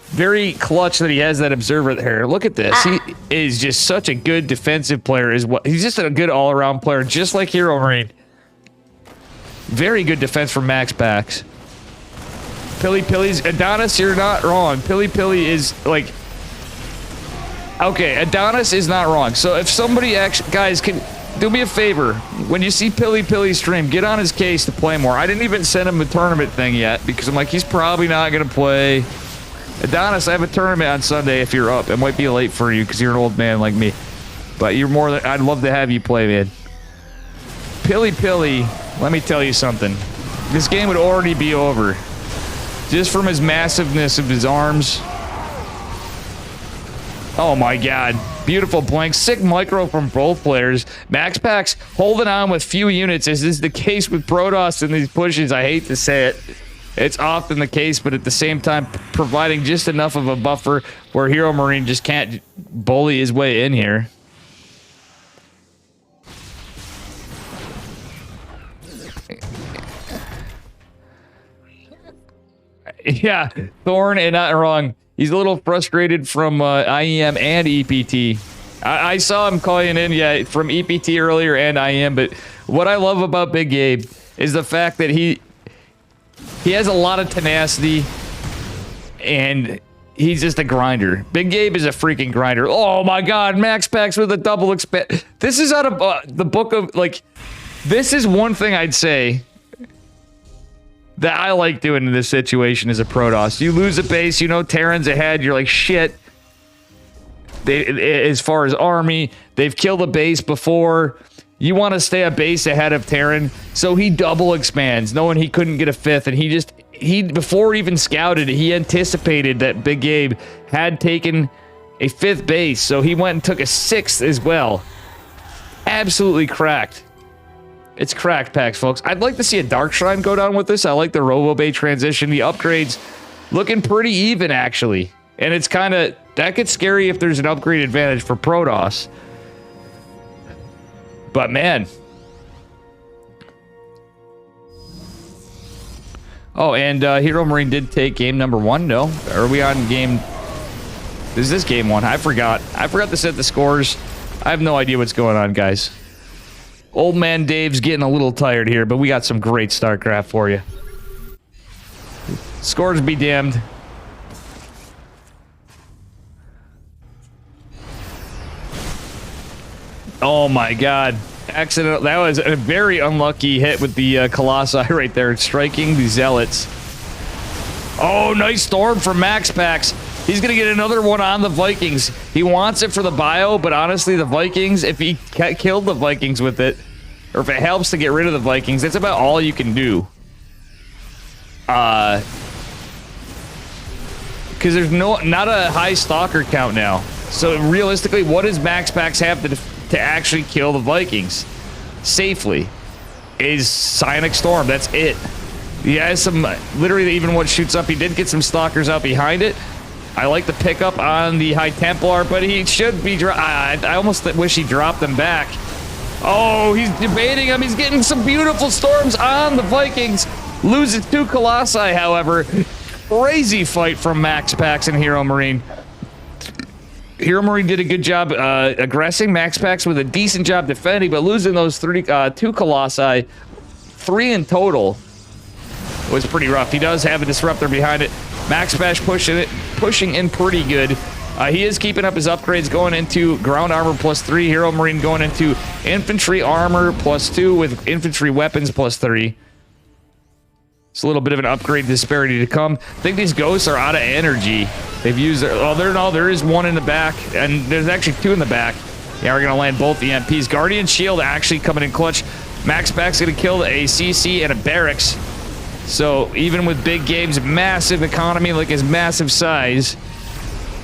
Very clutch that he has that Observer there. Look at this. He is just such a good defensive player. He's just a good all-around player, just like Hero Marine. Very good defense from Max Packs. Pilly's Adonis, you're not wrong. Pilly is like... Okay, Adonis is not wrong. So if somebody actually... Guys, can do me a favor. When you see Pilly stream, get on his case to play more. I didn't even send him a tournament thing yet because I'm like, he's probably not going to play. Adonis, I have a tournament on Sunday if you're up. It might be late for you because you're an old man like me. But you're more than... I'd love to have you play, man. Pilly, let me tell you something. This game would already be over. Just from his massiveness of his arms. Oh my god. Beautiful blank. Sick micro from both players. Max Packs holding on with few units, as is the case with Protoss in these pushes. I hate to say it. It's often the case, but at the same time, providing just enough of a buffer where Hero Marine just can't bully his way in here. Yeah, Thorn, and not wrong. He's a little frustrated from IEM and EPT. I saw him calling in, yeah, from EPT earlier and IEM, but what I love about Big Gabe is the fact that he has a lot of tenacity, and he's just a grinder. Big Gabe is a freaking grinder. Oh my god, Max Packs with a double expand. This is out of the book of, like, this is one thing I'd say that I like doing in this situation as a Protoss. You lose a base, you know Terran's ahead, you're like, shit. As far as army, they've killed a base before. You want to stay a base ahead of Terran, so he double expands, knowing he couldn't get a fifth, and he before even scouted, he anticipated that Big Gabe had taken a fifth base, so he went and took a sixth as well. Absolutely cracked. It's cracked, Packs, folks. I'd like to see a Dark Shrine go down with this. I like the Robo Bay transition. The upgrades looking pretty even, actually. And it's kind of... That gets scary if there's an upgrade advantage for Protoss. But, man. Oh, and Hero Marine did take game number 1. No. Are we on game... Is this game 1? I forgot. I forgot to set the scores. I have no idea what's going on, guys. Old man Dave's getting a little tired here, but we got some great StarCraft for you. Scores be damned. Oh my god. Accident. That was a very unlucky hit with the Colossi right there, striking the Zealots. Oh, nice storm from Max Packs. He's going to get another one on the Vikings. He wants it for the bio, but honestly, the Vikings, if he killed the Vikings with it, or if it helps to get rid of the Vikings, that's about all you can do. Because there's not a high stalker count now. So realistically, what does Max Packs have to actually kill the Vikings safely? Is Psionic Storm. That's it. He has some, literally even what shoots up. He did get some stalkers out behind it. I like the pickup on the High Templar, but he should be... I almost wish he dropped them back. Oh, he's debating him. He's getting some beautiful storms on the Vikings. Loses 2 Colossi, however. Crazy fight from Max Packs and Hero Marine. Hero Marine did a good job aggressing. Max Packs with a decent job defending, but losing those 2 Colossi, 3 in total, was pretty rough. He does have a disruptor behind it. Max Packs pushing in pretty good. He is keeping up his upgrades, going into ground armor +3. Hero Marine going into infantry armor +2 with infantry weapons +3. It's a little bit of an upgrade disparity to come. I think these ghosts are out of energy. They've used their... Oh, there is one in the back, and there's actually 2 in the back. Yeah, we're going to land both EMPs. Guardian Shield actually coming in clutch. Max Packs going to kill a CC and a barracks. So even with Big Gabe's massive economy, like his massive size,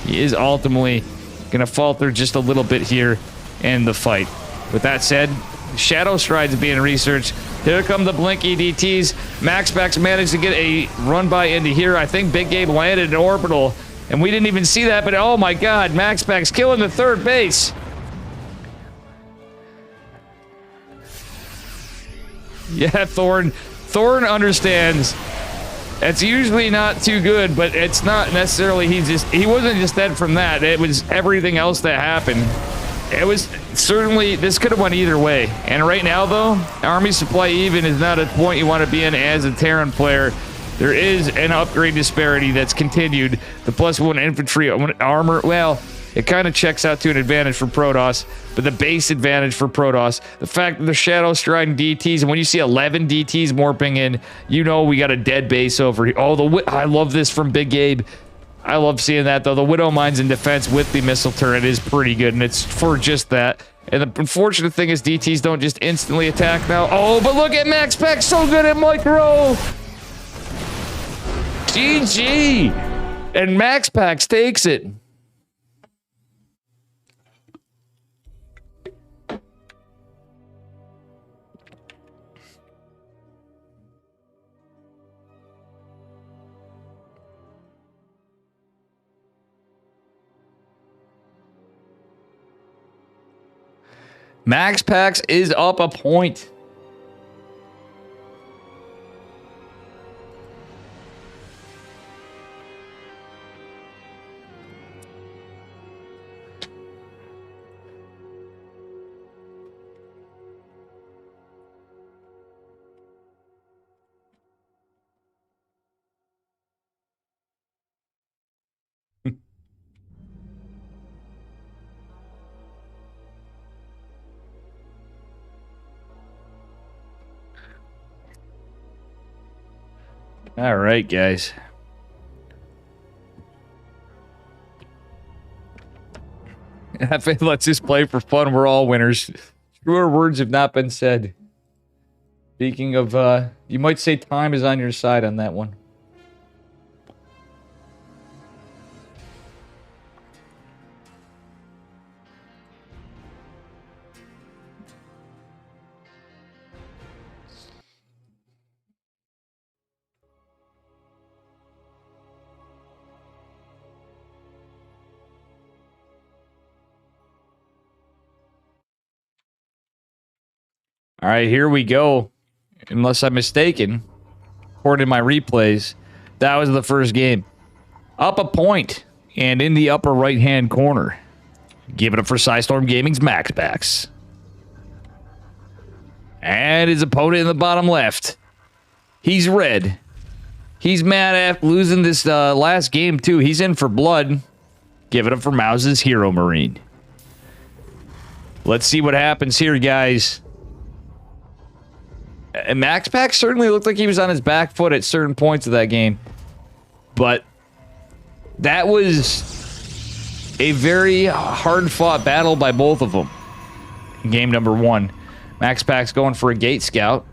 he is ultimately going to falter just a little bit here in the fight. With that said, Shadow Stride's being researched. Here come the Blinky DTs. Max Packs managed to get a run by into here. I think Big Gabe landed an orbital, and we didn't even see that, but oh my god, Max Packs killing the 3rd base. Yeah, Thorn. Thorn understands. It's usually not too good, but it's not necessarily he wasn't just dead from that. It was everything else that happened. It was certainly, this could have went either way. And right now, though, Army Supply Even is not a point you want to be in as a Terran player. There is an upgrade disparity that's continued. The +1 infantry armor, well, it kind of checks out to an advantage for Protoss, but the base advantage for Protoss, the fact that the Shadow Stride DTs, and when you see 11 DTs morphing in, you know we got a dead base over here. Oh, I love this from Big Gabe. I love seeing that, though. The Widow Mines in defense with the missile turret is pretty good, and it's for just that. And the unfortunate thing is DTs don't just instantly attack now. Oh, but look at Max Pack, so good at micro! GG! And Max Pax takes it. Max Pax is up a point. All right, guys. Let's just play for fun. We're all winners. Truer words have not been said. Speaking of, you might say time is on your side on that one. All right, here we go. Unless I'm mistaken, according to my replays, that was the first game. Up a point, and in the upper right-hand corner. Give it up for Psystorm Gaming's Max Pax. And his opponent in the bottom left. He's red. He's mad at losing this last game, too. He's in for blood. Give it up for Mouse's Hero Marine. Let's see what happens here, guys. And Max Pack certainly looked like he was on his back foot at certain points of that game. But that was a very hard-fought battle by both of them. In game number 1. Max Pack's going for a Gate Scout.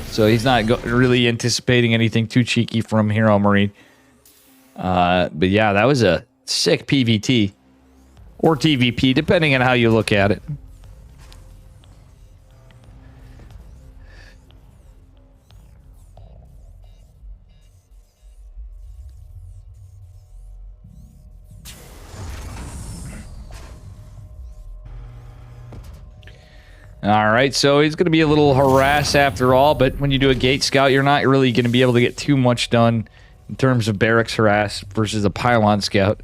So he's not really anticipating anything too cheeky from Hero Marine. But yeah, that was a sick PVT. Or TVP, depending on how you look at it. All right, so he's going to be a little harassed after all, but when you do a Gate Scout, you're not really going to be able to get too much done in terms of Barracks Harass versus a Pylon Scout,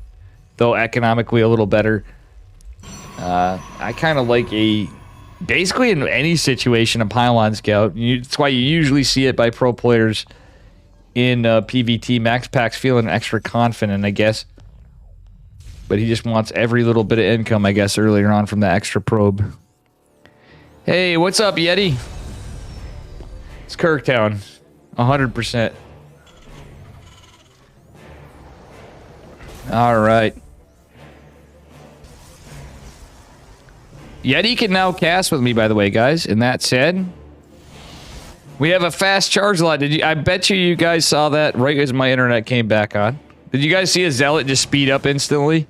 though economically a little better. I kind of like basically in any situation, a Pylon Scout. That's why you usually see it by pro players in PVT. Max Pack's feeling extra confident, I guess. But he just wants every little bit of income, I guess, earlier on from the extra probe. Hey, what's up, Yeti? It's Kirktown. 100%. All right. Yeti can now cast with me, by the way, guys. And that said, we have a fast charge lot. I bet you guys saw that right as my internet came back on. Did you guys see a Zealot just speed up instantly?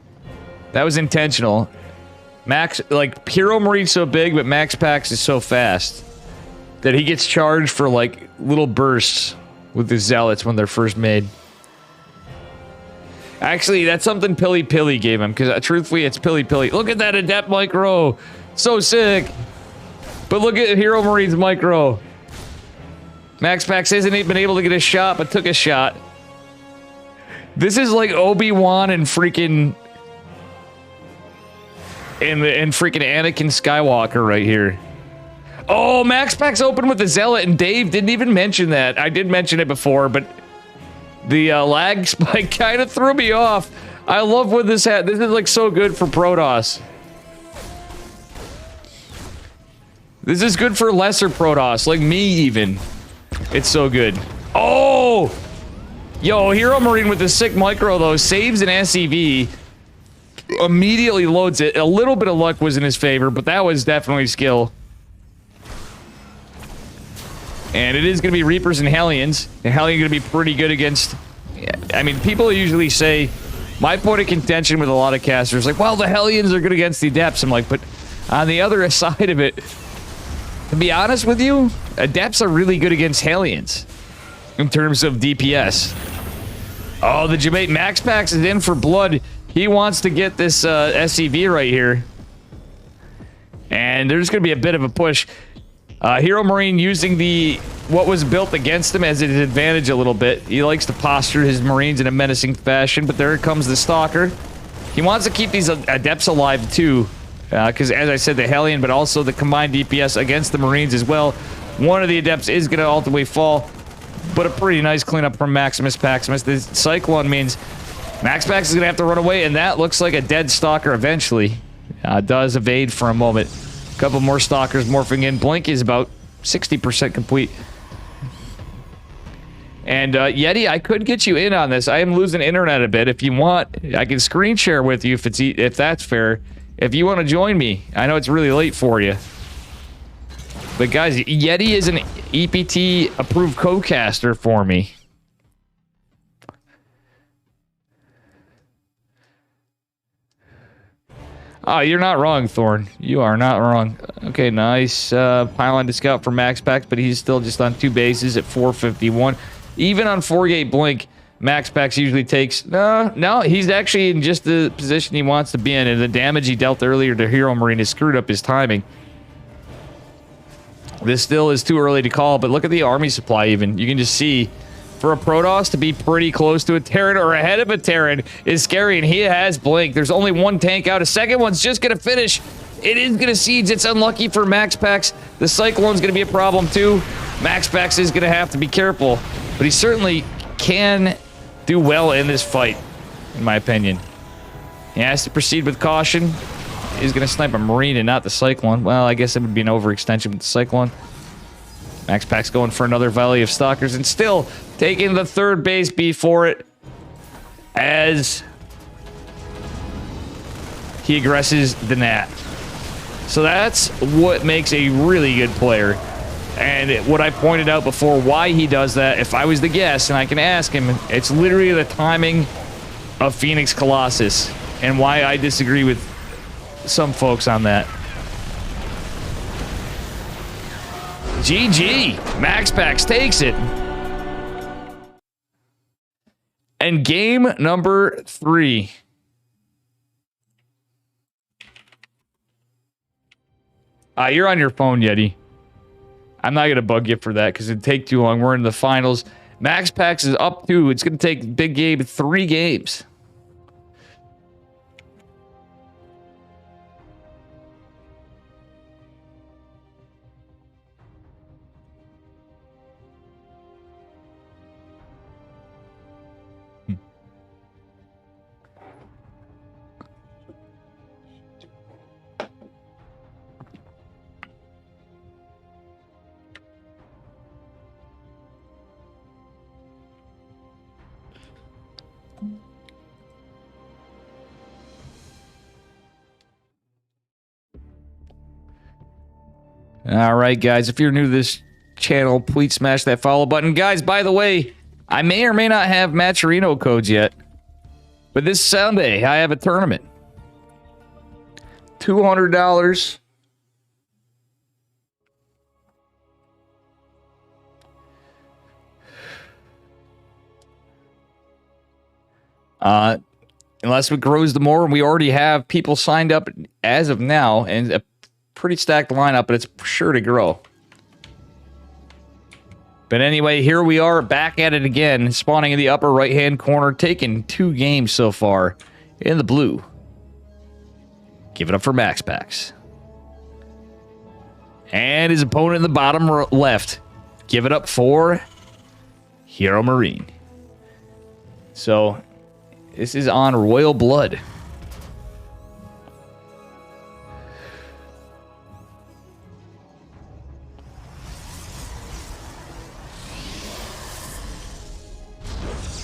That was intentional. Max, like, Hero Marine's so big, but Max Pax is so fast that he gets charged for, like, little bursts with the Zealots when they're first made. Actually, that's something Pilly Pilly gave him, because truthfully, it's Pilly Pilly. Look at that Adept Micro! So sick! But look at Hero Marine's micro. Max Pax hasn't been able to get a shot, but took a shot. This is like Obi-Wan and freaking... And freaking Anakin Skywalker right here. Oh, Max Pax opened with the Zealot, and Dave didn't even mention that. I did mention it before, but the lag spike kind of threw me off. I love when this hat. This is like so good for Protoss. This is good for lesser Protoss, like me even. It's so good. Oh! Yo, Hero Marine with the sick micro, though, saves an SCV. Immediately loads it. A little bit of luck was in his favor, but that was definitely skill. And it is going to be Reapers and Hellions. The Hellion going to be pretty good against... I mean, people usually say... My point of contention with a lot of casters, like, well, the Hellions are good against the Adepts. I'm like, but on the other side of it, to be honest with you, Adepts are really good against Hellions in terms of DPS. Oh, the Jamaican Max Pax is in for blood. He wants to get this SCV right here. And there's going to be a bit of a push. Hero Marine using what was built against him as an advantage a little bit. He likes to posture his Marines in a menacing fashion, but there comes the Stalker. He wants to keep these Adepts alive too, because as I said, the Hellion, but also the combined DPS against the Marines as well. One of the Adepts is going to ultimately fall, but a pretty nice cleanup from Maximus Paximus. This Cyclone means Max Pax is going to have to run away, and that looks like a dead Stalker eventually. Does evade for a moment. A couple more Stalkers morphing in. Blink is about 60% complete. And Yeti, I could get you in on this. I am losing internet a bit. If you want, I can screen share with you if that's fair. If you want to join me, I know it's really late for you. But guys, Yeti is an EPT approved co-caster for me. Oh, you're not wrong, Thorn. You are not wrong. Okay, nice pylon to scout for Max Pax, but he's still just on 2 bases at 451. Even on 4-gate blink, Max Pax usually takes... No, he's actually in just the position he wants to be in, and the damage he dealt earlier to Hero Marine has screwed up his timing. This still is too early to call, but look at the army supply even. You can just see, for a Protoss to be pretty close to a Terran or ahead of a Terran is scary, and he has blink. There's only one tank out. A second one's just going to finish. It is going to siege. It's unlucky for Max Pax. The Cyclone's going to be a problem too. Max Pax is going to have to be careful, but he certainly can do well in this fight, in my opinion. He has to proceed with caution. He's going to snipe a Marine and not the Cyclone. Well, I guess it would be an overextension with the Cyclone. Max Pax going for another volley of Stalkers and still taking the 3rd base before it as he aggresses the Nat. So that's what makes a really good player. And what I pointed out before, why he does that, if I was the guess, and I can ask him, it's literally the timing of Phoenix Colossus and why I disagree with some folks on that. GG. Max Pax takes it. And game number 3. You're on your phone, Yeti. I'm not going to bug you for that because it'd take too long. We're in the finals. Max Pax is up 2. It's going to take Big Gabe 3 games. All right, guys, if you're new to this channel, please smash that follow button. Guys, by the way, I may or may not have Maturino codes yet, but this Sunday, I have a tournament. $200. Unless it grows the more, and we already have people signed up as of now, and pretty stacked lineup, but it's sure to grow. But anyway, here we are back at it again, spawning in the upper right-hand corner, taking 2 games so far in the blue. Give it up for MaxPax. And his opponent in the bottom left. Give it up for Hero Marine. So, this is on Royal Blood.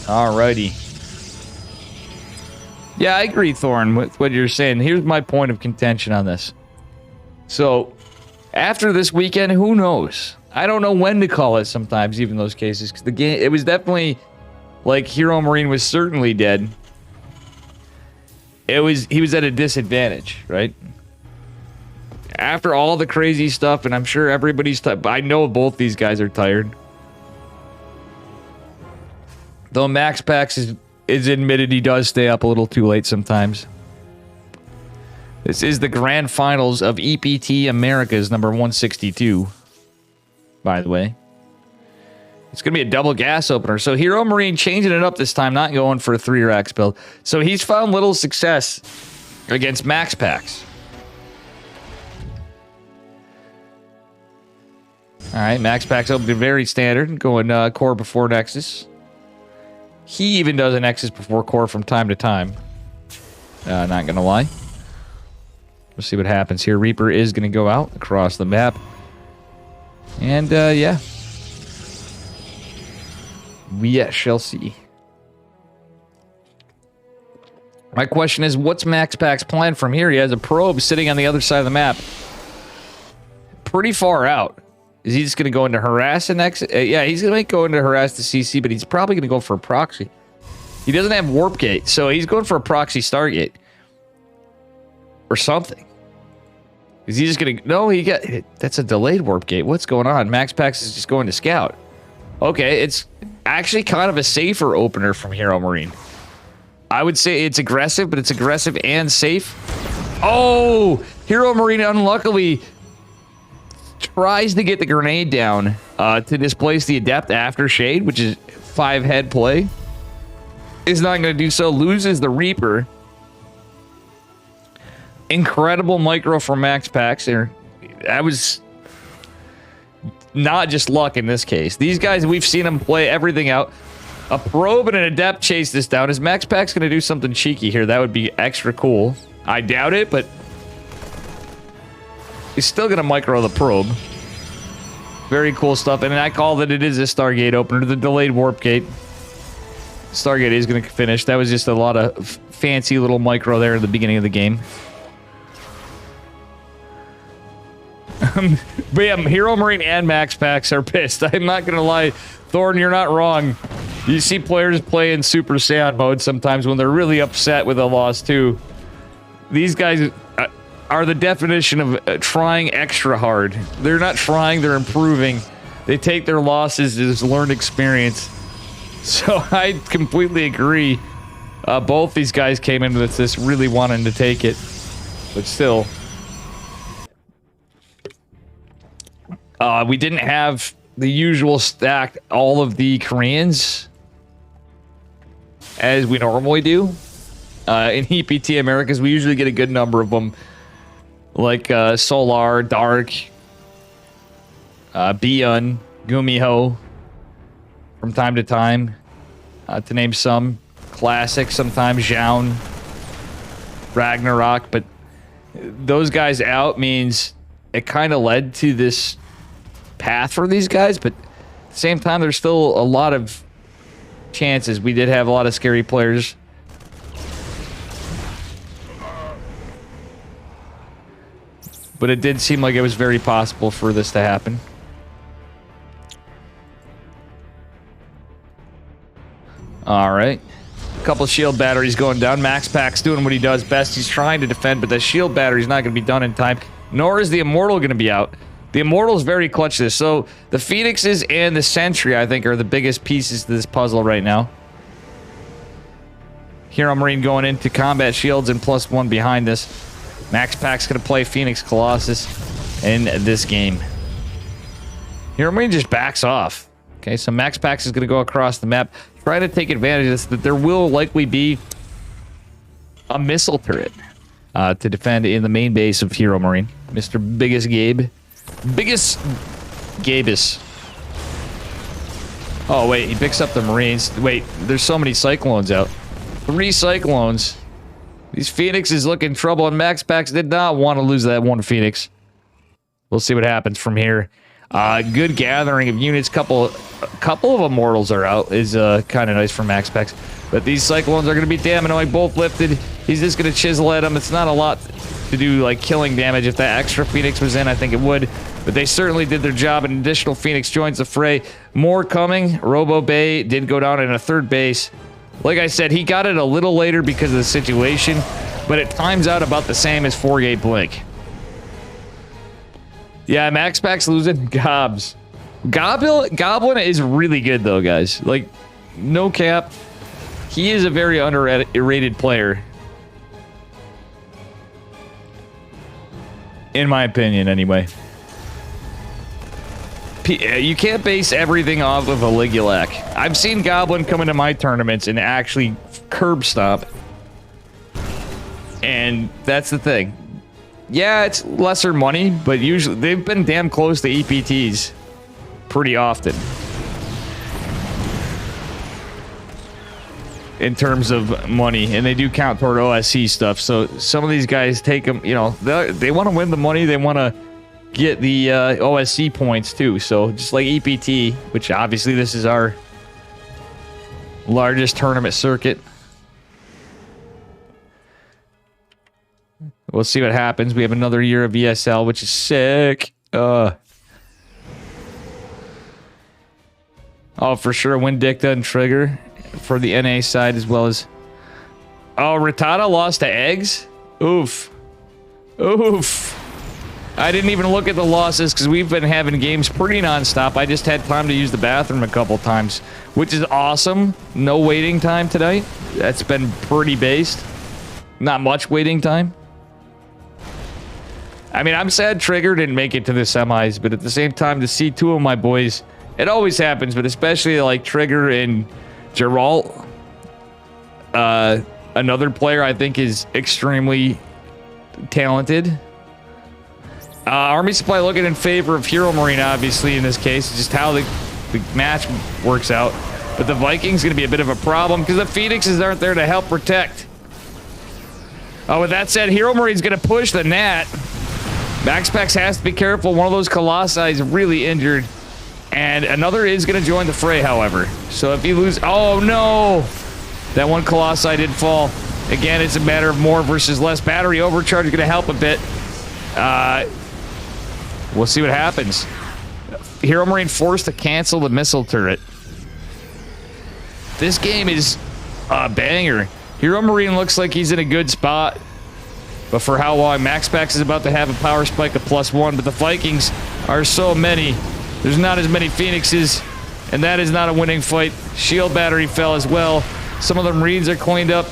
Alrighty. Yeah, I agree, Thorn, with what you're saying. Here's my point of contention on this. So, after this weekend, who knows? I don't know when to call it sometimes, even those cases. Because the game, it was definitely, like, Hero Marine was certainly dead. He was at a disadvantage, right? After all the crazy stuff, and I'm sure everybody's I know both these guys are tired. Though MaxPax is admitted he does stay up a little too late sometimes. This is the grand finals of EPT Americas number 162, by the way. It's going to be a double gas opener. So Hero Marine changing it up this time, not going for a 3-rax build. So he's found little success against MaxPax. All right, MaxPax opened very standard, going core before Nexus. He even does a Nexus before core from time to time. Not going to lie. We'll see what happens here. Reaper is going to go out across the map. And, yeah. We shall see. My question is, what's MaxPax's plan from here? He has a probe sitting on the other side of the map. Pretty far out. Is he just going to go into harass and exit? Yeah, he's going to go into harass the CC, but he's probably going to go for a proxy. He doesn't have warp gate, so he's going for a proxy Stargate. Or something. Is he just going to... No, that's a delayed warp gate. What's going on? MaxPax is just going to scout. Okay, it's actually kind of a safer opener from Hero Marine. I would say it's aggressive, but it's aggressive and safe. Oh! Hero Marine unluckily tries to get the grenade down to displace the Adept after Shade, which is 5-head play. Is not going to do so. Loses the Reaper. Incredible micro from MaxPax there. That was not just luck in this case. These guys, we've seen them play everything out. A probe and an Adept chase this down. Is MaxPax going to do something cheeky here? That would be extra cool. I doubt it, but he's still going to micro the probe. Very cool stuff. And I call that it is a Stargate opener. The delayed warp gate. Stargate is going to finish. That was just a lot of fancy little micro there at the beginning of the game. But yeah, Hero Marine and MaxPax are pissed. I'm not going to lie. Thorn, you're not wrong. You see players play in Super Saiyan mode sometimes when they're really upset with a loss too. These guys are the definition of trying extra hard. They're not trying, they're improving. They take their losses as learned experience. So I completely agree. Both these guys came into this really wanting to take it. But still. We didn't have the usual stack, all of the Koreans, as we normally do. In EPT Americas, we usually get a good number of them. Like Solar, Dark, Biyun, Gumiho, from time to time, to name some. Classic, sometimes Zhaon, Ragnarok, but those guys out means it kind of led to this path for these guys, but at the same time, there's still a lot of chances. We did have a lot of scary players. But it did seem like it was very possible for this to happen. Alright. A couple of shield batteries going down. MaxPax doing what he does best. He's trying to defend, but the shield battery's not going to be done in time. Nor is the Immortal going to be out. The Immortal's very clutch to this. So, the Phoenixes and the Sentry, I think, are the biggest pieces to this puzzle right now. Hero Marine going into combat shields and +1 behind this. Max Pack's going to play Phoenix Colossus in this game. Hero Marine just backs off. Okay, so Max Pax is going to go across the map, trying to take advantage of this, that there will likely be a missile turret to defend in the main base of Hero Marine. Mr. Biggest Gabe. Biggest Gabus. Oh, wait, he picks up the Marines. Wait, there's so many Cyclones out. 3 Cyclones. These Phoenix is looking trouble, and Max Pax did not want to lose that one Phoenix. We'll see what happens from here. Good gathering of units. Couple of Immortals are out. Is kind of nice for Max Pax. But these Cyclones are going to be damn annoying. Both lifted. He's just going to chisel at them. It's not a lot to do, like, killing damage. If that extra Phoenix was in, I think it would. But they certainly did their job. An additional Phoenix joins the fray. More coming. Robo Bay did go down in a 3rd base. Like I said, he got it a little later because of the situation. But it times out about the same as 4-gate Blink. Yeah, Max Pax losing Gobs. Goblin is really good, though, guys. Like, no cap. He is a very underrated player. In my opinion, anyway. You can't base everything off of a Ligulac. I've seen Goblin come into my tournaments and actually curb stomp. And that's the thing. Yeah, it's lesser money, but usually they've been damn close to EPTs pretty often. In terms of money, and they do count toward OSC stuff. So some of these guys take them, you know, they want to win the money, they want to get the OSC points too. So just like EPT, which obviously this is our largest tournament circuit. We'll see what happens. We have another year of ESL, which is sick. Oh, for sure. Windicta and Trigger for the NA side, as well as... Oh, Rattata lost to Eggs? Oof. Oof. I didn't even look at the losses because we've been having games pretty nonstop. I just had time to use the bathroom a couple times, which is awesome. No waiting time tonight. That's been pretty based. Not much waiting time. I mean, I'm sad Trigger didn't make it to the semis, but at the same time, to see 2 of my boys, it always happens, but especially like Trigger and Geralt, another player I think is extremely talented. Army Supply looking in favor of Hero Marine, obviously, in this case, just how the match works out. But the Vikings going to be a bit of a problem because the Phoenixes aren't there to help protect. Oh, with that said, Hero Marine's going to push the Nat. Max Pax has to be careful. One of those Colossi is really injured. And another is going to join the fray, however. So if you lose... Oh, no! That one Colossi did fall. Again, it's a matter of more versus less. Battery overcharge is going to help a bit. We'll see what happens. Hero Marine forced to cancel the missile turret. This game is a banger. Hero Marine looks like he's in a good spot. But for how long? Max Pax is about to have a power spike of +1, but the Vikings are so many. There's not as many Phoenixes, and that is not a winning fight. Shield battery fell as well. Some of the Marines are cleaned up.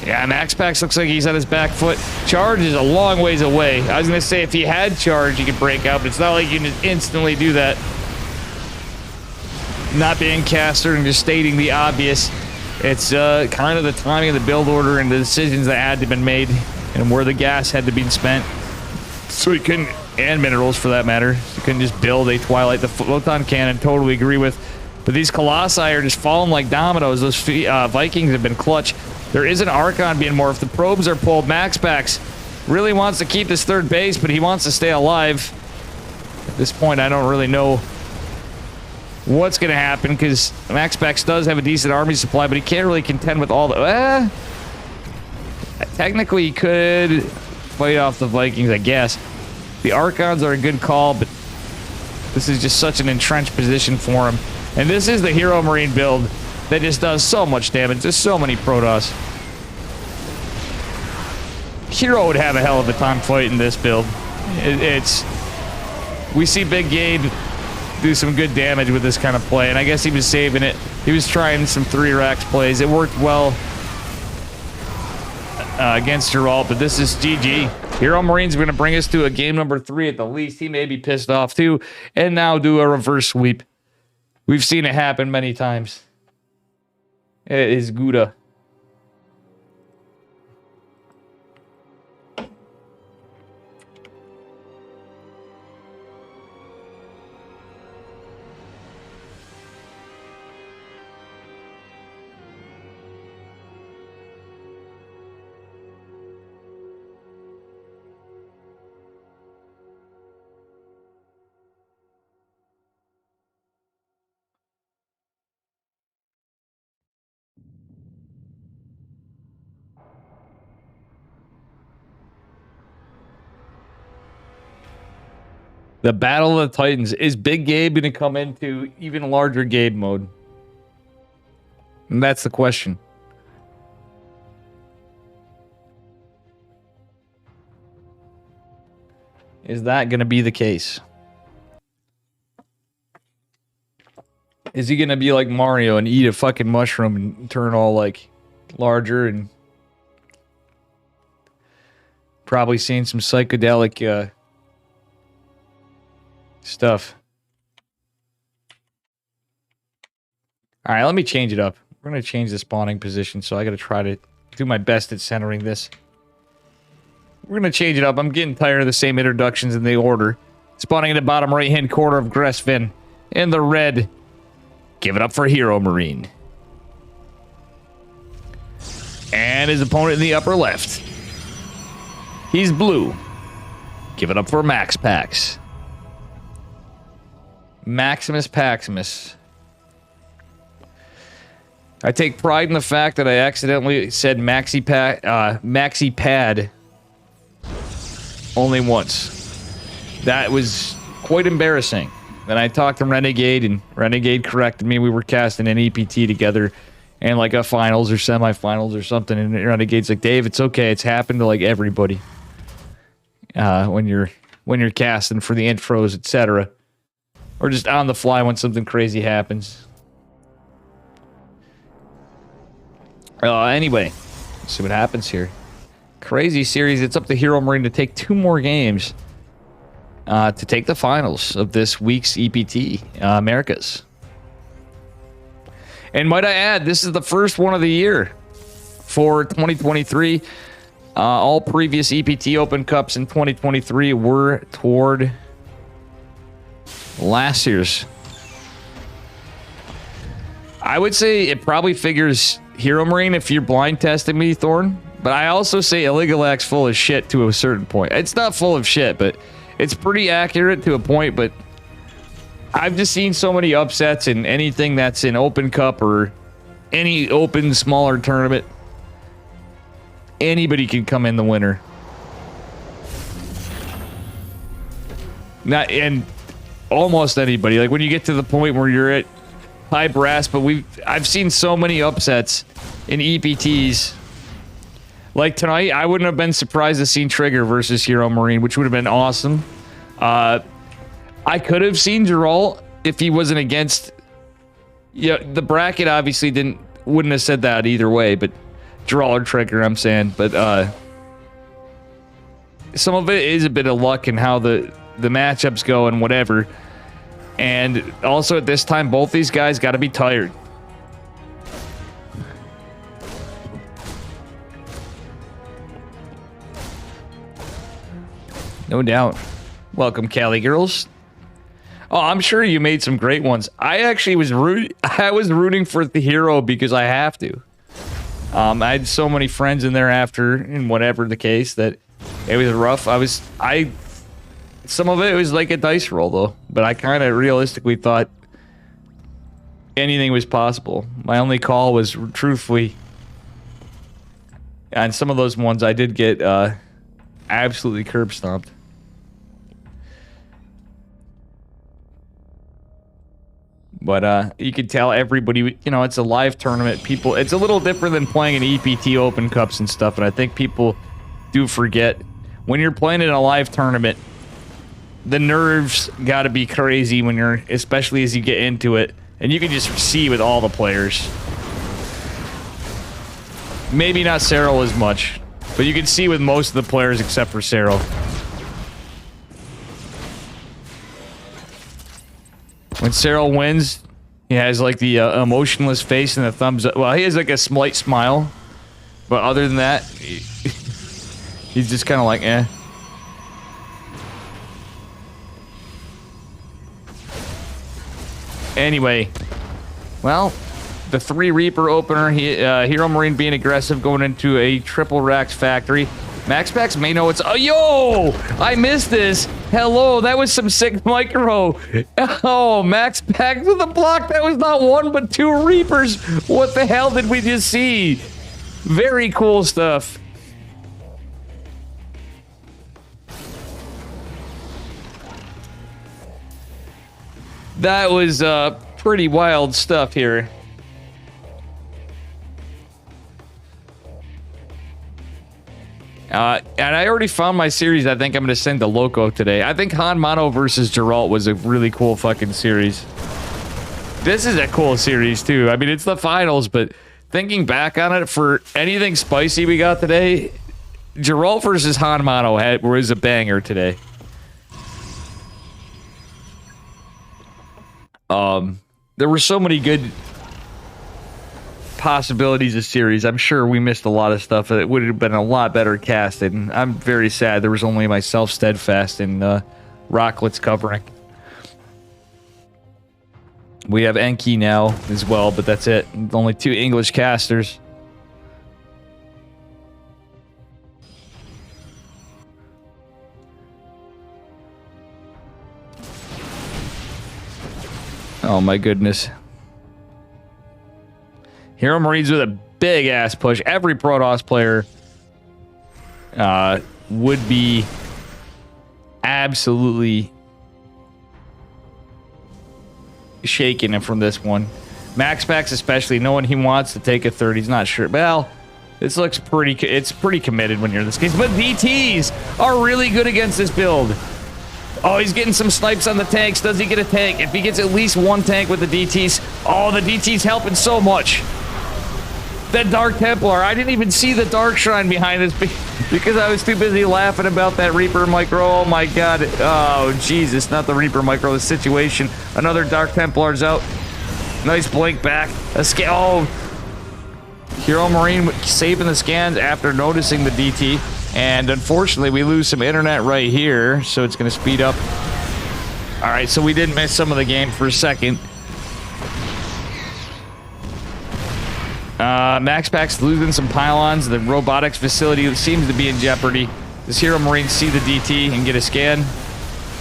Yeah, Max Pax looks like he's on his back foot. Charge is a long ways away. I was going to say if he had charge, he could break out, but it's not like you can just instantly do that. Not being caster and just stating the obvious. It's kind of the timing of the build order and the decisions that had to be made and where the gas had to be spent. So he couldn't, and minerals for that matter. You couldn't just build a Twilight. The Photon Cannon, totally agree with. But these Colossi are just falling like dominoes. Those Vikings have been clutch. There is an Archon being morphed. The probes are pulled. Max Pax really wants to keep this 3rd base, but he wants to stay alive. At this point, I don't really know what's going to happen because Max Pax does have a decent army supply, but he can't really contend with all the... technically, he could fight off the Vikings, I guess. The Archons are a good call, but this is just such an entrenched position for him. And this is the Hero Marine build that just does so much damage. There's so many Protoss. Hero would have a hell of a time fighting this build. We see Big Gabe do some good damage with this kind of play, and I guess he was saving it. He was trying some 3 racks plays. It worked well against Geralt, but this is GG. Hero Marine's going to bring us to a game number 3 at the least. He may be pissed off too, and now do a reverse sweep. We've seen it happen many times. It is Gouda. The Battle of the Titans. Is Big Gabe going to come into even larger Gabe mode? And that's the question. Is that going to be the case? Is he going to be like Mario and eat a fucking mushroom and turn all like larger and probably seeing some psychedelic stuff? All right, let me change it up. We're going to change the spawning position, so I got to try to do my best at centering this. We're going to change it up. I'm getting tired of the same introductions in the order. Spawning in the bottom right-hand corner of Gressvin. In the red. Give it up for Hero Marine. And his opponent in the upper left. He's blue. Give it up for Max Pax. Maximus Paximus. I take pride in the fact that I accidentally said Maxi Pad only once. That was quite embarrassing. Then I talked to Renegade, and Renegade corrected me. We were casting an EPT together, and like a finals or semifinals or something. And Renegade's like, Dave, it's okay. It's happened to like everybody. When you're casting for the intros, etc., or just on the fly when something crazy happens. Anyway, let's see what happens here. Crazy series. It's up to Hero Marine to take 2 more games to take the finals of this week's EPT Americas. And might I add, this is the first one of the year for 2023. All previous EPT Open Cups in 2023 were toward last year's. I would say it probably figures Hero Marine if you're blind testing me, Thorn. But I also say Illegal Act's full of shit to a certain point. It's not full of shit, but it's pretty accurate to a point. But I've just seen so many upsets in anything that's in Open Cup or any open smaller tournament. Anybody can come in the winner. Not and almost anybody. Like when you get to the point where you're at high brass, but I've seen so many upsets in EPTs. Like tonight, I wouldn't have been surprised to see Trigger versus Hero Marine, which would have been awesome. I could have seen Geralt if he wasn't against. Yeah, the bracket obviously wouldn't have said that either way, but Geralt or Trigger, I'm saying. But some of it is a bit of luck in how the matchups go and whatever. And also at this time, both these guys got to be tired. No doubt. Welcome, Cali girls. Oh, I'm sure you made some great ones. I actually was rooting for the hero because I have to. I had so many friends in there after, and whatever the case, that it was rough. Some of it was like a dice roll, though. But I kind of realistically thought anything was possible. My only call was, truthfully, and some of those ones I did get absolutely curb stomped. But you could tell everybody, you know, it's a live tournament. People, it's a little different than playing in EPT Open Cups and stuff. And I think people do forget when you're playing in a live tournament, the nerves got to be crazy when you're, especially as you get into it. And you can just see with all the players. Maybe not Cyril as much. But you can see with most of the players except for Cyril. When Cyril wins, he has like the emotionless face and the thumbs up. Well, he has like a slight smile. But other than that, he's just kind of like, eh. Anyway, well, the 3 Reaper opener, Hero Marine being aggressive, going into a triple Rax factory. MaxPax may know it's... Oh, yo! I missed this. Hello, that was some sick micro. Oh, MaxPax with a block. That was not 1, but 2 Reapers. What the hell did we just see? Very cool stuff. That was pretty wild stuff here. And I already found my series I think I'm going to send to Loco today. I think Han Mono versus Geralt was a really cool fucking series. This is a cool series too. I mean, it's the finals, but thinking back on it, for anything spicy we got today, Geralt versus Han Mono was a banger today. There were so many good possibilities of series. I'm sure we missed a lot of stuff. It would have been a lot better casted. And I'm very sad there was only myself, Steadfast, and Rocklets covering. We have Enki now as well, but that's it. Only 2 English casters. Oh my goodness. Hero Marines with a big ass push. Every Protoss player would be absolutely shaking from this one. MaxPax especially, knowing he wants to take a third, he's not sure. Well, this looks pretty, it's pretty committed when you're in this case. But DTs are really good against this build. Oh, he's getting some snipes on the tanks. Does he get a tank? If he gets at least 1 tank with the DTs, oh, the DTs helping so much. That Dark Templar, I didn't even see the Dark Shrine behind this because I was too busy laughing about that Reaper micro. Oh my god. Oh, Jesus, not the Reaper micro, the situation. Another Dark Templar's out. Nice blink back. Oh, Hero Marine saving the scans after noticing the DT. And unfortunately, we lose some internet right here, so it's going to speed up. All right, so we did miss some of the game for a second. MaxPax losing some pylons. The robotics facility seems to be in jeopardy. Does Hero Marine see the DT and get a scan?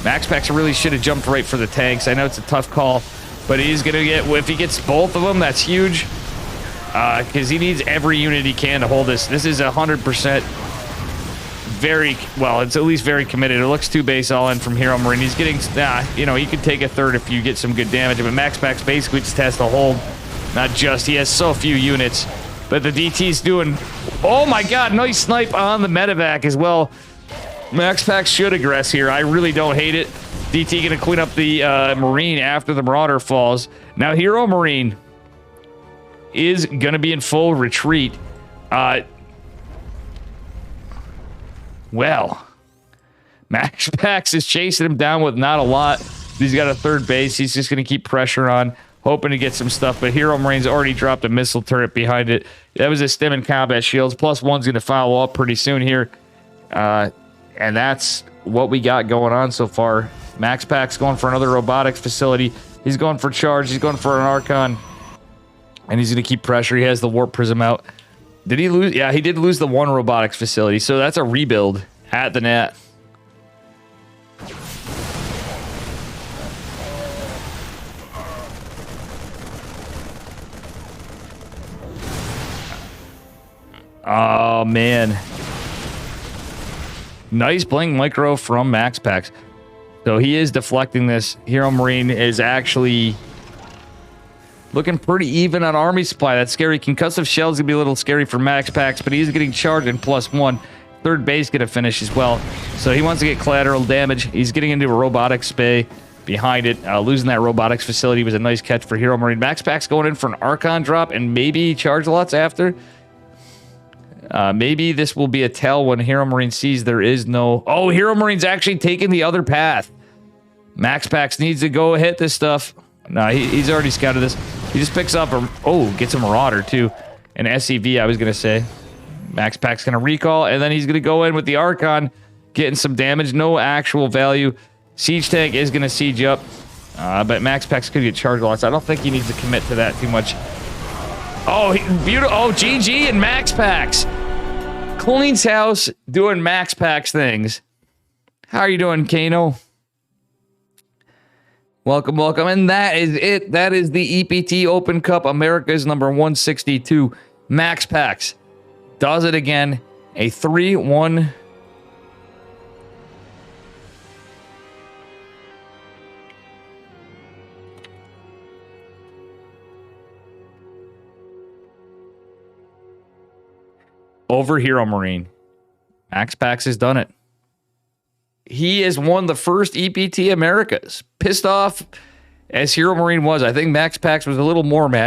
MaxPax really should have jumped right for the tanks. I know it's a tough call, but he's going to get... If he gets both of them, that's huge. Because he needs every unit he can to hold this. This is 100%... very well, it's at least very committed. It looks 2 base all in from Hero Marine. He's getting, you know, he could take a third if you get some good damage, but MaxPax basically just has to hold. Not just, he has so few units, but the DT's doing, oh my god, nice snipe on the medevac as well. MaxPax should aggress here. I really don't hate it. DT gonna clean up the Marine after the Marauder falls. Now Hero Marine is gonna be in full retreat. Well, MaxPax is chasing him down with not a lot. He's got a 3rd base. He's just going to keep pressure on, hoping to get some stuff. But Hero Marine's already dropped a missile turret behind it. That was a stim and combat shields. +1's going to follow up pretty soon here. And that's what we got going on so far. MaxPax going for another robotics facility. He's going for charge. He's going for an Archon. And he's going to keep pressure. He has the Warp Prism out. Did he lose? Yeah, he did lose the 1 robotics facility, so that's a rebuild at the net. Oh, man. Nice blink micro from MaxPax. So he is deflecting this. Hero Marine is actually... looking pretty even on army supply. That's scary. Concussive shell's gonna be a little scary for MaxPax, but he's getting charged in +1. 3rd base gonna finish as well. So he wants to get collateral damage. He's getting into a robotics bay behind it. Losing that robotics facility was a nice catch for Hero Marine. MaxPax going in for an Archon drop and maybe charge lots after. Maybe this will be a tell when Hero Marine sees there is no... Oh, Hero Marine's actually taking the other path. Max Pax needs to go hit this stuff. No, he's already scouted this. He just picks up a... Oh, gets a Marauder, too. An SCV, I was going to say. Max Pack's going to recall, and then he's going to go in with the Archon, getting some damage. No actual value. Siege Tank is going to siege up, but Max Pack's could get charged a lot, so I don't think he needs to commit to that too much. Oh, beautiful. Oh, GG and Max Packs. Cleans house doing Max Packs things. How are you doing, Kano? Welcome, welcome. And that is it. That is the EPT Open Cup America's number 162. Max Packs does it again. A 3-1. Over Hero Marine. Max Pax has done it. He has won the first EPT Americas. Pissed off as Hero Marine was. I think Max Pax was a little more mad.